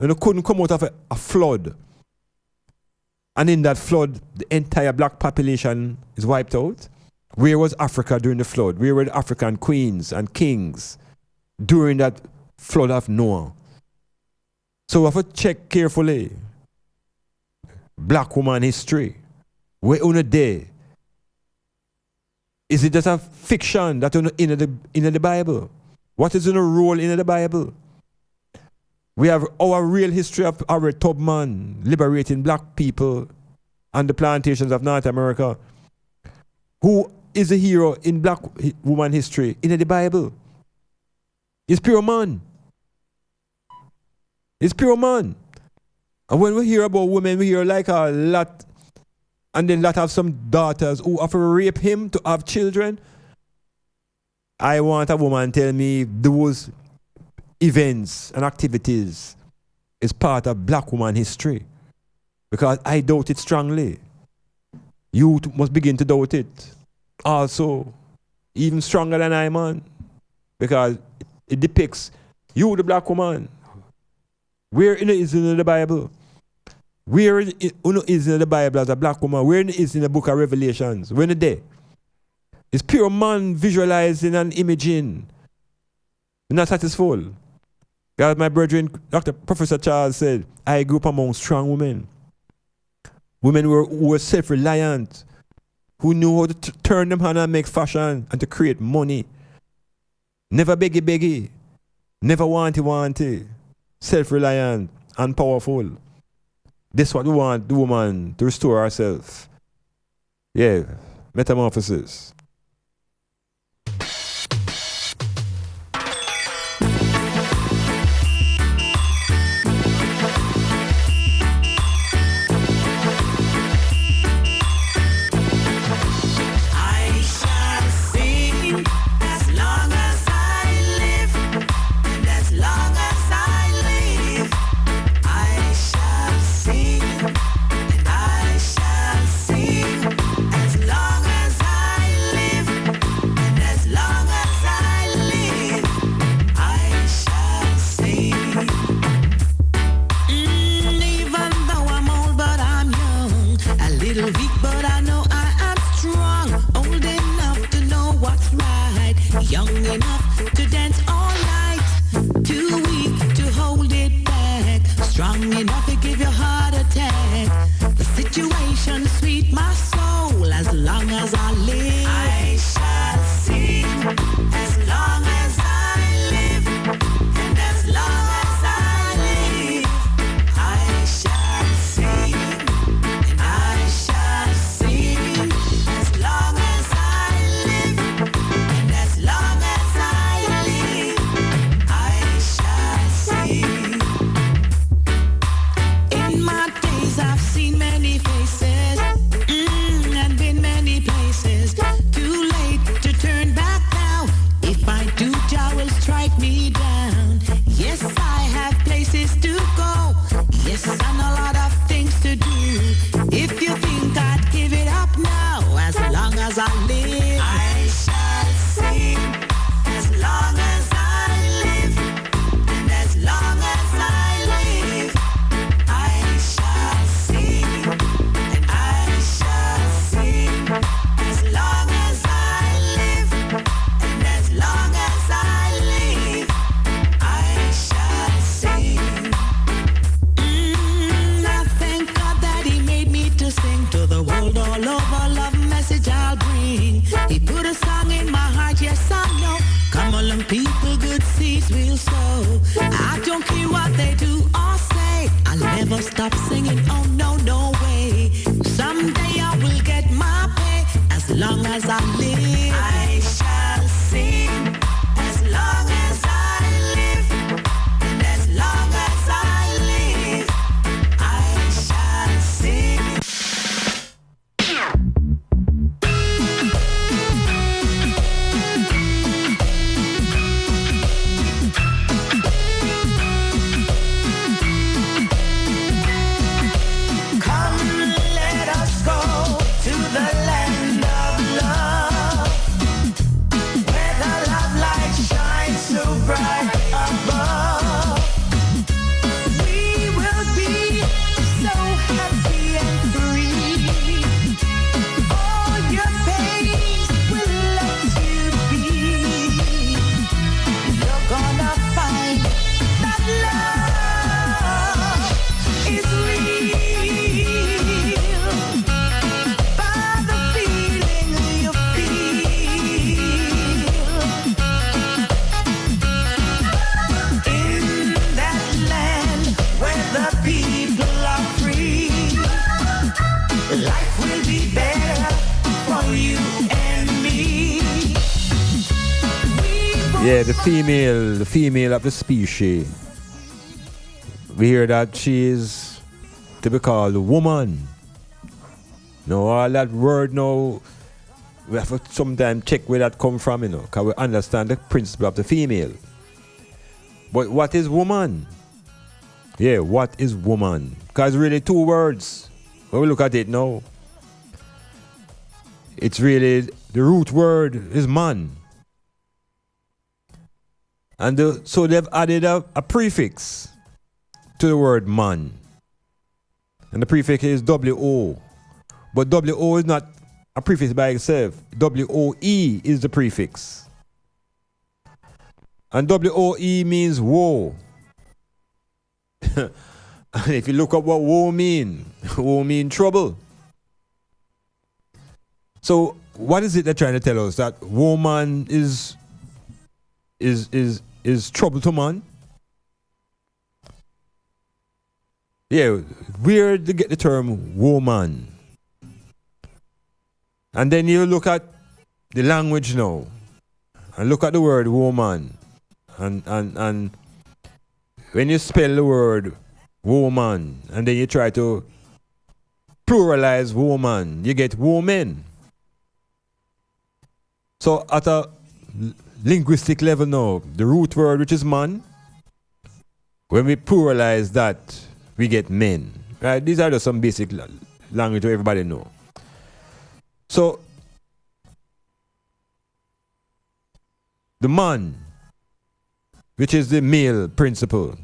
You couldn't come out of a flood. And in that flood, the entire black population is wiped out. Where was Africa during the flood? Where were the African queens and kings during that flood of Noah? So we have to check carefully. Black woman history. Where on a day? Is it just a fiction that in the Bible? What is in the role in the Bible? We have our real history of our Tubman liberating black people on the plantations of North America. Who is the hero in black woman history in the Bible? It's pure man. It's pure man. And when we hear about women, we hear like a lot, and then lot have some daughters who have to rape him to have children. I want a woman tell me those events and activities is part of black woman history. Because I doubt it strongly. You must begin to doubt it. Also, even stronger than Iman. Because it depicts you, the black woman. Where is it in the Bible? Where is it in the Bible as a black woman? Where is it in the book of Revelations? Where is it? It's pure man visualizing and imaging. Not satisfied. As my brethren, Dr. Professor Charles said, I grew up among strong women. Women who were self-reliant, who knew how to turn them hand and make fashion and to create money. Never beggy, never wanty, self-reliant and powerful. This is what we want the woman to restore herself. Yeah, metamorphosis. Young enough to dance all night, too weak to hold it back, strong enough to give your heart attack. The situation sweet my soul, as long as I live I shall sing, as long as I live, and as long as I live I shall sing, and I shall sing, never stop singing. Oh no, no way. Someday I will get my pay. As long as I live, I shall sing. As long as I live, and as long as I live, I shall sing. Yeah, the female of the species. We hear that she is to be called woman. No, all that word now, we have to sometimes check where that come from, because we understand the principle of the female. But what is woman? Yeah, what is woman? Because really two words. When we look at it now, it's really, the root word is man. And so they've added a prefix to the word man. And the prefix is WO. But WO is not a prefix by itself. WOE is the prefix. And WOE means woe. And if you look up what woe mean trouble. So what is it they're trying to tell us? That woman is trouble to man? Yeah, where to get the term woman? And then you look at the language now, and look at the word woman, and when you spell the word woman, and then you try to pluralize woman, you get woman. So at a linguistic level now, the root word, which is man, when we pluralize that, we get men. Right? These are just some basic language that everybody know. So the man, which is the male principle,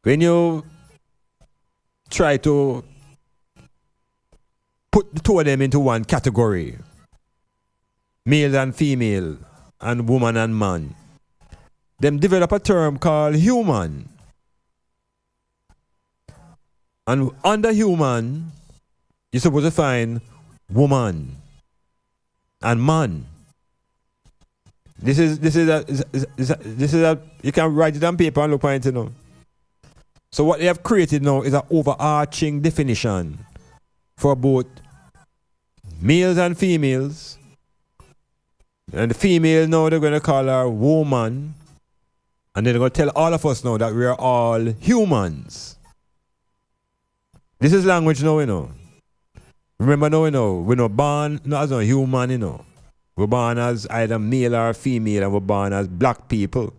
when you try to put the two of them into one category, male and female, and woman and man, them develop a term called human. And under human, you're supposed to find woman and man. This is a you can write it on paper and look at it. So what they have created now is an overarching definition for both males and females. And the female now, they're going to call her woman. And they're going to tell all of us now that we are all humans. This is language now, Remember now, we're not born not as a human, We're born as either male or female, and we're born as black people.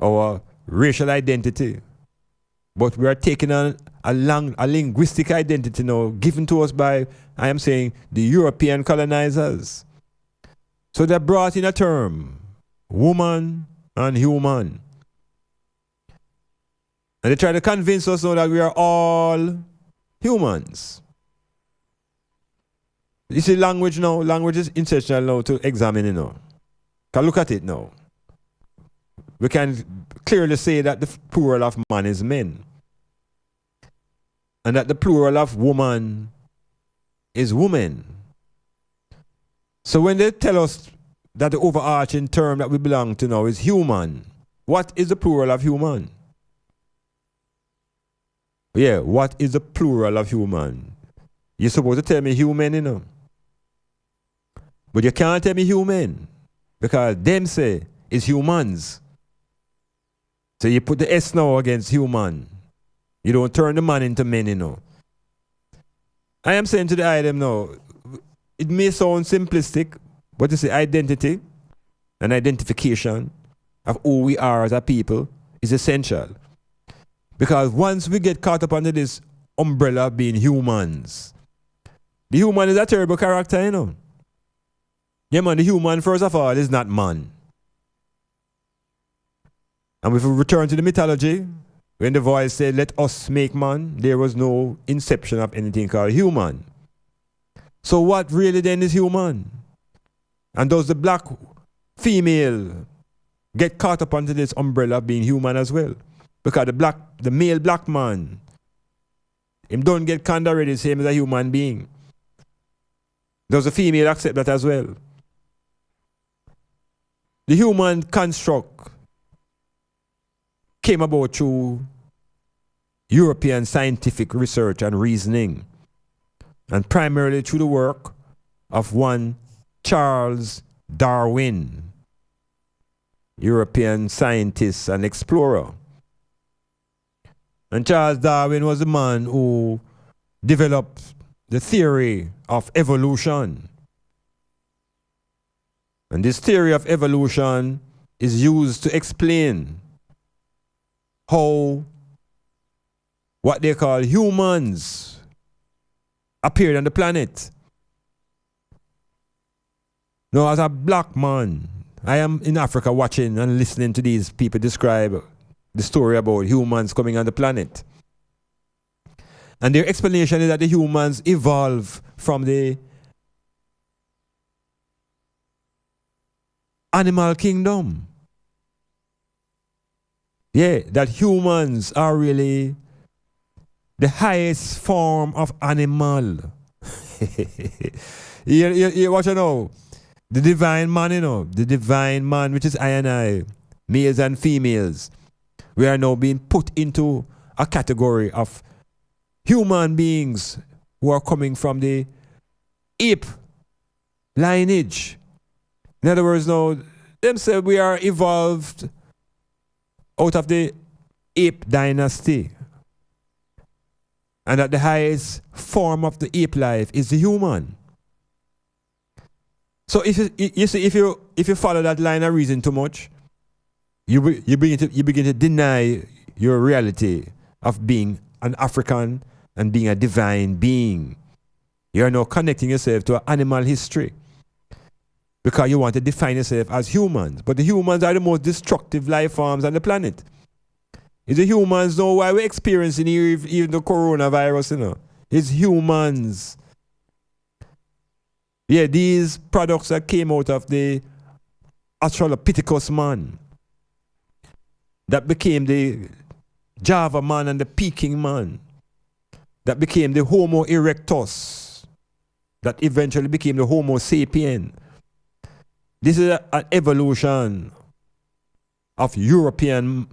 Our racial identity. But we are taking on a linguistic identity now, given to us by, I am saying, the European colonizers. So they brought in a term, woman and human. And they try to convince us now that we are all humans. You see language now, language is essential now to examine, Can look at it now. We can clearly say that the plural of man is men. And that the plural of woman is woman. So when they tell us that the overarching term that we belong to now is human, what is the plural of human? Yeah, what is the plural of human? You're supposed to tell me human, you know. But you can't tell me human because them say it's humans. So you put the S now against human. You don't turn the man into men, you know. I am saying to the item now, it may sound simplistic, but it's the identity and identification of who we are as a people is essential. Because once we get caught up under this umbrella of being humans, the human is a terrible character, you know. Yeah, man, the human, first of all, is not man. And if we return to the mythology, when the voice said, let us make man, there was no inception of anything called human. So what really then is human? And does the black female get caught up under this umbrella of being human as well? Because the male black man, him don't get already the same as a human being. Does the female accept that as well? The human construct came about through European scientific research and reasoning, and primarily through the work of one Charles Darwin, European scientist and explorer. And Charles Darwin was the man who developed the theory of evolution. And this theory of evolution is used to explain how what they call humans appeared on the planet. Now, as a black man, I am in Africa watching and listening to these people describe the story about humans coming on the planet. And their explanation is that the humans evolved from the animal kingdom. Yeah, that humans are really the highest form of animal. you watch it now. The divine man, you know, the divine man, which is I and I, males and females. We are now being put into a category of human beings who are coming from the ape lineage. In other words, now, them say we are evolved out of the ape dynasty. And that the highest form of the ape life is the human. So if you follow that line of reason too much, you begin to deny your reality of being an African and being a divine being. You are now connecting yourself to an animal history because you want to define yourself as humans. But the humans are the most destructive life forms on the planet. It's the humans know why we're experiencing even the coronavirus, you know. It's humans. Yeah, these products that came out of the Australopithecus man, that became the Java man and the Peking man, that became the Homo erectus, that eventually became the Homo sapien. This is an evolution of European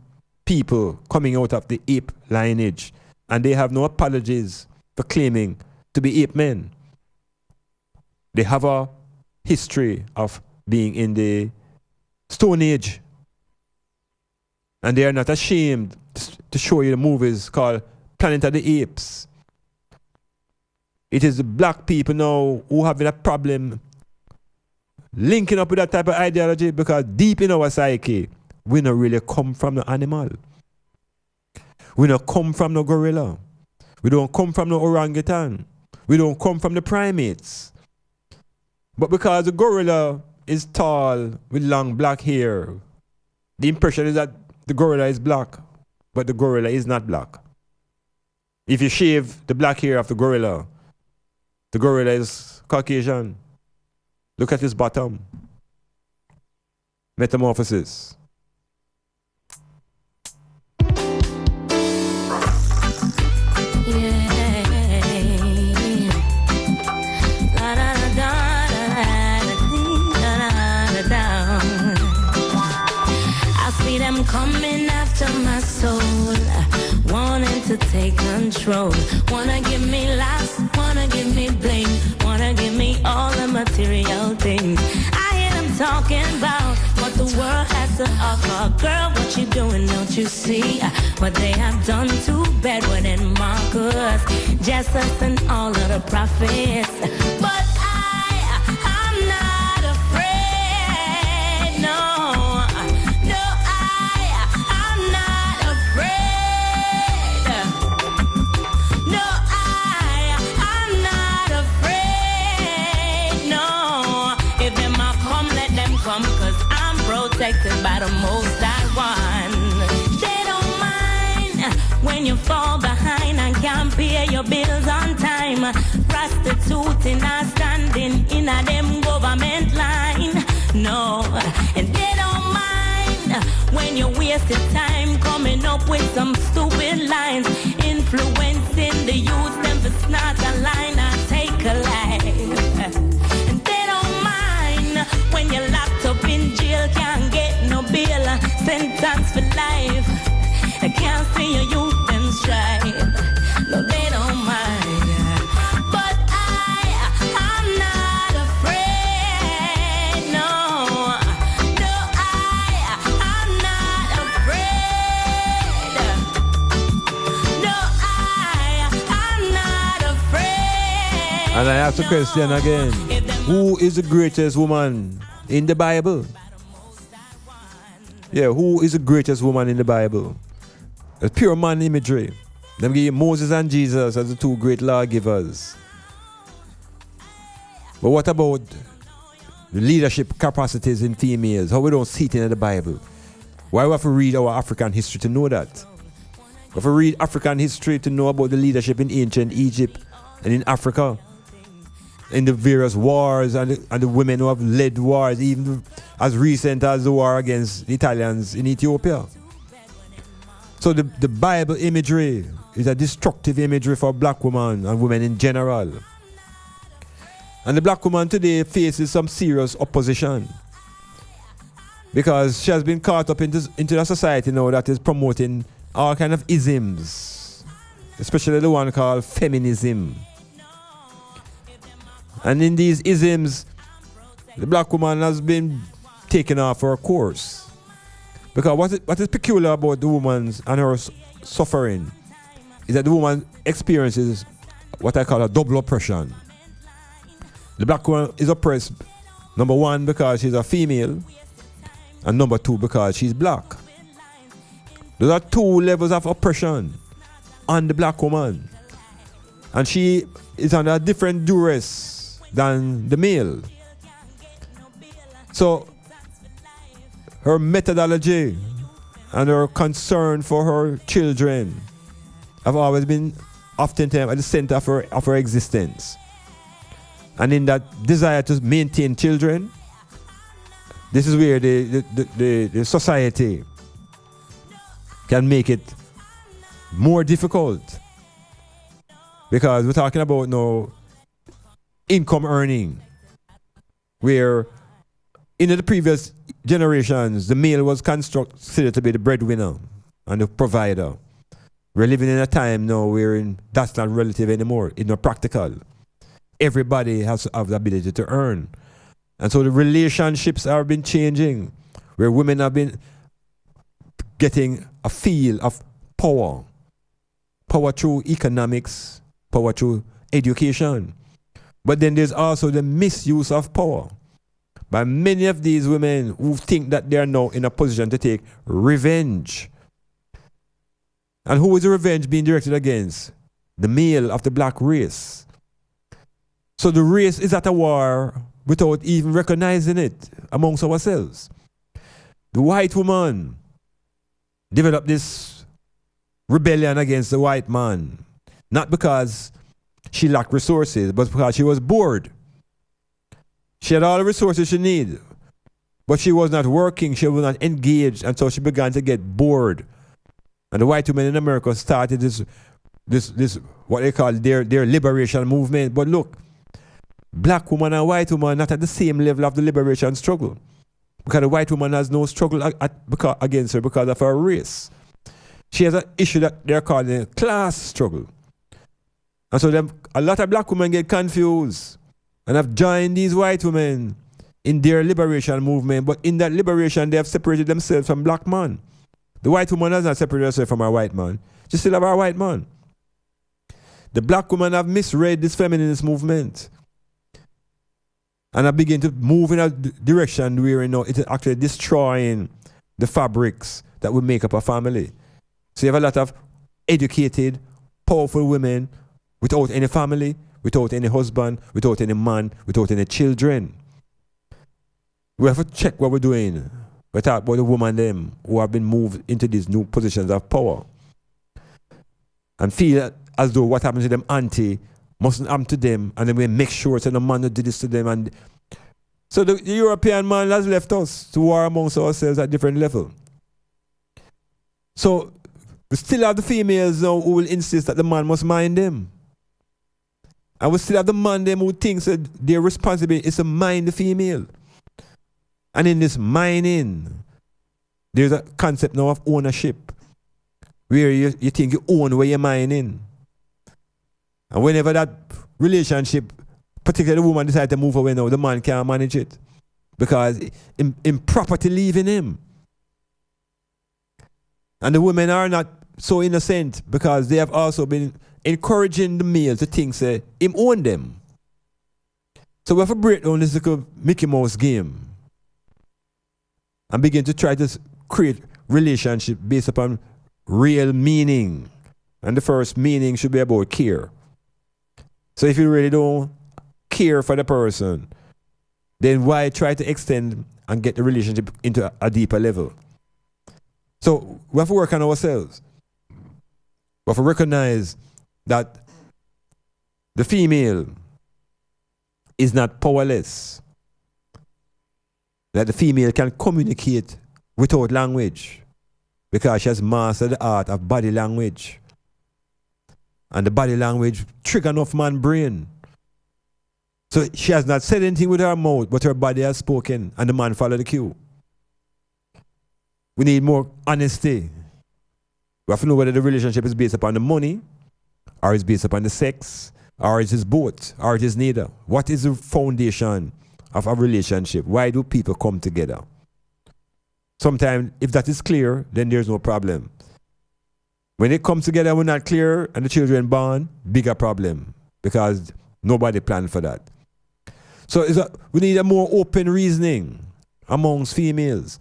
people coming out of the ape lineage, and they have no apologies for claiming to be ape men. They have a history of being in the Stone Age, and they are not ashamed to show you the movies called Planet of the Apes. It is the black people now who have a problem linking up with that type of ideology because deep in our psyche, we don't really come from the animal. We don't come from the gorilla. We don't come from the orangutan. We don't come from the primates. But because the gorilla is tall with long black hair, the impression is that the gorilla is black, but the gorilla is not black. If you shave the black hair of the gorilla is Caucasian. Look at his bottom. Metamorphosis. Coming after my soul, wanting to take control. Wanna give me laughs, wanna give me bling, wanna give me all the material things. I hear them talking about what the world has to offer. Girl, what you doing, don't you see what they have done to Bedouin and Marcus, Jesus and all of the prophets? But I'm not afraid, no, no, I'm not afraid, no, I'm not afraid, no. If them a come, let them come, 'cause I'm protected by the Most High One. They don't mind when you fall behind and can't pay your bills on time. Prostituting and standing in a them government line. No, and they don't mind when you wasted time coming up with some stupid lines, influencing the youth them to snort a line and take a life. And they don't mind when you're locked up in jail, can't get no bail, sentence for life. I can't see your youth them strive. No, they don't mind. But I'm not afraid, no, no, I'm not afraid, no, I'm not afraid. And I ask the question again, who is the greatest woman in the Bible? Yeah, who is the greatest woman in the Bible? It's pure man imagery. Them give you Moses and Jesus as the two great lawgivers. But what about the leadership capacities in females? How we don't see it in the Bible? Why we have to read our African history to know that? We have to read African history to know about the leadership in ancient Egypt and in Africa, in the various wars and the women who have led wars, even as recent as the war against the Italians in Ethiopia. So the Bible imagery is a destructive imagery for black women and women in general. And the black woman today faces some serious opposition because she has been caught up into a society now that is promoting all kind of isms, especially the one called feminism. And in these isms, the black woman has been taken off her course. Because what is peculiar about the woman and her suffering is that the woman experiences what I call a double oppression. The black woman is oppressed, number one, because she's a female, and number two, because she's black. Those are two levels of oppression on the black woman. And she is under a different duress than the male. So her methodology and her concern for her children have always been oftentimes at the center of her existence. And in that desire to maintain children, this is where the society can make it more difficult. Because we're talking about now income earning, where in the previous generations, the male was considered to be the breadwinner and the provider. We're living in a time now where that's not relative anymore. It's not practical. Everybody has to have the ability to earn. And so the relationships have been changing, where women have been getting a feel of power. Power through economics, power through education. But then there's also the misuse of power by many of these women who think that they are now in a position to take revenge. And who is the revenge being directed against? The male of the black race. So the race is at a war without even recognizing it amongst ourselves. The white woman developed this rebellion against the white man, not because she lacked resources, but because she was bored. She had all the resources she needed, but she was not working, she was not engaged, and so she began to get bored. And the white women in America started this what they call their liberation movement. But look, black woman and white woman are not at the same level of the liberation struggle, because the white woman has no struggle against her because of her race. She has an issue that they're calling class struggle. And so a lot of black women get confused and have joined these white women in their liberation movement. But in that liberation, they have separated themselves from black man. The white woman has not separated herself from her white man. She still have her white man. The black women have misread this feminist movement. And have begin to move in a direction where it is actually destroying the fabrics that will make up a family. So you have a lot of educated, powerful women without any family, without any husband, without any man, without any children. We have to check what we're doing. We talk about the women them who have been moved into these new positions of power and feel as though what happens to them auntie mustn't happen to them, and then we make sure that the man who did this to them. And so the European man has left us to war amongst ourselves at different levels. So we still have the females now who will insist that the man must mind them. And we still have the man them who thinks that their responsibility is to mind the female. And in this mining, there's a concept now of ownership, where you think you own where you're mining. And whenever that relationship, particularly the woman decides to move away now, the man can't manage it because improperty leaving him. And the women are not so innocent because they have also been encouraging the male to think, say, him own them. So we have to break down this little Mickey Mouse game and begin to try to create relationship based upon real meaning. And the first meaning should be about care. So if you really don't care for the person, then why try to extend and get the relationship into a deeper level? So we have to work on ourselves. We have to recognize that the female is not powerless. That the female can communicate without language because she has mastered the art of body language. And the body language trigger enough man's brain. So she has not said anything with her mouth, but her body has spoken, and the man followed the cue. We need more honesty. We have to know whether the relationship is based upon the money, or is based upon the sex, or it is both, or it is neither. What is the foundation of a relationship? Why do people come together? Sometimes, if that is clear, then there's no problem. When they come together, we're not clear, and the children born, bigger problem, because nobody planned for that. So we need a more open reasoning amongst females.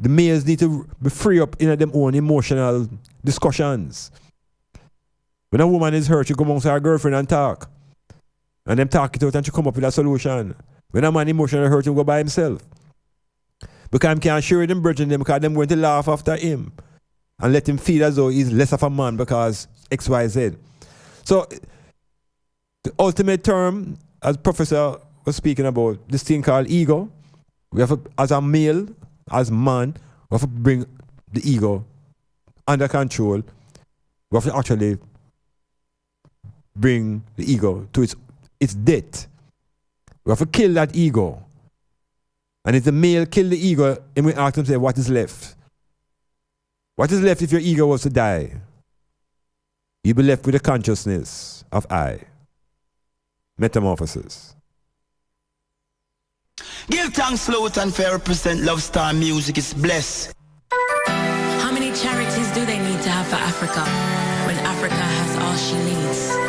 The males need to be free up in their own emotional discussions. When a woman is hurt, she go amongst her girlfriend and talk. And them talk it out and she come up with a solution. When a man emotionally hurt, he go by himself. Because he can't share them bridging them because them going to laugh after him. And let him feel as though he's less of a man because X, Y, Z. So the ultimate term, as Professor was speaking about, this thing called ego, we have to, as a male, as man, we have to bring the ego under control. We have to actually bring the ego to its death. We have to kill that ego. And if the male kill the ego, and we ask him, say, what is left? What is left if your ego was to die? You'll be left with the consciousness of I. Metamorphosis. Give thanks, Sloat, and fair represent Love Star Music is blessed. How many charities do they need to have for Africa when Africa has all she needs?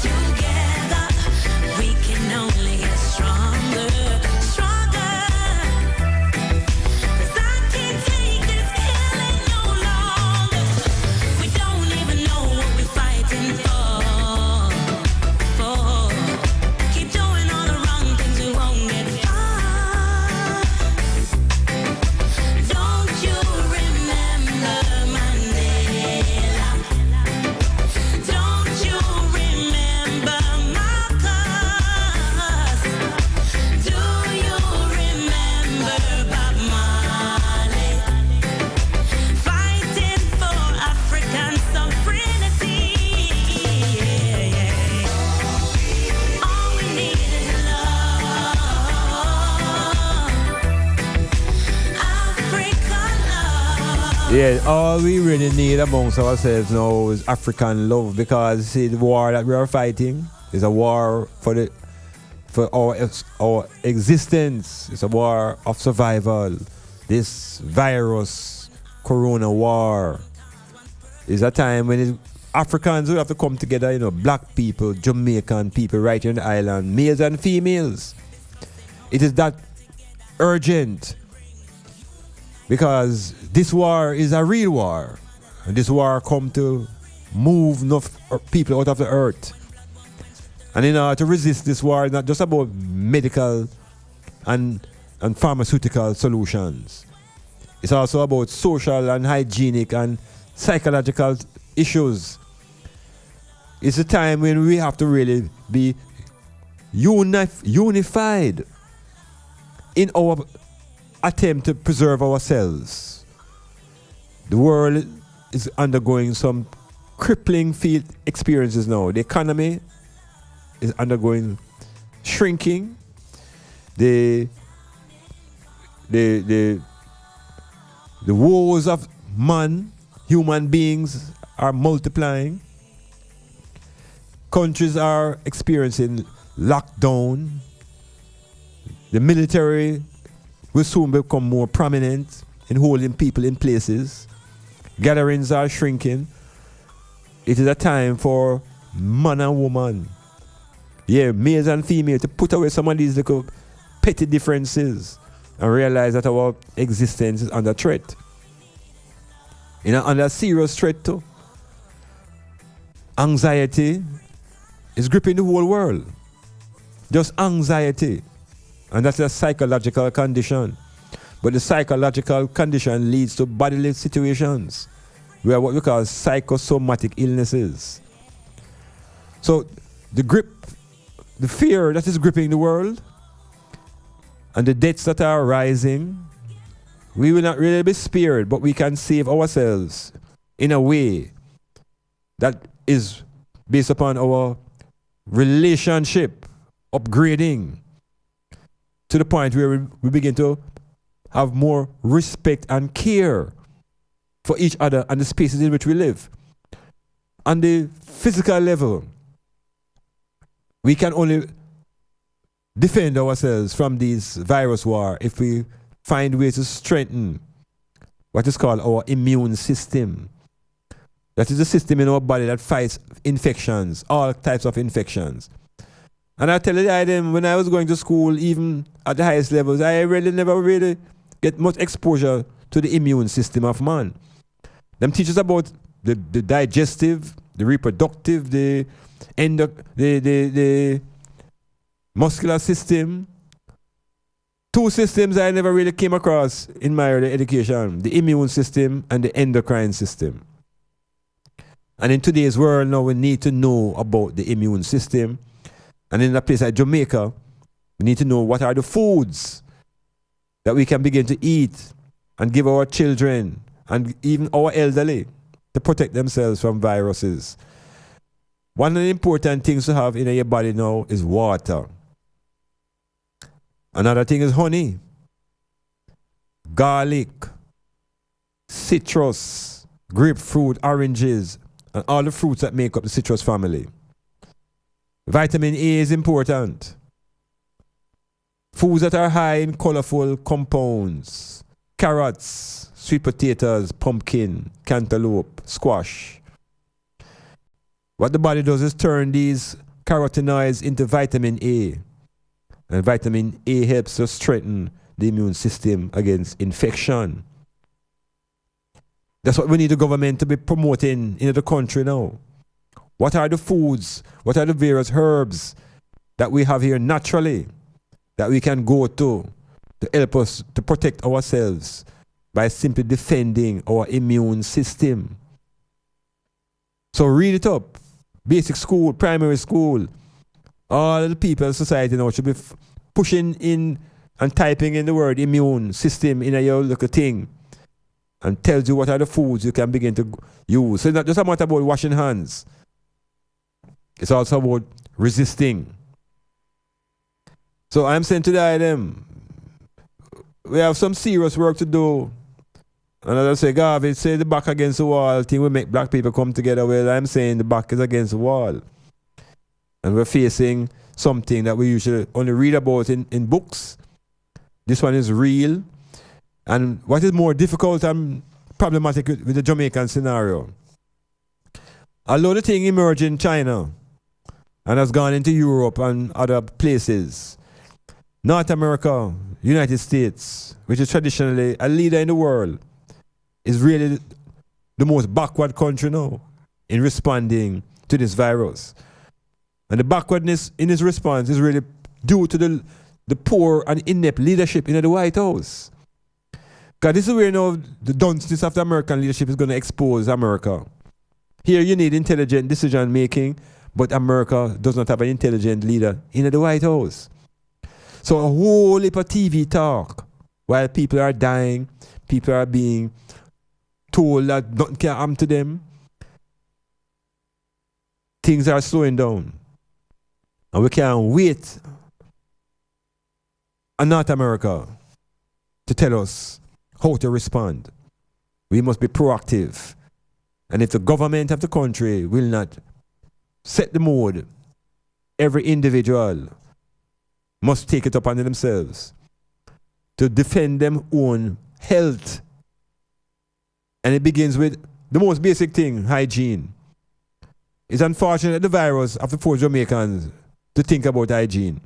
Together, we can Yeah, all we really need amongst ourselves now is African love, because see, the war that we are fighting is a war for our existence. It's a war of survival. This virus, corona war, is a time when Africans will have to come together, you know, black people, Jamaican people right here on the island, males and females. It is that urgent, because this war is a real war, and this war come to move enough people out of the earth. And in order to resist this war, it's not just about medical and pharmaceutical solutions. It's also about social and hygienic and psychological issues. It's a time when we have to really be unified in our attempt to preserve ourselves. The world is undergoing some crippling field experiences now. The economy is undergoing shrinking. The woes of human beings are multiplying. Countries are experiencing lockdown. The military will soon become more prominent in holding people in places. Gatherings are shrinking. It is a time for man and woman, males and females, to put away some of these little petty differences and realize that our existence is under threat. Under serious threat too. Anxiety is gripping the whole world. Just anxiety. And that's a psychological condition. But the psychological condition leads to bodily situations. We are what we call psychosomatic illnesses. So the fear that is gripping the world, and the deaths that are rising, we will not really be spared, but we can save ourselves in a way that is based upon our relationship upgrading to the point where we begin to have more respect and care for each other and the spaces in which we live. On the physical level, we can only defend ourselves from this virus war if we find ways to strengthen what is called our immune system. That is the system in our body that fights infections, all types of infections. And I tell you that when I was going to school, even at the highest levels, I really never really get much exposure to the immune system of man. Them teach us about the digestive, the reproductive, the muscular system. Two systems I never really came across in my early education: the immune system and the endocrine system. And in today's world now, we need to know about the immune system. And in a place like Jamaica, we need to know what are the foods that we can begin to eat and give our children and even our elderly to protect themselves from viruses. One of the important things to have in your body now is water. Another thing is honey, garlic, citrus, grapefruit, oranges, and all the fruits that make up the citrus family. Vitamin A is important. Foods that are high in colorful compounds: carrots, sweet potatoes, pumpkin, cantaloupe, squash. What the body does is turn these carotenoids into vitamin A. And vitamin A helps to strengthen the immune system against infection. That's what we need the government to be promoting in the country now. What are the foods, what are the various herbs that we have here naturally that we can go to help us to protect ourselves by simply defending our immune system? So read it up. Basic school, primary school, all the people in society now should be pushing in and typing in the word immune system in your little thing, and tells you what are the foods you can begin to use. So it's not just a matter about washing hands. It's also about resisting. So I'm saying to them, we have some serious work to do And as I say, Garvey, say the back against the wall thing will make black people come together. Well, I'm saying the back is against the wall. And we're facing something that we usually only read about in books. This one is real. And what is more difficult and problematic with the Jamaican scenario? Although the thing emerged in China and has gone into Europe and other places, North America, United States, which is traditionally a leader in the world, is really the most backward country now in responding to this virus. And the backwardness in its response is really due to the poor and inept leadership in the White House. Because this is where the dunceness of the American leadership is going to expose America. Here you need intelligent decision making, but America does not have an intelligent leader in the White House. So a whole heap of TV talk while people are dying, people are being told that nothing can happen to them. Things are slowing down. And we can't wait in North America to tell us how to respond. We must be proactive. And if the government of the country will not set the mood, every individual must take it upon themselves to defend their own health. And it begins with the most basic thing, hygiene. It's unfortunate that the virus have to force Jamaicans to think about hygiene,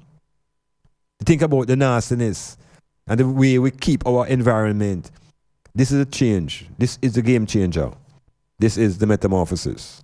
to think about the nastiness and the way we keep our environment. This is a change. This is a game changer. This is the metamorphosis.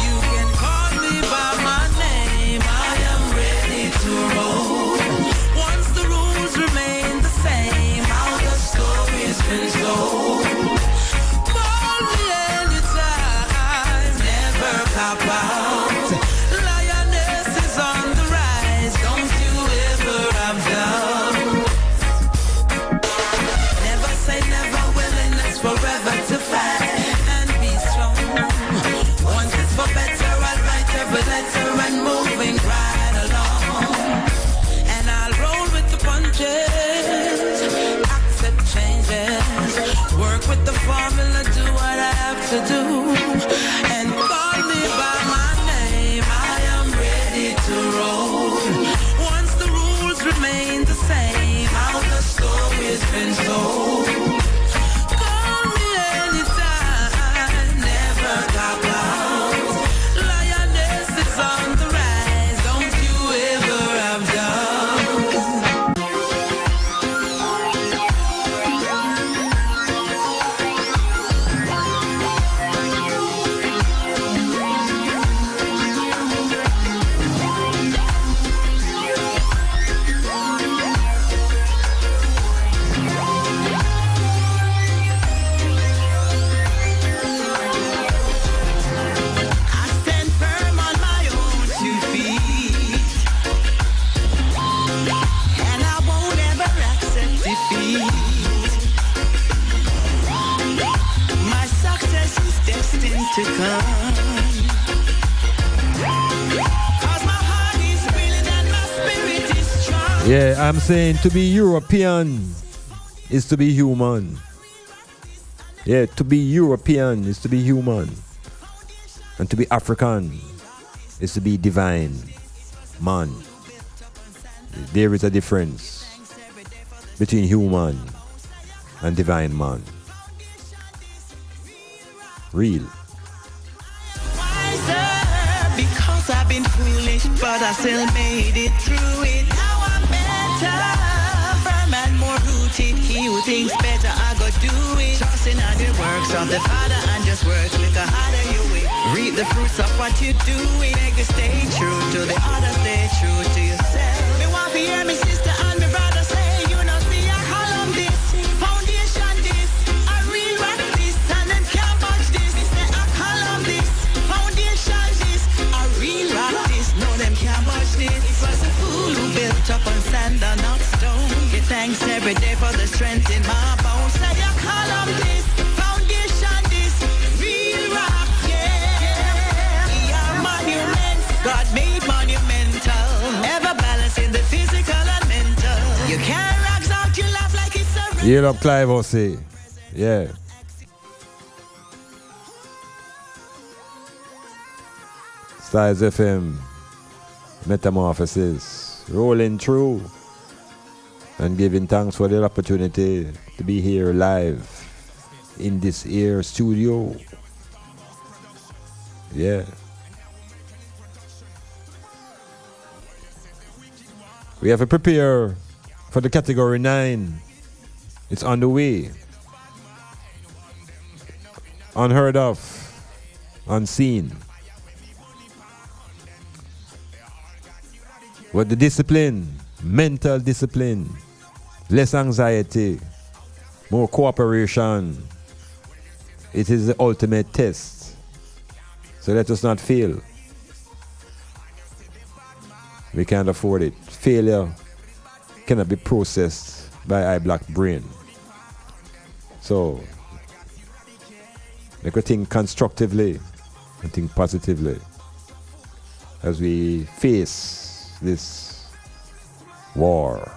You can call me by my name. I am ready to roll. Work with the formula, do what I have to do. And call me by my name, I am ready to roll. Once the rules remain the same, how the story's been told. Call me anytime, never got lost. Lioness is on the rise, don't you ever have doubts. I stand firm on my own 2 feet, and I won't ever accept defeat. My success is destined to come, 'cause my heart is willing and my spirit is strong. Yeah, I'm saying to be European is to be human. Yeah, to be European is to be human. And to be African is to be divine man. There is a difference between human and divine man. Real. Wiser, because I've been foolish, but I still made it through it. Now I'm better, firm and more rooted. He who thinks better, I go do it. Trusting on the works of the Father and just work with the harder you will. Reap the fruits of what you do. Make you stay true to the other, stay true to yourself. Me want to hear me sister and me brother say, you know, see I column this, foundation this, I real rock this, and them can't budge this. Me say I column this, foundation this, I real rock this, no them can't budge this. It was a fool who built up on sand and not stone. Give thanks every day for the strength in my bones. Say I column this, foundation this, real rock, yeah. We are monuments, God made monumental, ever balancing the physical and mental. You can't rocks out your life like it's a Yield up Clive Ossie. Yeah. Stylzfm. Metamorphosis. Rolling through. And giving thanks for the opportunity to be here live in this here studio. Yeah. We have to prepare for the category 9. It's on the way. Unheard of. Unseen. With the discipline, mental discipline, less anxiety, more cooperation. It is the ultimate test. So let us not fail. We can't afford it. Failure cannot be processed by eye black brain. So make us think constructively and think positively as we face this war.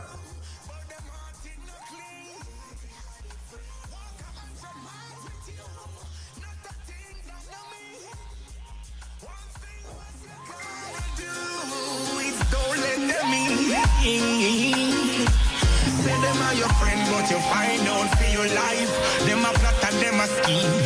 Say them are your friend, but you find out for your life. Them a plot and them a scheme.